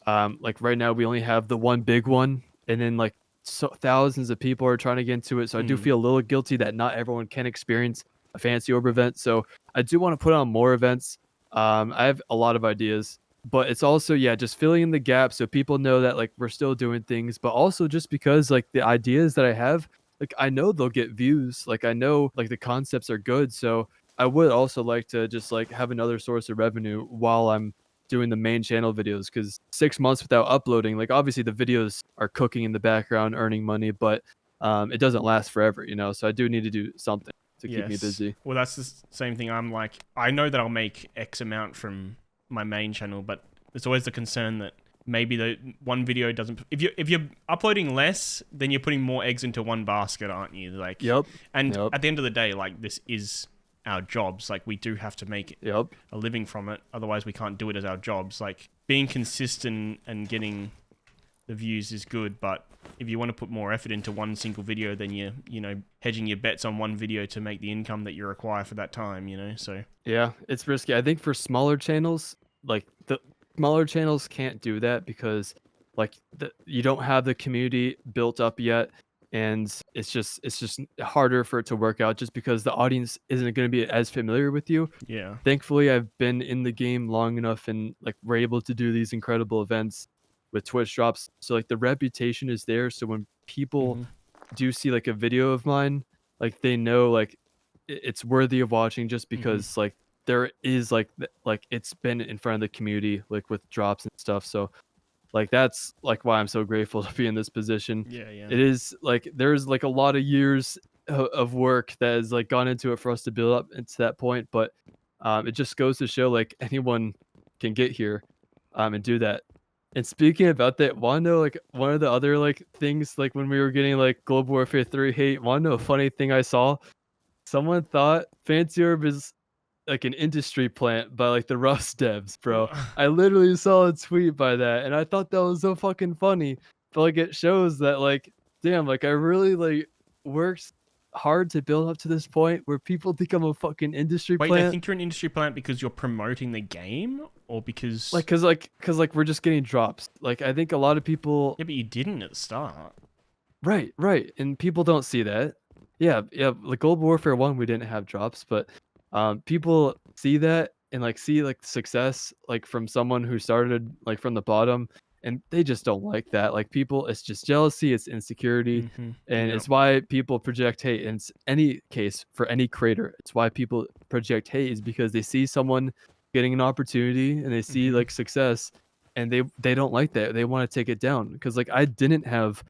like right now we only have the one big one, and then like thousands of people are trying to get into it. So I do feel a little guilty that not everyone can experience a FancyOrb event. So I do want to put on more events. I have a lot of ideas, but it's also, yeah, just filling in the gap so people know that like we're still doing things, but also just because like the ideas that I have, like I know they'll get views. Like I know like the concepts are good. So I would also like to just like have another source of revenue while I'm doing the main channel videos, because 6 months without uploading, like obviously the videos are cooking in the background, earning money, but it doesn't last forever, you know? So I do need to do something to keep me busy. Well, that's the same thing. I'm like, I know that I'll make X amount from my main channel, but there's always the concern that maybe the one video doesn't, if you're uploading less, then you're putting more eggs into one basket, aren't you? Like, Yep. And at the end of the day, like this is our jobs. Like we do have to make a living from it, otherwise we can't do it as our jobs. Like being consistent and getting the views is good, but if you want to put more effort into one single video, then you know, hedging your bets on one video to make the income that you require for that time, you know? So yeah, it's risky. I think for smaller channels, like the smaller channels can't do that because like you don't have the community built up yet. And it's just harder for it to work out just because the audience isn't going to be as familiar with you. Yeah. Thankfully, I've been in the game long enough and like we're able to do these incredible events with Twitch drops. So like the reputation is there. So when people do see like a video of mine, like they know like it's worthy of watching just because like there is like it's been in front of the community, like with drops and stuff. So like that's like why I'm so grateful to be in this position. Yeah. It is like there's like a lot of years of work that has like gone into it for us to build up into that point, but it just goes to show like anyone can get here and do that. And speaking about that, wanna know like one of the other like things, like when we were getting like Global Warfare 3 hate, wanna know a funny thing I saw? Someone thought FancyOrb is like an industry plant by like the Rust devs, bro. I literally saw a tweet by that and I thought that was so fucking funny. But like it shows that like, damn, like I really like worked hard to build up to this point where people think I'm a fucking industry plant. Wait, I think you're an industry plant because you're promoting the game, or because cause we're just getting drops. Like I think a lot of people. Yeah, but you didn't at the start. Right. And people don't see that. Yeah. Like Global Warfare 1, we didn't have drops, but people see that and like see like success like from someone who started like from the bottom, and they just don't like that. Like people, it's just jealousy, it's insecurity, and it's why people project hate. And it's any case for any creator, it's why people project hate, is because they see someone getting an opportunity and they see like success, and they don't like that. They want to take it down because like I didn't have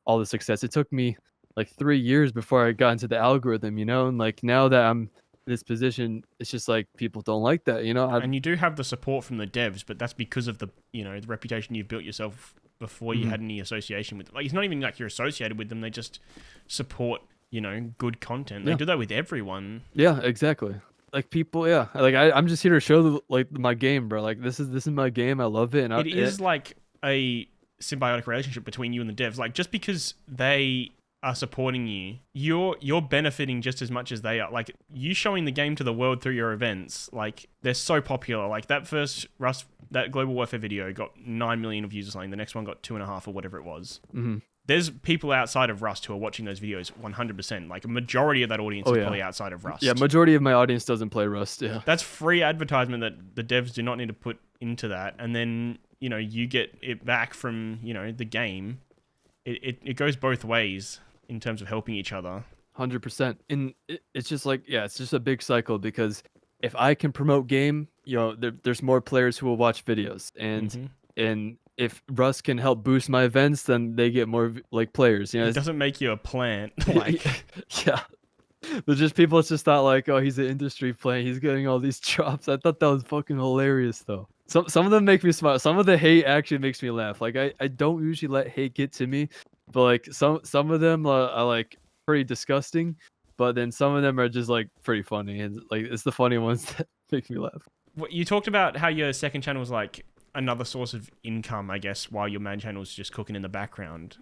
all the success. It took me like 3 years before I got into the algorithm, you know, and like now that I'm this position, it's just like people don't like that, you know. And you do have the support from the devs, but that's because of the, you know, the reputation you've built yourself before you had any association with them. Like it's not even like you're associated with them, they just support, you know, good content. They do that with everyone. Yeah, exactly. like people, yeah. Like I'm just here to show like my game, bro. Like this is my game. I love it, and it is like a symbiotic relationship between you and the devs. Like just because they are supporting you, you're benefiting just as much as they are. Like you showing the game to the world through your events, like they're so popular. Like that first Rust, that Global Warfare video got 9 million views or something. The next one got 2.5 or whatever it was. Mm-hmm. There's people outside of Rust who are watching those videos 100%. Like a majority of that audience is probably outside of Rust. Yeah, majority of my audience doesn't play Rust. Yeah, that's free advertisement that the devs do not need to put into that, and then you get it back from the game. It goes both ways in terms of helping each other. 100%. And it's just like, yeah, it's just a big cycle, because if I can promote game, there's more players who will watch videos, and if Rust can help boost my events, then they get more like players. It doesn't make you a plant. Like yeah. But just people just thought like, oh, he's an industry plant, he's getting all these drops. I thought that was fucking hilarious though. Some of them make me smile. Some of the hate actually makes me laugh. Like I don't usually let hate get to me, but like some of them are like pretty disgusting. But then some of them are just like pretty funny, and like it's the funny ones that make me laugh. You talked about how your second channel was like another source of income, I guess, while your main channel is just cooking in the background.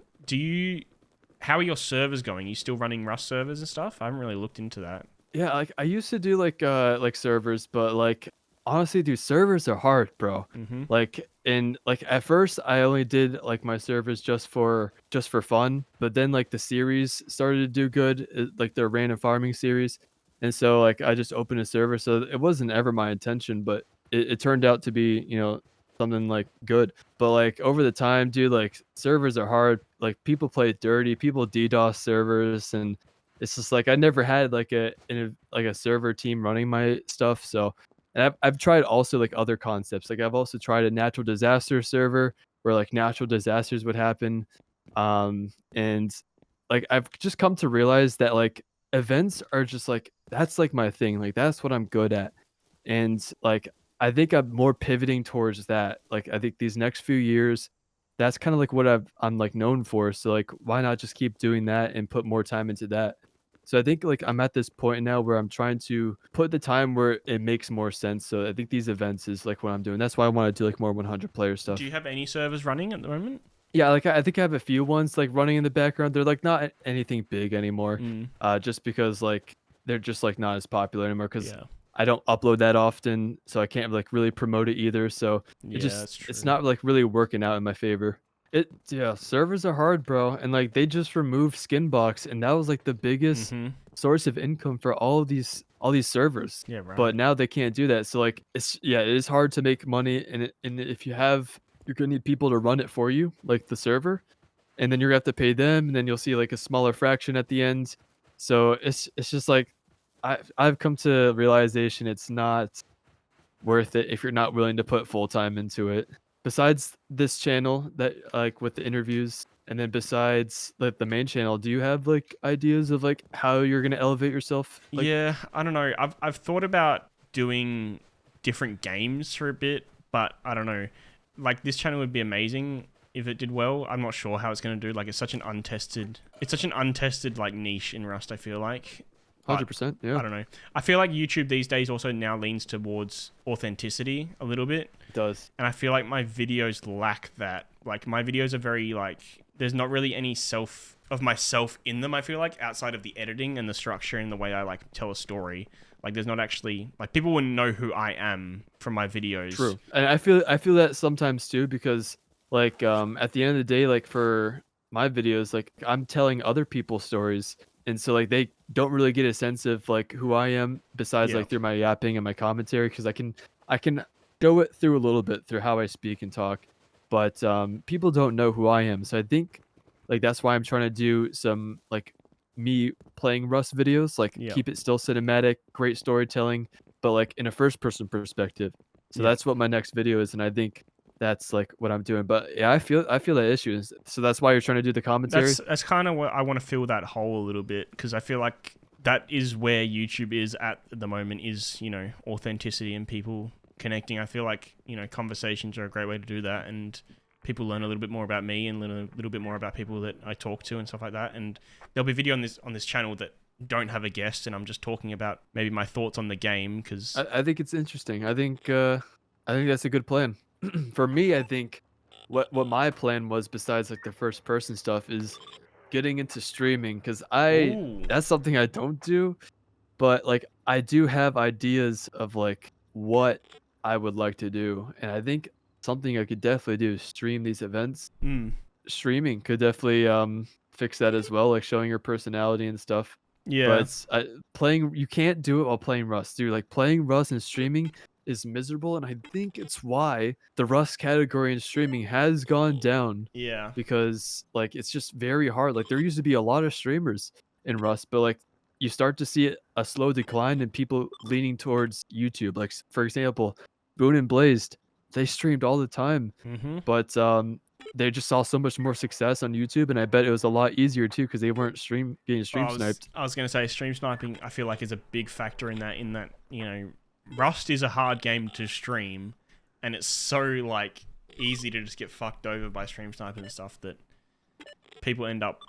How are your servers going? Are you still running Rust servers and stuff? I haven't really looked into that. Yeah, like I used to do like servers, but like honestly, dude, servers are hard, bro. Like at first I only did like my servers just for fun, but then like the series started to do good, like the random farming series, and so like I just opened a server. So it wasn't ever my intention, but it turned out to be something like good. But like over the time, dude, like servers are hard. Like people play dirty, people DDoS servers, and it's just like I never had like a server team running my stuff. So, and I've tried also like other concepts. Like I've also tried a natural disaster server where like natural disasters would happen, and like I've just come to realize that like events are just like, that's like my thing. Like that's what I'm good at, and like I think I'm more pivoting towards that. Like I think these next few years, that's kind of like what I'm like known for. So like, why not just keep doing that and put more time into that? So I think like I'm at this point now where I'm trying to put the time where it makes more sense. So I think these events is like what I'm doing. That's why I want to do like more 100 player stuff. Do you have any servers running at the moment? Yeah, like I think I have a few ones like running in the background. They're like not anything big anymore, just because like they're just like not as popular anymore, because I don't upload that often, so I can't like really promote it either. So it's not like really working out in my favor. Servers are hard, bro, and like they just removed Skinbox, and that was like the biggest source of income for all these servers. Yeah, right. But now they can't do that. So like it is hard to make money, and if you're gonna need people to run it for you, like the server, and then you're gonna have to pay them, and then you'll see like a smaller fraction at the end. So it's just like I've come to realization it's not worth it if you're not willing to put full time into it. Besides this channel that like with the interviews, and then besides like the main channel, do you have like ideas of like how you're gonna elevate yourself? Like, yeah, I don't know. I've thought about doing different games for a bit, but I don't know. Like this channel would be amazing if it did well. I'm not sure how it's gonna do. Like it's such an untested like niche in Rust, I feel like. 100%, yeah. I don't know. I feel like YouTube these days also now leans towards authenticity a little bit. It does. And I feel like my videos lack that. Like my videos are very like, there's not really any of myself in them, I feel like, outside of the editing and the structure and the way I like tell a story. Like there's not actually, like people wouldn't know who I am from my videos. True. And I feel that sometimes too, because like at the end of the day, like for my videos, like I'm telling other people's stories. And so like they don't really get a sense of like who I am besides like through my yapping and my commentary, because I can go it through a little bit through how I speak and talk, but people don't know who I am. So I think like that's why I'm trying to do some like me playing Rust videos, like keep it still cinematic, great storytelling, but like in a first person perspective. So that's what my next video is, and I think that's like what I'm doing. But yeah, I feel that issue. So that's why you're trying to do the commentary. That's kind of what I want to fill that hole a little bit, because I feel like that is where YouTube is at the moment, is, authenticity and people connecting. I feel like, conversations are a great way to do that, and people learn a little bit more about me and learn a little bit more about people that I talk to and stuff like that. And there'll be a video on this channel that don't have a guest and I'm just talking about maybe my thoughts on the game because I think it's interesting. I think that's a good plan. For me, I think what my plan was besides like the first person stuff is getting into streaming because Ooh. that's something I don't do, but like I do have ideas of like what I would like to do, and I think something I could definitely do is stream these events. Streaming could definitely fix that as well, like showing your personality and stuff. Yeah. But playing, you can't do it while playing Rust, dude. Like playing Rust and streaming is miserable, and I think it's why the Rust category in streaming has gone down. Yeah. Because like it's just very hard. Like there used to be a lot of streamers in Rust, but like you start to see a slow decline in people leaning towards YouTube. Like for example, Boone and Blazed, they streamed all the time, but they just saw so much more success on YouTube, and I bet it was a lot easier too because they weren't getting stream sniped. I was gonna say stream sniping. I feel like is a big factor in that. You know, Rust is a hard game to stream, and it's so like easy to just get fucked over by stream sniping and stuff that people end up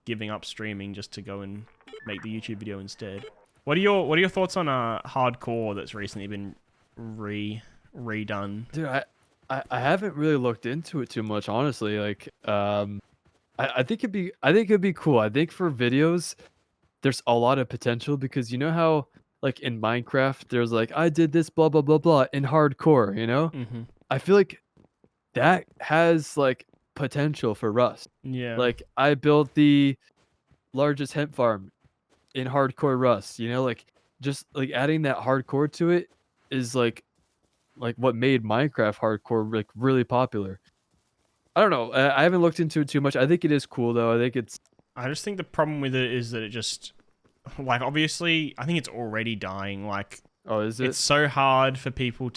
giving up streaming just to go and make the YouTube video instead. What are your thoughts on hardcore that's recently been redone? Dude, I haven't really looked into it too much, honestly. Like, I think it'd be cool. I think for videos, there's a lot of potential because you know how like in Minecraft, there's like I did this blah blah blah blah in hardcore. I feel like that has like potential for Rust. Yeah. Like I built the largest hemp farm in hardcore Rust. Like just like adding that hardcore to it is like what made Minecraft hardcore like really popular. I don't know. I haven't looked into it too much. I think it is cool though. I just think the problem with it is that it just like obviously I think it's already dying. Like, oh, is it? It's so hard for people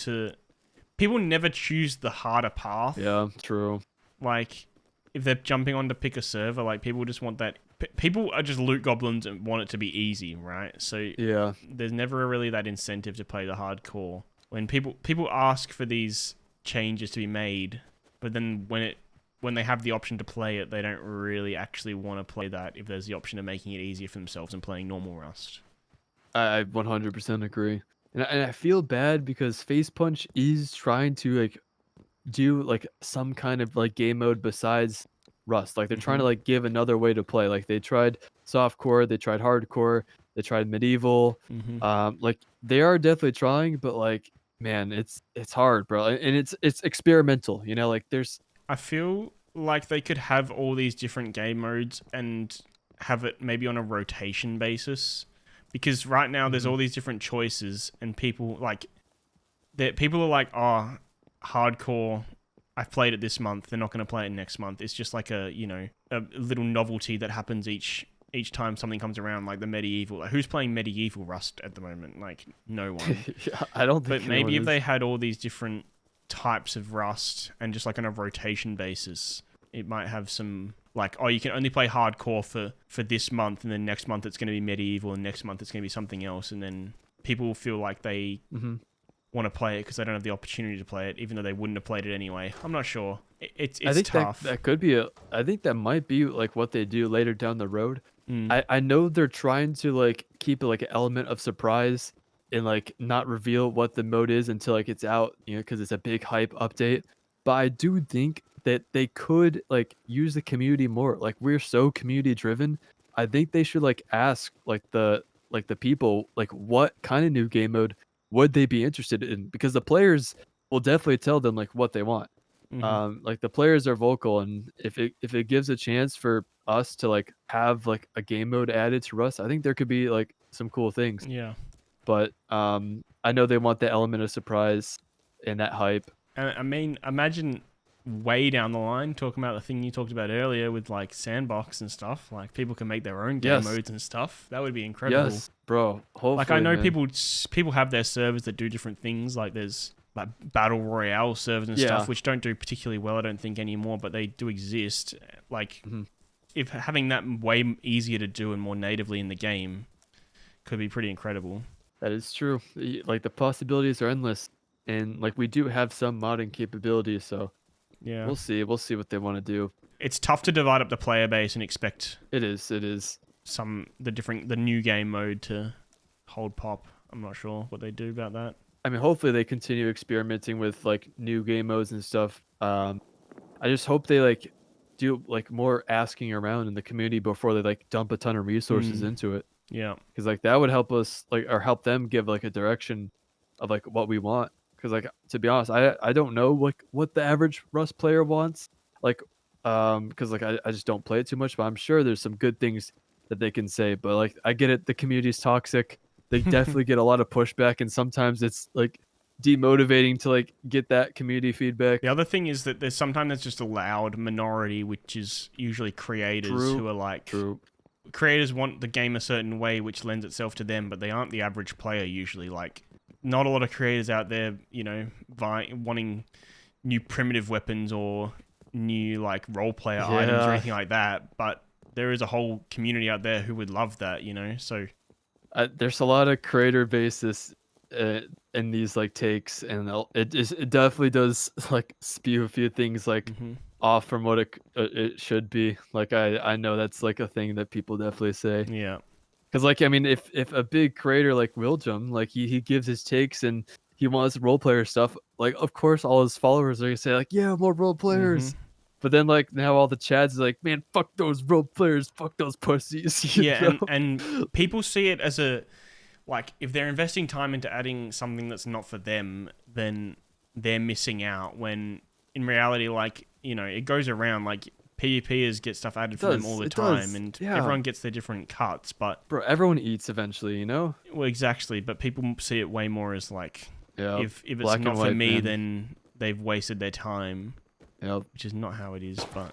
never choose the harder path. Yeah, true. Like if they're jumping on to pick a server, like people just want that. People are just loot goblins and want it to be easy, right? So yeah, there's never really that incentive to play the hardcore. When people ask for these changes to be made, but then when they have the option to play it, they don't really actually want to play that if there's the option of making it easier for themselves and playing normal Rust. I 100% agree. And I feel bad because Face Punch is trying to like do like some kind of like game mode besides Rust. Like they're trying to like give another way to play. Like they tried softcore, they tried hardcore, they tried medieval. Like they are definitely trying, but like man, it's hard, bro. And it's experimental, like I feel like they could have all these different game modes and have it maybe on a rotation basis. Because right now there's all these different choices and people are like, oh, hardcore, I've played it this month, they're not going to play it next month. It's just like a little novelty that happens each time something comes around, like the medieval. Like, who's playing medieval Rust at the moment? Like, no one. Yeah, I don't think. But maybe if they had all these different types of Rust and just like on a rotation basis, it might have some like, oh, you can only play hardcore for this month, and then next month it's going to be medieval, and next month it's going to be something else, and then people will feel like they want to play it because they don't have the opportunity to play it, even though they wouldn't have played it anyway. I'm not sure. It's I think tough. that could be I think that might be like what they do later down the road. I know they're trying to like keep like an element of surprise and like not reveal what the mode is until like it's out, because it's a big hype update. But I do think that they could like use the community more. Like we're so community driven. I think they should like ask like the people like what kind of new game mode would they be interested in, because the players will definitely tell them like what they want. Like the players are vocal, and if it gives a chance for us to like have like a game mode added to Rust, I think there could be like some cool things. Yeah. But I know they want the element of surprise and that hype. I mean, imagine way down the line talking about the thing you talked about earlier with like Sandbox and stuff. Like people can make their own game modes and stuff. That would be incredible. Yes, bro. Hopefully, like I know man. people have their servers that do different things. Like there's like battle royale servers and stuff, which don't do particularly well, I don't think, anymore, but they do exist. Like if having that way easier to do and more natively in the game could be pretty incredible. That is true. Like the possibilities are endless, and like we do have some modding capabilities, so yeah, we'll see what they want to do. It's tough to divide up the player base and expect it is the new game mode to hold pop. I'm not sure what they do about that. I mean, hopefully they continue experimenting with like new game modes and stuff. I just hope they like do like more asking around in the community before they like dump a ton of resources into it. Yeah, because like that would help us like or help them give like a direction of like what we want. Because like to be honest, I don't know like what the average Rust player wants. Like because like I just don't play it too much, but I'm sure there's some good things that they can say. But like I get it, the community's toxic. They definitely get a lot of pushback, and sometimes it's like demotivating to like get that community feedback. The other thing is that there's just a loud minority, which is usually creators who are like creators want the game a certain way, which lends itself to them, but they aren't the average player usually. Like, not a lot of creators out there, you know, wanting new primitive weapons or new like role player items or anything like that. But there is a whole community out there who would love that, you know. So there's a lot of creator basis in these like takes, and it definitely does like spew a few things like off from what it should be. Like I know that's like a thing that people definitely say. Yeah. Because like I mean, if a big creator like Willjum, like he gives his takes and he wants role player stuff, like of course all his followers are gonna say like, yeah, more role players. But then like now all the chads are like, man, fuck those role players, fuck those pussies. Yeah, and people see it as a like if they're investing time into adding something that's not for them, then they're missing out. When in reality, like, you know, it goes around. Like PvPers get stuff added for them all the time, and everyone gets their different cuts. But bro, everyone eats eventually, you know. Well, exactly. But people see it way more as like, if it's black not and for white, me, man. then they've wasted their time. Yep. Which is not how it is. But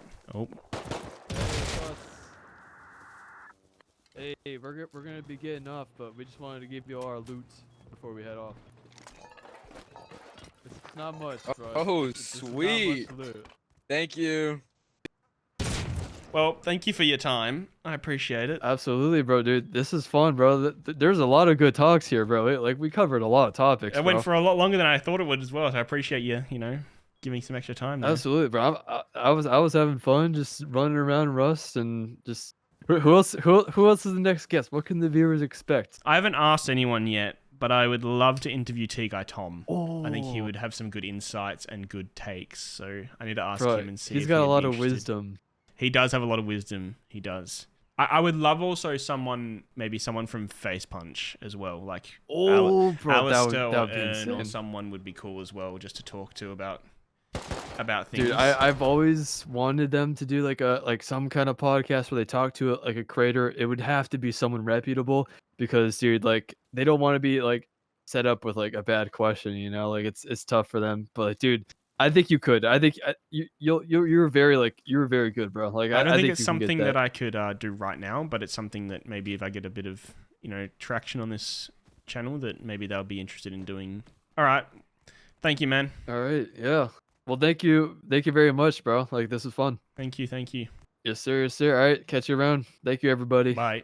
Hey, we're gonna be getting off, but we just wanted to give you our loot before we head off. It's not much, bro. Oh, sweet. Thank you. Well, thank you for your time. I appreciate it. Absolutely, bro, dude. This is fun, bro. There's a lot of good talks here, bro. Like we covered a lot of topics. It went for a lot longer than I thought it would as well. So I appreciate you, you know, giving some extra time there. Absolutely, bro. I was having fun just running around Rust and just who else is the next guest? What can the viewers expect? I haven't asked anyone yet, but I would love to interview T-Guy Tom. I think he would have some good insights and good takes. So I need to ask him and see. He's if got a he'd lot be of interested. wisdom. He does have a lot of wisdom. He does. I would love also maybe someone from Face Punch as well, like bro, Alistair that would be or Ern insane. or someone would be cool as well, just to talk to about things. Dude, I've always wanted them to do like some kind of podcast where they talk to like a creator. It would have to be someone reputable because, dude, like they don't want to be like set up with like a bad question, you know? Like it's tough for them. But like, dude, I think you could. I think you're very good, bro. Like I don't think you it's can something get that I could do right now, but it's something that maybe if I get a bit of, you know, traction on this channel, that maybe they'll be interested in doing. All right, thank you, man. All right, yeah. Well, thank you very much, bro. Like this was fun. Thank you. Yes, sir. Yes, sir. All right, catch you around. Thank you, everybody. Bye.